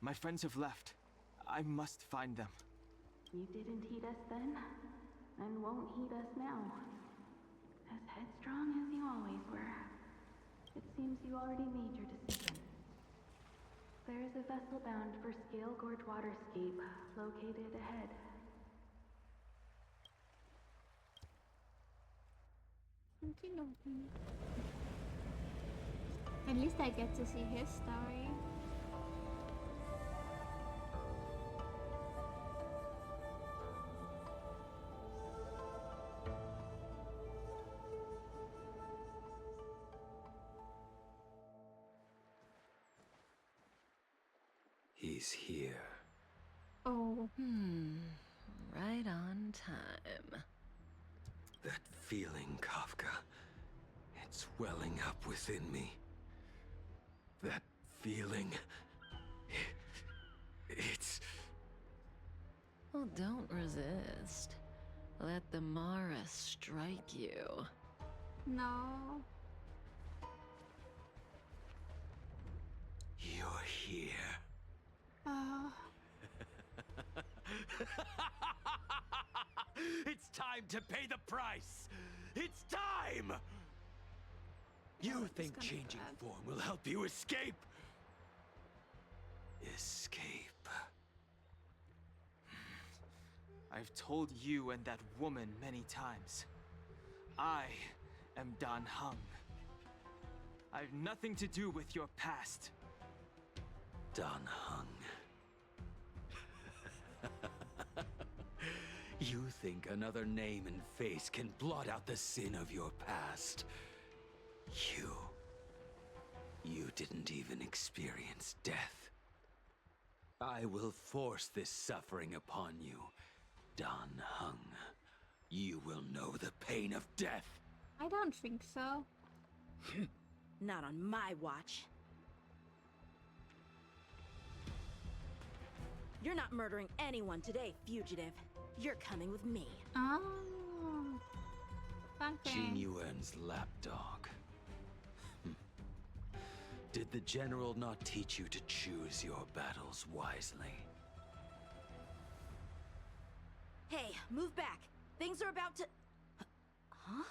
My friends have left. I must find them. You didn't heed us then? and won't heed us now. As headstrong as you always were. It seems you already made your decision. There is a vessel bound for Scale Gorge Waterscape, located ahead. At least I get to see his story. He's here. Oh. Right on time. That feeling, Kafka. It's welling up within me. That feeling. It's... Well, don't resist. Let the Mara strike you. No. You're here. It's time to pay the price! It's time! You think changing form will help you escape? Escape. I've told you and that woman many times. I am Dan Heng. I've nothing to do with your past. Dan Heng. You think another name and face can blot out the sin of your past? You didn't even experience death. I will force this suffering upon you, Dan Heng. You will know the pain of death. I don't think so. Not on my watch. You're not murdering anyone today, fugitive. You're coming with me. Oh. Fun Jin thing. Yuan's lapdog. Did the general not teach you to choose your battles wisely? Hey, move back. Things are about to... Huh?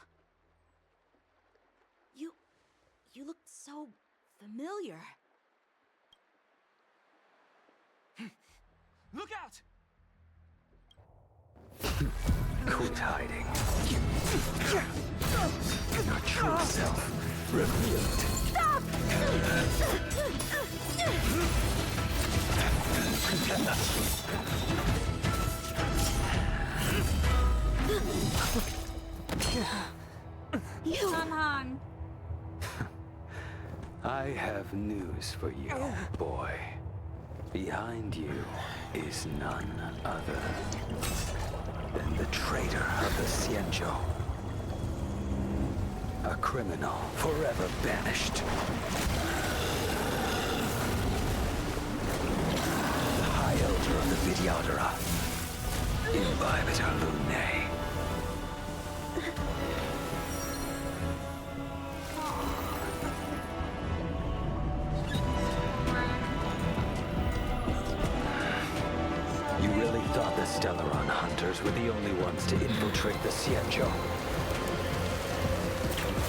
You look so familiar. Look out! Quit hiding. Your true self revealed. Stop! Sanhan. I have news for you, boy. Behind you is none other than the traitor of the Xianzhou. A criminal forever banished. The High Elder of the Vidyadhara. Imbibitor Lunae. You really thought the Stellaron hunters were the only ones to infiltrate the Xianzhou?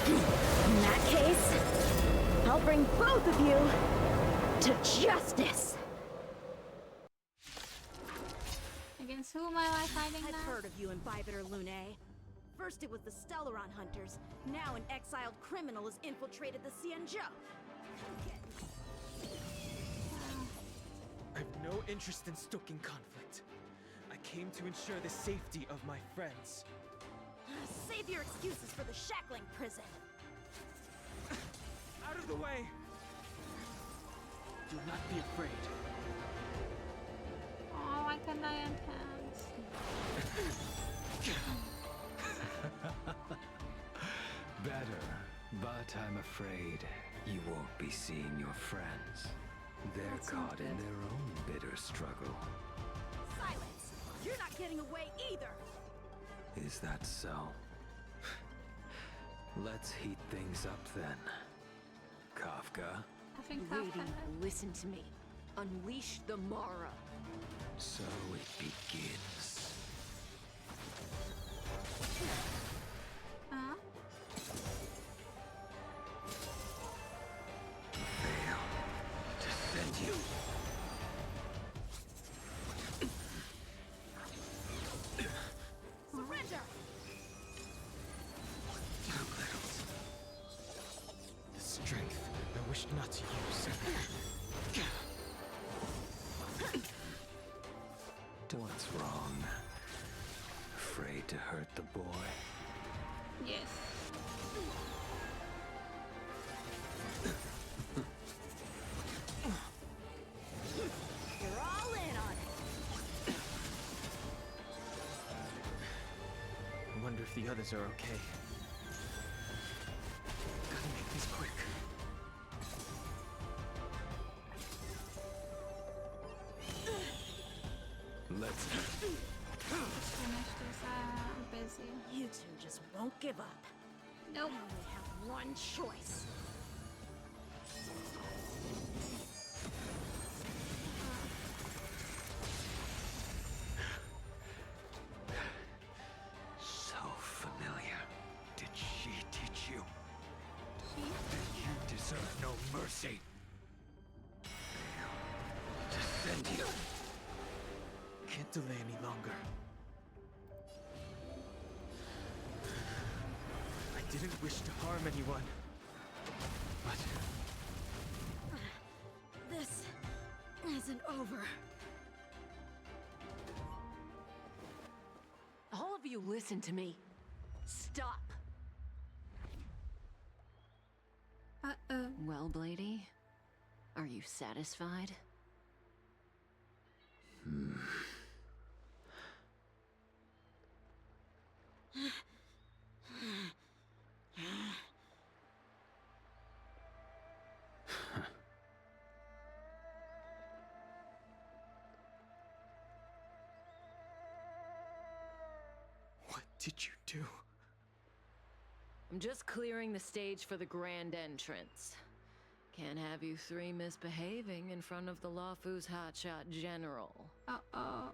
In that case, I'll bring both of you to justice. Against whom am I fighting I've now? heard of you, Imbibitor Lunae. First it was the Stellaron hunters. Now an exiled criminal has infiltrated the Xianzhou. I've no interest in stoking conflict. I came to ensure the safety of my friends. Save your excuses for the shackling prison. Out of the way! Do not be afraid. Oh, why couldn't I enhance? Better, but I'm afraid you won't be seeing your friends. They're caught in their own bitter struggle. Silence! You're not getting away either! Is that so? Let's heat things up then. Kafka? Lady, listen to me. Unleash the Mara. So it begins. Huh? Defend you. Surrender! Too little. The strength I wish not to use. What's wrong? Afraid to hurt the boy? Yes. You're all in on it. I wonder if the others are okay. Gotta make this quick. Let's Finish this. I'm busy. You two just won't give up. Nope. You only have one choice. So familiar. Did she teach you? She? You deserve no mercy. Defend you. Can't delay any longer. I didn't wish to harm anyone. But This isn't over. All of you listen to me. Stop. Uh-oh. Well, Blady, are you satisfied? what did you do? I'm just clearing the stage for the grand entrance. Can't have you three misbehaving in front of the Lafu's hotshot general. Uh-oh.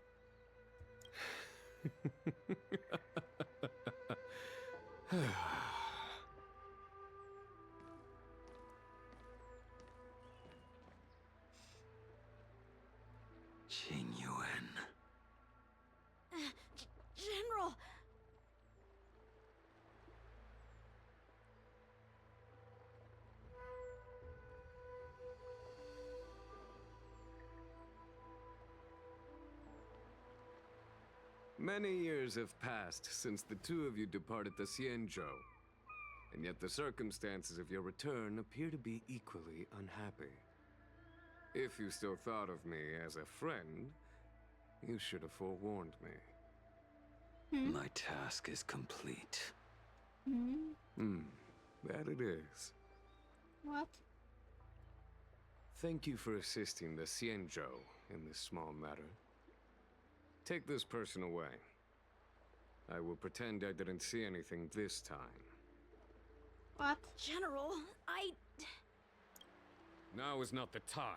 Qing Yuan. General! Many years have passed since the two of you departed the Xianzhou, and yet the circumstances of your return appear to be equally unhappy. If you still thought of me as a friend, you should have forewarned me. My task is complete. That it is. What? Thank you for assisting the Xianzhou in this small matter. Take this person away. I will pretend I didn't see anything this time. What? General, Now is not the time.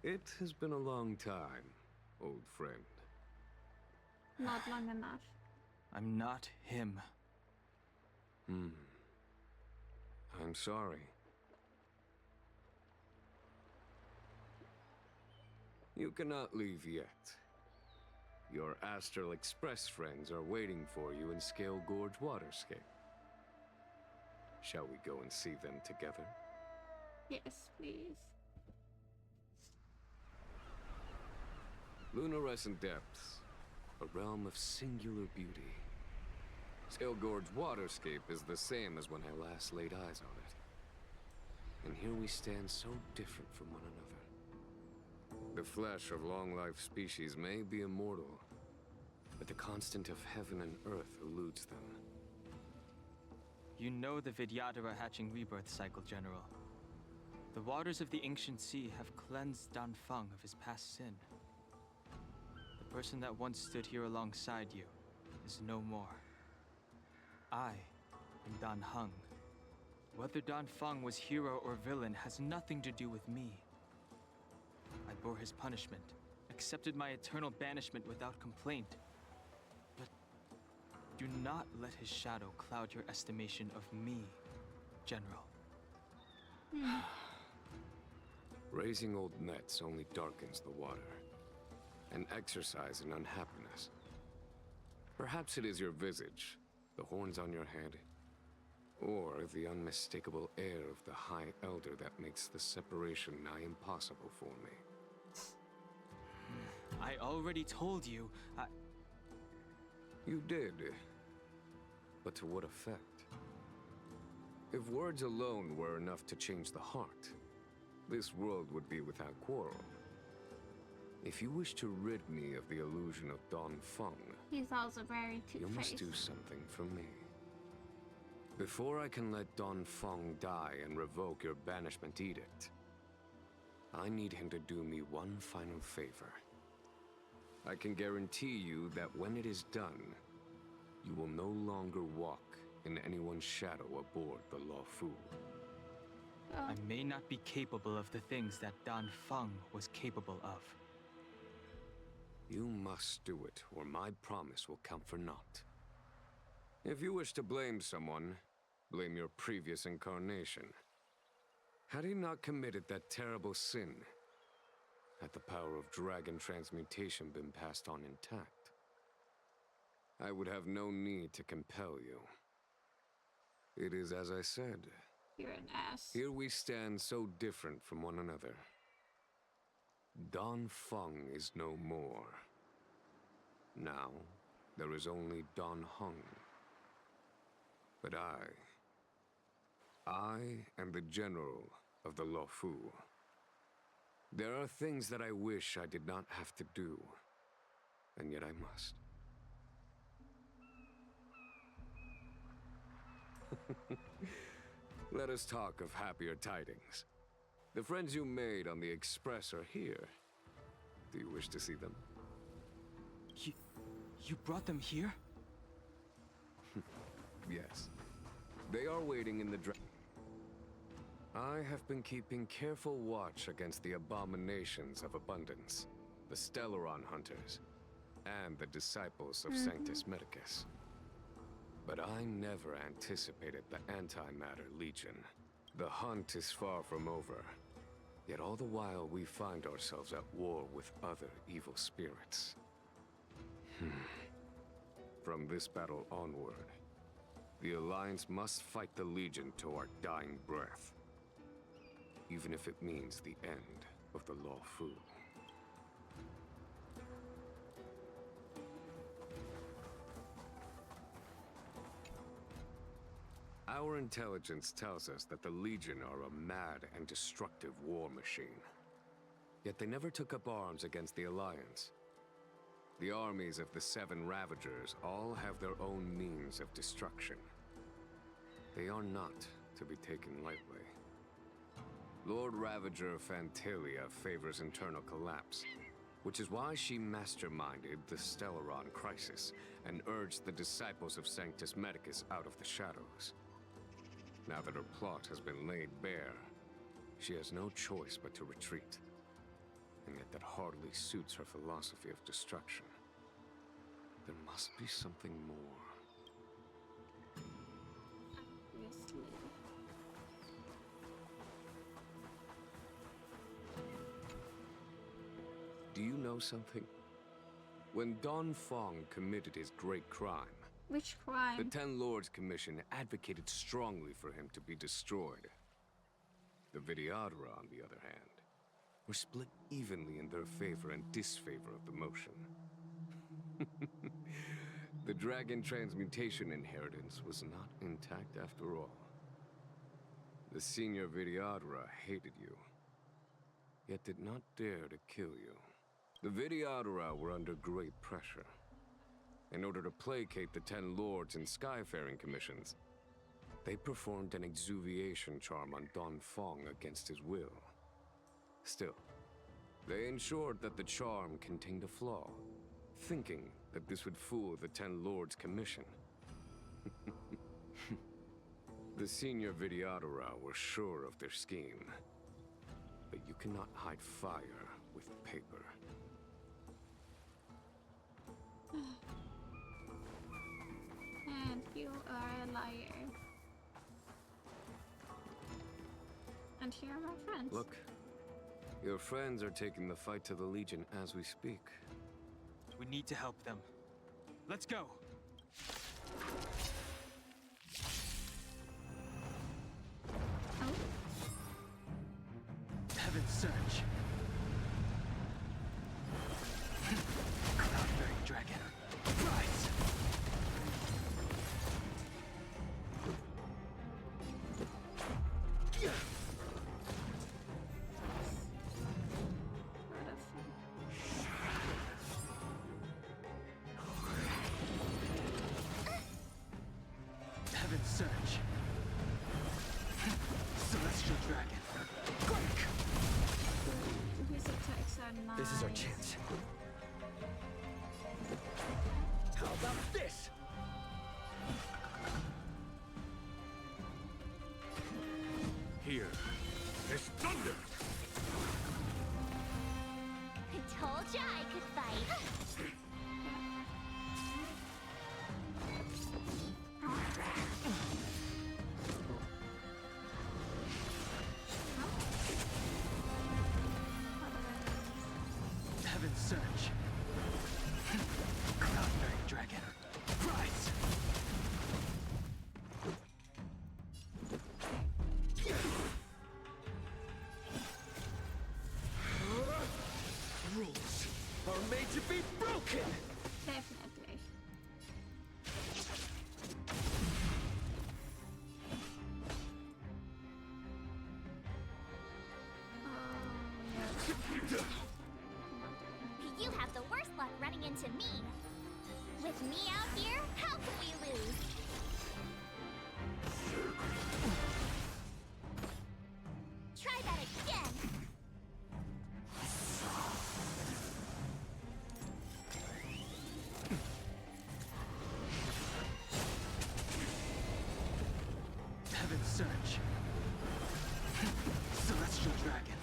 It has been a long time, old friend. Not long enough. I'm not him. I'm sorry. You cannot leave yet. Your Astral Express friends are waiting for you in Scale Gorge Waterscape. Shall we go and see them together? Yes, please. Lunarescent Depths, a realm of singular beauty. Scale Gorge Waterscape is the same as when I last laid eyes on it. And here we stand so different from one another. The flesh of long-life species may be immortal, but the constant of heaven and earth eludes them. You know the Vidyadhara hatching rebirth cycle, General. The waters of the ancient sea have cleansed Danfeng of his past sin. The person that once stood here alongside you is no more. I and Dan Heng. Whether Dan Feng was hero or villain has nothing to do with me. I bore his punishment, accepted my eternal banishment without complaint. But do not let his shadow cloud your estimation of me, General. Raising old nets only darkens the water, an exercise in unhappiness. Perhaps it is your visage, the horns on your head, or the unmistakable air of the High Elder that makes the separation nigh impossible for me. I already told you, You did. But to what effect? If words alone were enough to change the heart, this world would be without quarrel. If you wish to rid me of the illusion of Don Feng, He's also very two-faced. you must do something for me. Before I can let Don Feng die and revoke your banishment edict, I need him to do me one final favor. I can guarantee you that when it is done, you will no longer walk in anyone's shadow aboard the Luofu. I may not be capable of the things that Dan Feng was capable of. You must do it, or my promise will count for naught. If you wish to blame someone, blame your previous incarnation. Had he not committed that terrible sin, had the power of dragon transmutation been passed on intact, I would have no need to compel you. It is as I said. You're an ass. Here we stand so different from one another. Don Feng is no more. Now, there is only Don Heng. But I am the general of the Luofu. There are things that I wish I did not have to do, and yet I must. Let us talk of happier tidings. The friends you made on the Express are here. Do you wish to see them? You brought them here? Yes. They are waiting in the I have been keeping careful watch against the abominations of abundance, the Stellaron hunters, and the disciples of Sanctus Medicus. But I never anticipated the Antimatter Legion. The hunt is far from over. Yet all the while we find ourselves at war with other evil spirits. From this battle onward, the Alliance must fight the Legion to our dying breath. Even if it means the end of the Luofu. Our intelligence tells us that the Legion are a mad and destructive war machine. Yet they never took up arms against the Alliance. The armies of the Seven Ravagers all have their own means of destruction. They are not to be taken lightly. Lord Ravager Fantalia favors internal collapse, which is why she masterminded the Stellaron crisis and urged the disciples of Sanctus Medicus out of the shadows. Now that her plot has been laid bare, she has no choice but to retreat. And yet that hardly suits her philosophy of destruction. There must be something more. Do you know something? When Don Feng committed his great crime, which crime? The Ten Lords Commission advocated strongly for him to be destroyed. The Vidyadhara, on the other hand, were split evenly in their favor and disfavor of the motion. The dragon transmutation inheritance was not intact after all. The senior Vidyadhara hated you, yet did not dare to kill you. The Vidyadhara were under great pressure. In order to placate the Ten Lords and Skyfaring Commissions, they performed an exuviation charm on Don Feng against his will. Still, they ensured that the charm contained a flaw, thinking that this would fool the Ten Lords Commission. The senior Videodora were sure of their scheme. But you cannot hide fire with paper. And you are a liar. And here are my friends. Look, your friends are taking the fight to the Legion as we speak. We need to help them. Let's go! Heaven's Surge. Cloudbearing Dragon. Rise! Heaven's Surge. Celestial Dragon. Quake! His attacks are nice. This is our chance. How about this? Here is thunder! I told ya I could fight. Heaven's Surge. Cloudbearing Dragon. Rise! Rules are made to be broken! Definitely. You have the worst luck running into me. With me out here, how can we lose? Try that again. Heaven's Surge. Celestial Dragon.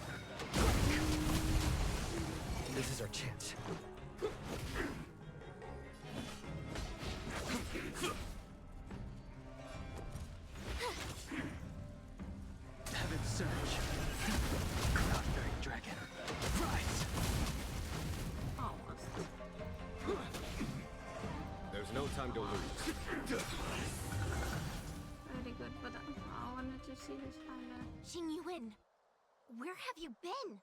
This is our chance. Heaven's Surge. Cloudbearing Dragon. Rise! Almost. There's no time to lose. Very good, but I wanted to see his final. Xingyuan, where have you been?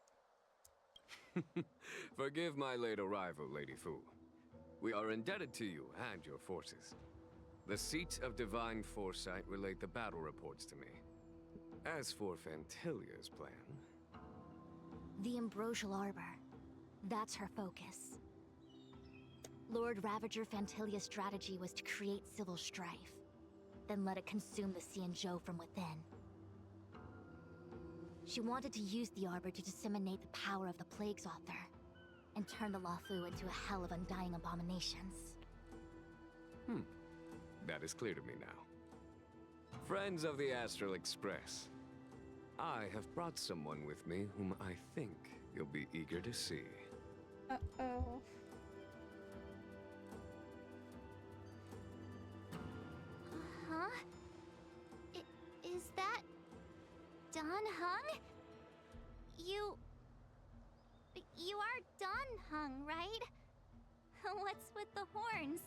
Forgive my late arrival, Lady Fu. We are indebted to you and your forces. The Seat of Divine Foresight relayed the battle reports to me. As for Fantilia's plan... The Ambrosial Arbor. That's her focus. Lord Ravager Fantilia's strategy was to create civil strife, then let it consume the Xianzhou from within. She wanted to use the Arbor to disseminate the power of the Plague's Author, and turn the Luofu into a hell of undying abominations. That is clear to me now. Friends of the Astral Express, I have brought someone with me whom I think you'll be eager to see. Uh-oh. Huh? Is that... Don Hung? You are Don Hung, right? What's with the horns?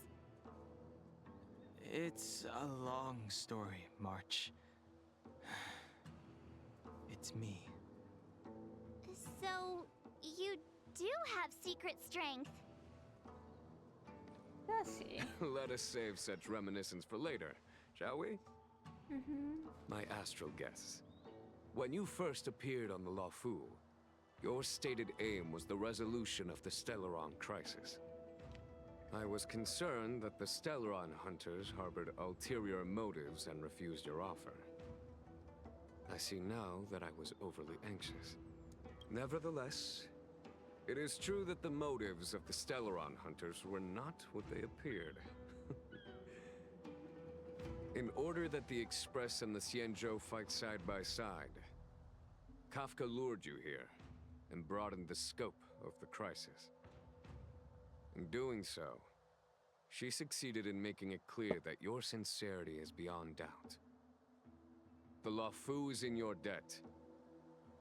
It's a long story, March. It's me. So, you do have secret strength. Does he? Let us save such reminiscence for later, shall we? Mm-hmm. My astral guests. When you first appeared on the Luofu, your stated aim was the resolution of the Stellaron crisis. I was concerned that the Stellaron hunters harbored ulterior motives and refused your offer. I see now that I was overly anxious. Nevertheless, it is true that the motives of the Stellaron hunters were not what they appeared. In order that the Express and the Xianzhou fight side by side, Kafka lured you here and broadened the scope of the crisis. In doing so, she succeeded in making it clear that your sincerity is beyond doubt. The Luofu is in your debt,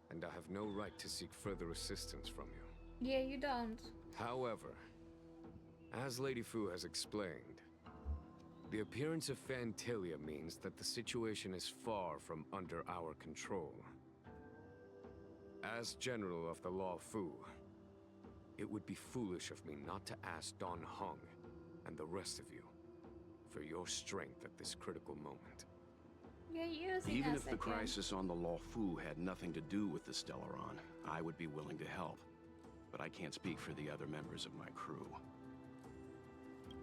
and I have no right to seek further assistance from you. Yeah, you don't. However, as Lady Fu has explained, the appearance of Phantilia means that the situation is far from under our control. As General of the Luofu, it would be foolish of me not to ask Dan Heng and the rest of you for your strength at this critical moment. You're using Even us if the again. crisis on the Luofu had nothing to do with the Stellaron, I would be willing to help. But I can't speak for the other members of my crew.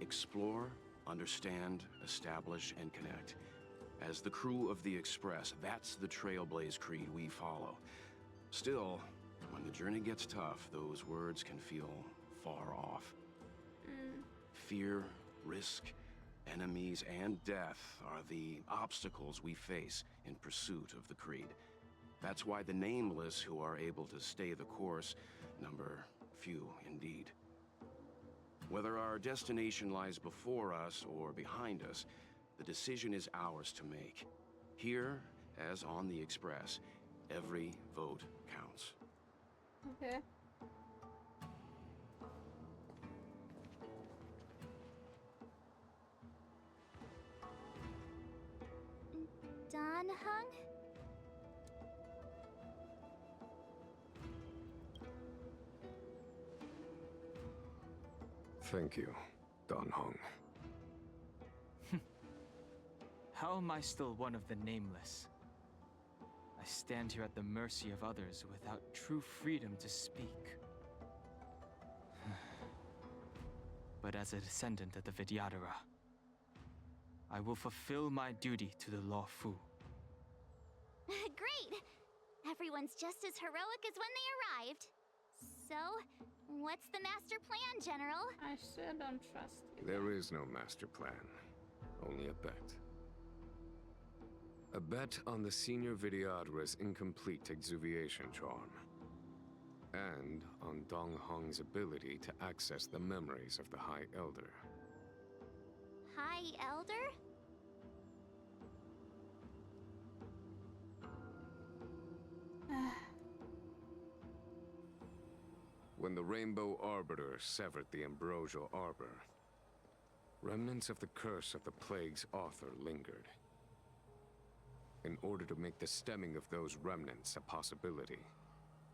Explore, understand, establish, and connect. As the crew of the Express, that's the Trailblaze creed we follow. Still, when the journey gets tough, those words can feel far off. Fear, risk, enemies, and death are the obstacles we face in pursuit of the creed. That's why the nameless who are able to stay the course number few indeed. Whether our destination lies before us or behind us, the decision is ours to make. Here, as on the Express, every vote counts. Okay. Dan Heng? Thank you, Dan Heng. How am I still one of the nameless? I stand here at the mercy of others without true freedom to speak. But as a descendant of the Vidyadhara, I will fulfill my duty to the Luofu. Great! Everyone's just as heroic as when they arrived. So, what's the master plan, General? I still don't trust you. There is no master plan, only a bet. A bet on the Senior Vidyadhara's incomplete exuviation charm. And on Dong Hong's ability to access the memories of the High Elder. High Elder? When the Rainbow Arbiter severed the Ambrosial Arbor, remnants of the curse of the plague's author lingered. In order to make the stemming of those remnants a possibility,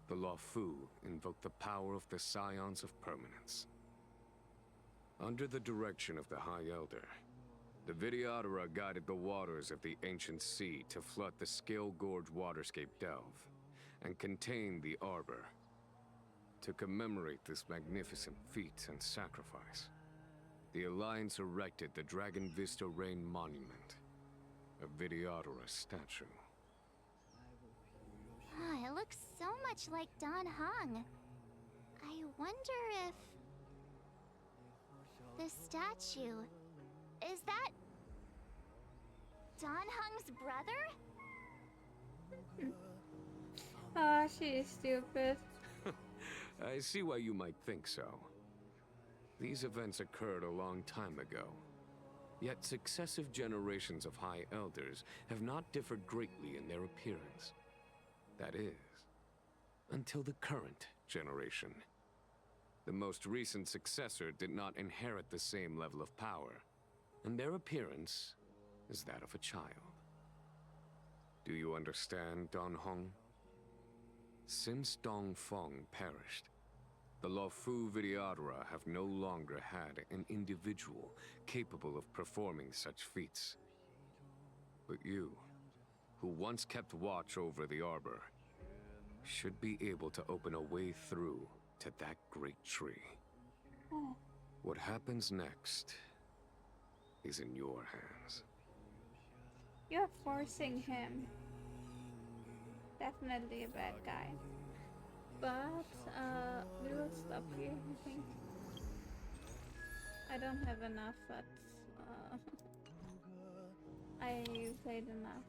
the Luofu invoked the power of the Scions of Permanence. Under the direction of the High Elder, the Vidyadhara guided the waters of the ancient sea to flood the Scale Gorge waterscape delve and contain the Arbor. To commemorate this magnificent feat and sacrifice, the Alliance erected the Dragon Vista Rain Monument, a Vidyadhara statue. Ah, it looks so much like Dan Heng. I wonder if... the statue... is that... Dan Heng's brother? Ah, she is stupid. I see why you might think so. These events occurred a long time ago. Yet successive generations of High Elders have not differed greatly in their appearance. That is, until the current generation. The most recent successor did not inherit the same level of power, and their appearance is that of a child. Do you understand, Dan Heng? Since Dongfeng perished, the Luofu Vidyadhara have no longer had an individual capable of performing such feats. But you, who once kept watch over the Arbor, should be able to open a way through to that great tree. What happens next is in your hands. You're forcing him. Definitely a bad guy. But, we will stop here, I think. I don't have enough, but, I played enough.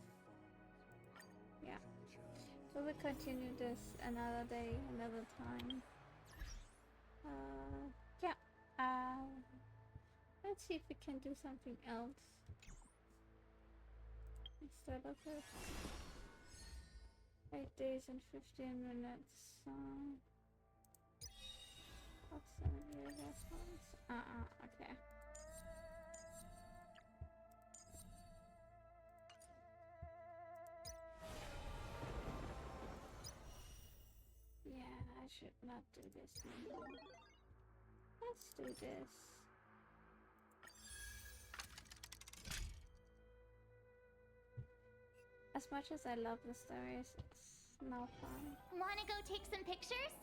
Yeah. So we continue this another day, another time. Yeah. Let's see if we can do something else instead of it. 8 days and 15 minutes. What's the response? Okay. Yeah, I should not do this anymore. Let's do this. As much as I love the stories, it's no fun. Wanna go take some pictures?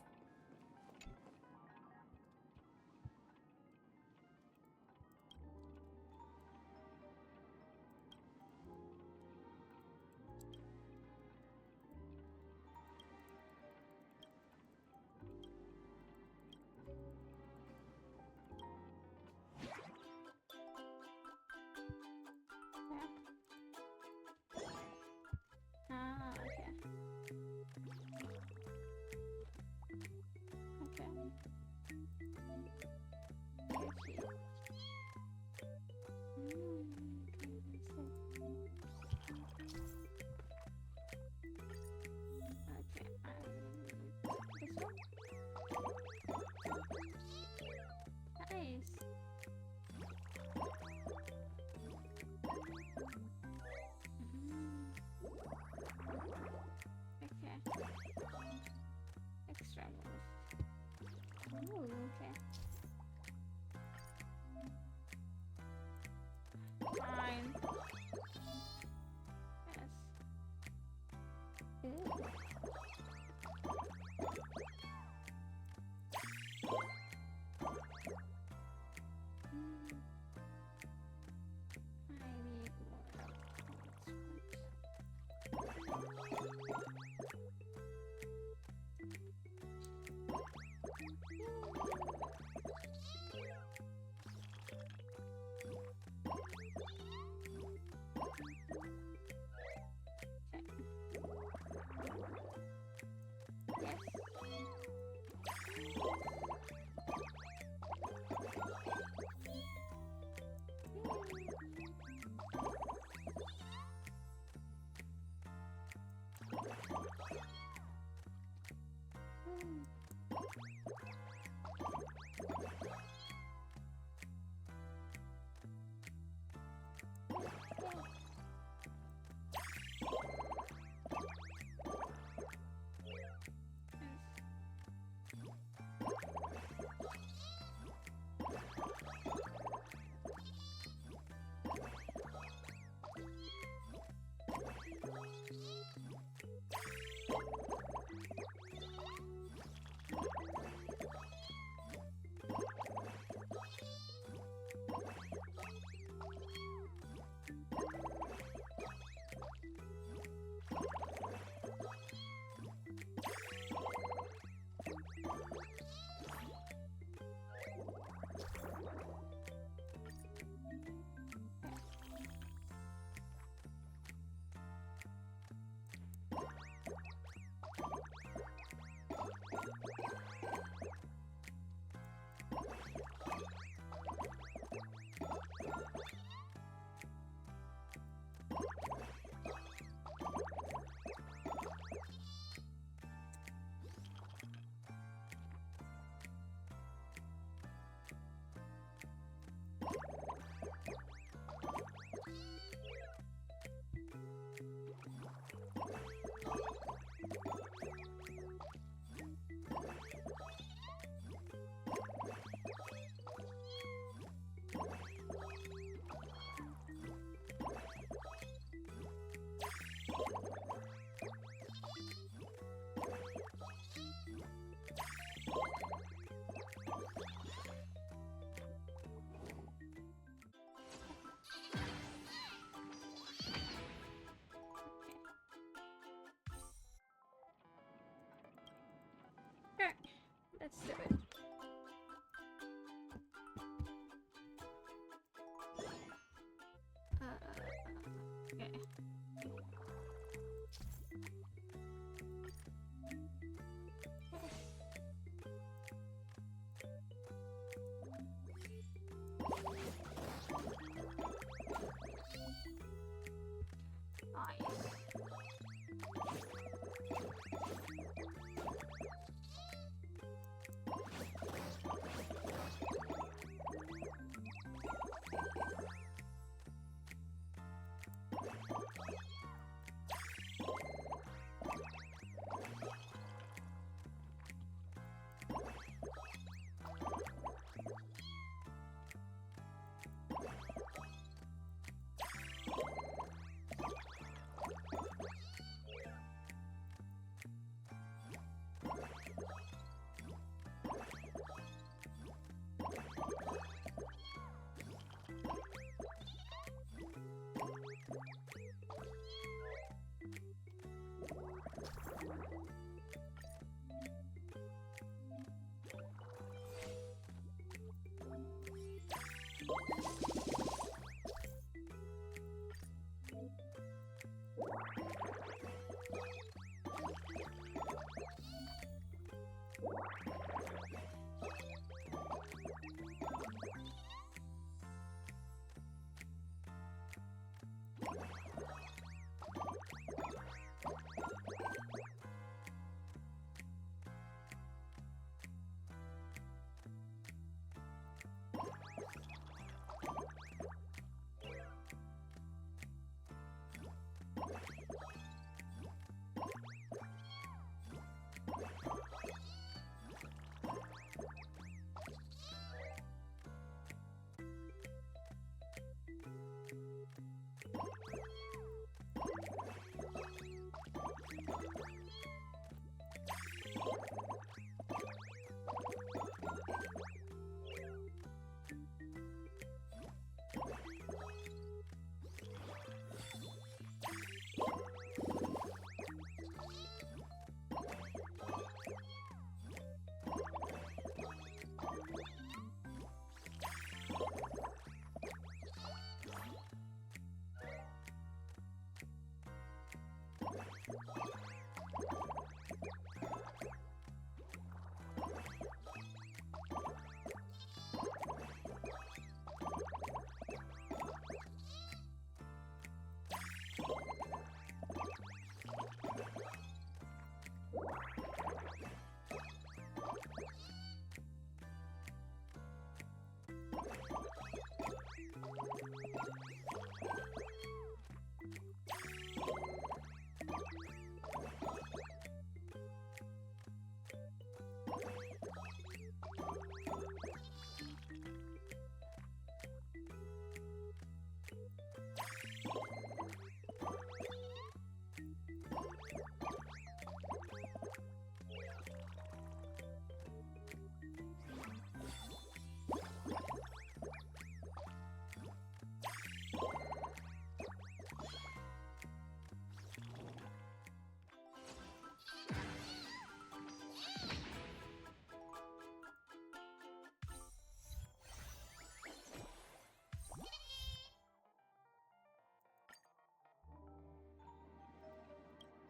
Okay.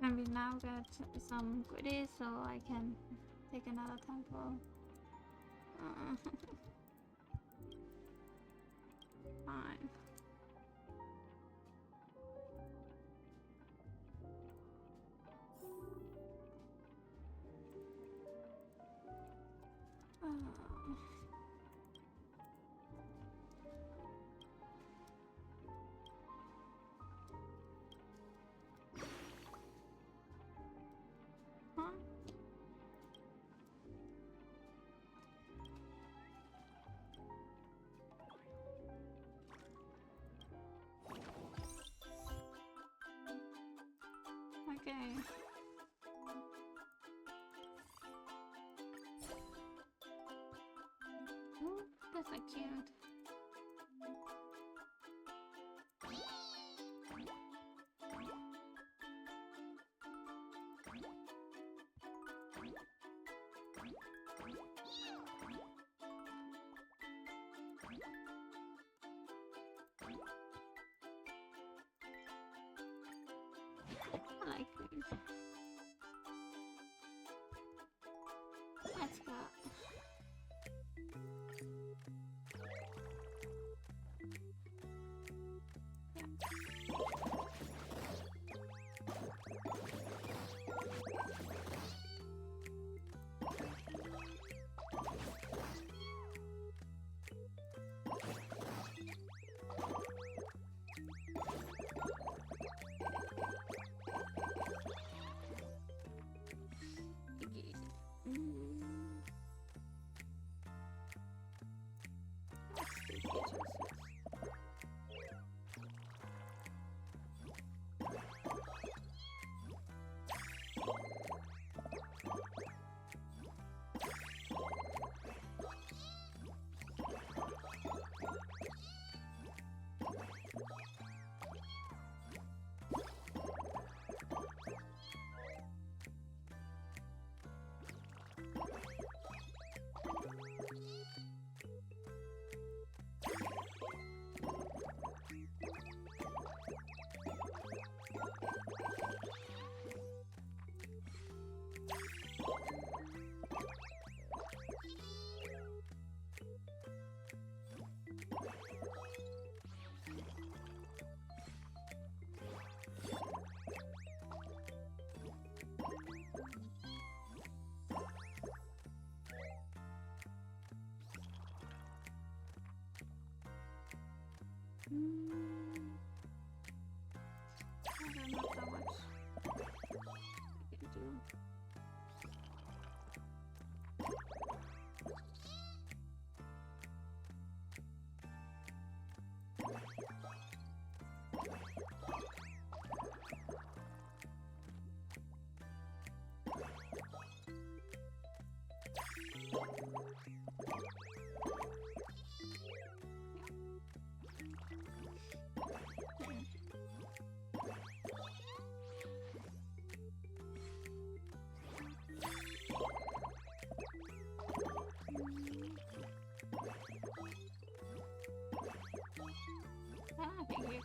Maybe now get some goodies so I can take another temple. Fine. Huh? Okay. Ooh, that's so cute. I like these. Let's go. I don't know how much I can do. Ah, thank you.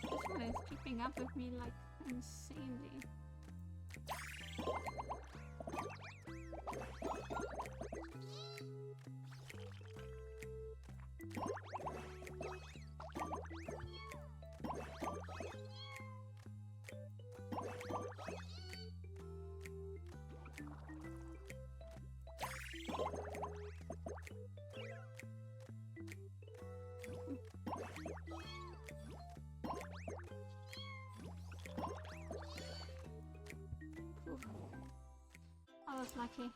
This one is keeping up with me like insanely. I was lucky.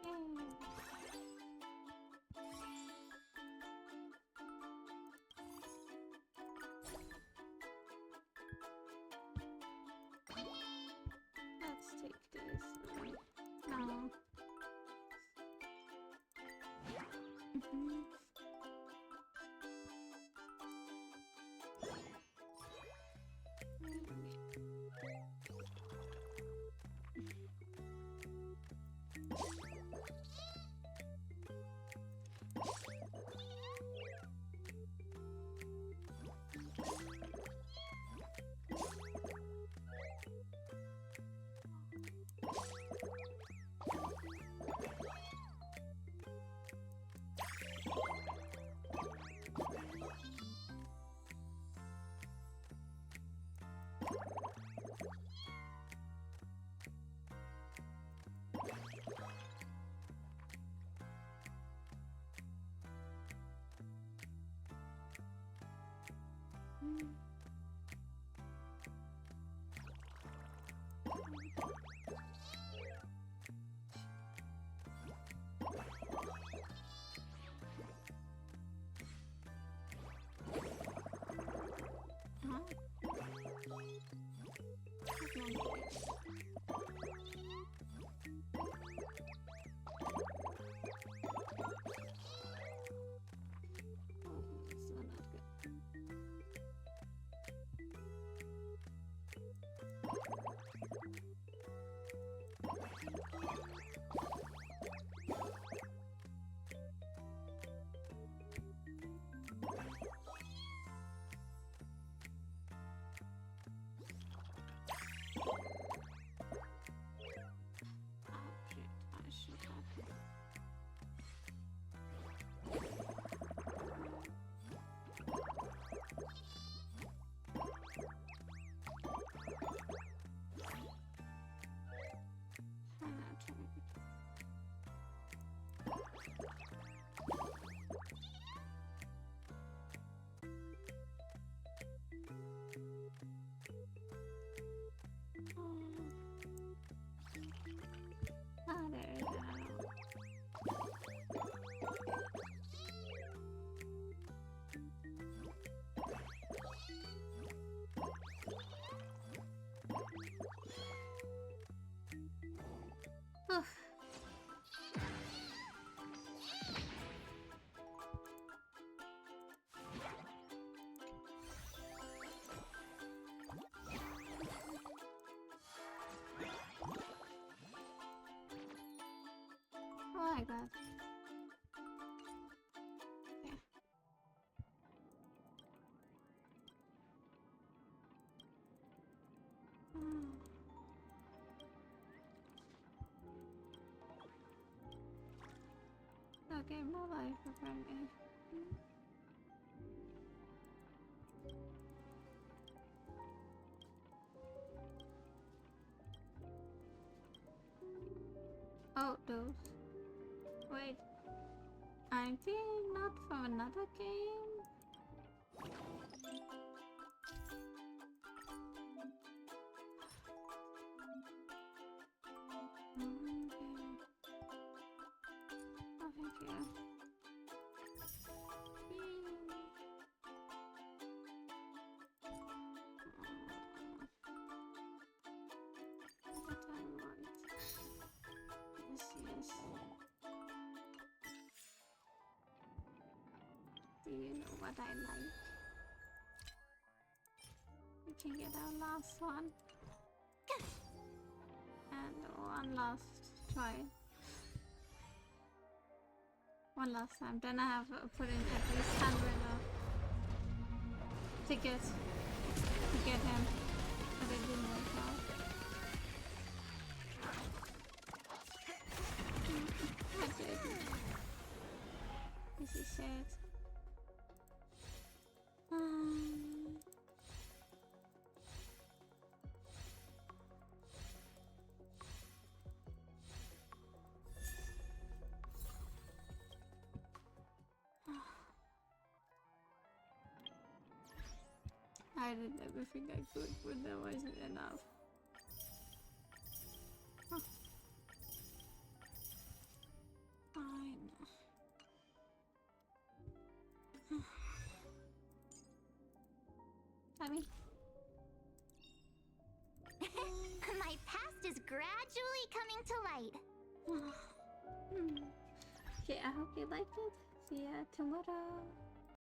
Yay. Ugh. Oh my god. Okay. Okay, more life apparently. Oh, those. Wait. I'm feeling not from another game. Oh, thank you. What I want. Yes. Do you know what I like? We can get our last one. And one last try. One last time. Then I have put in at least 100 tickets to get him. But it didn't work out. I did. This is it. I did everything I could, but that wasn't enough. Fine. Tommy? My past is gradually coming to light. Okay, I hope you liked it. See ya tomorrow.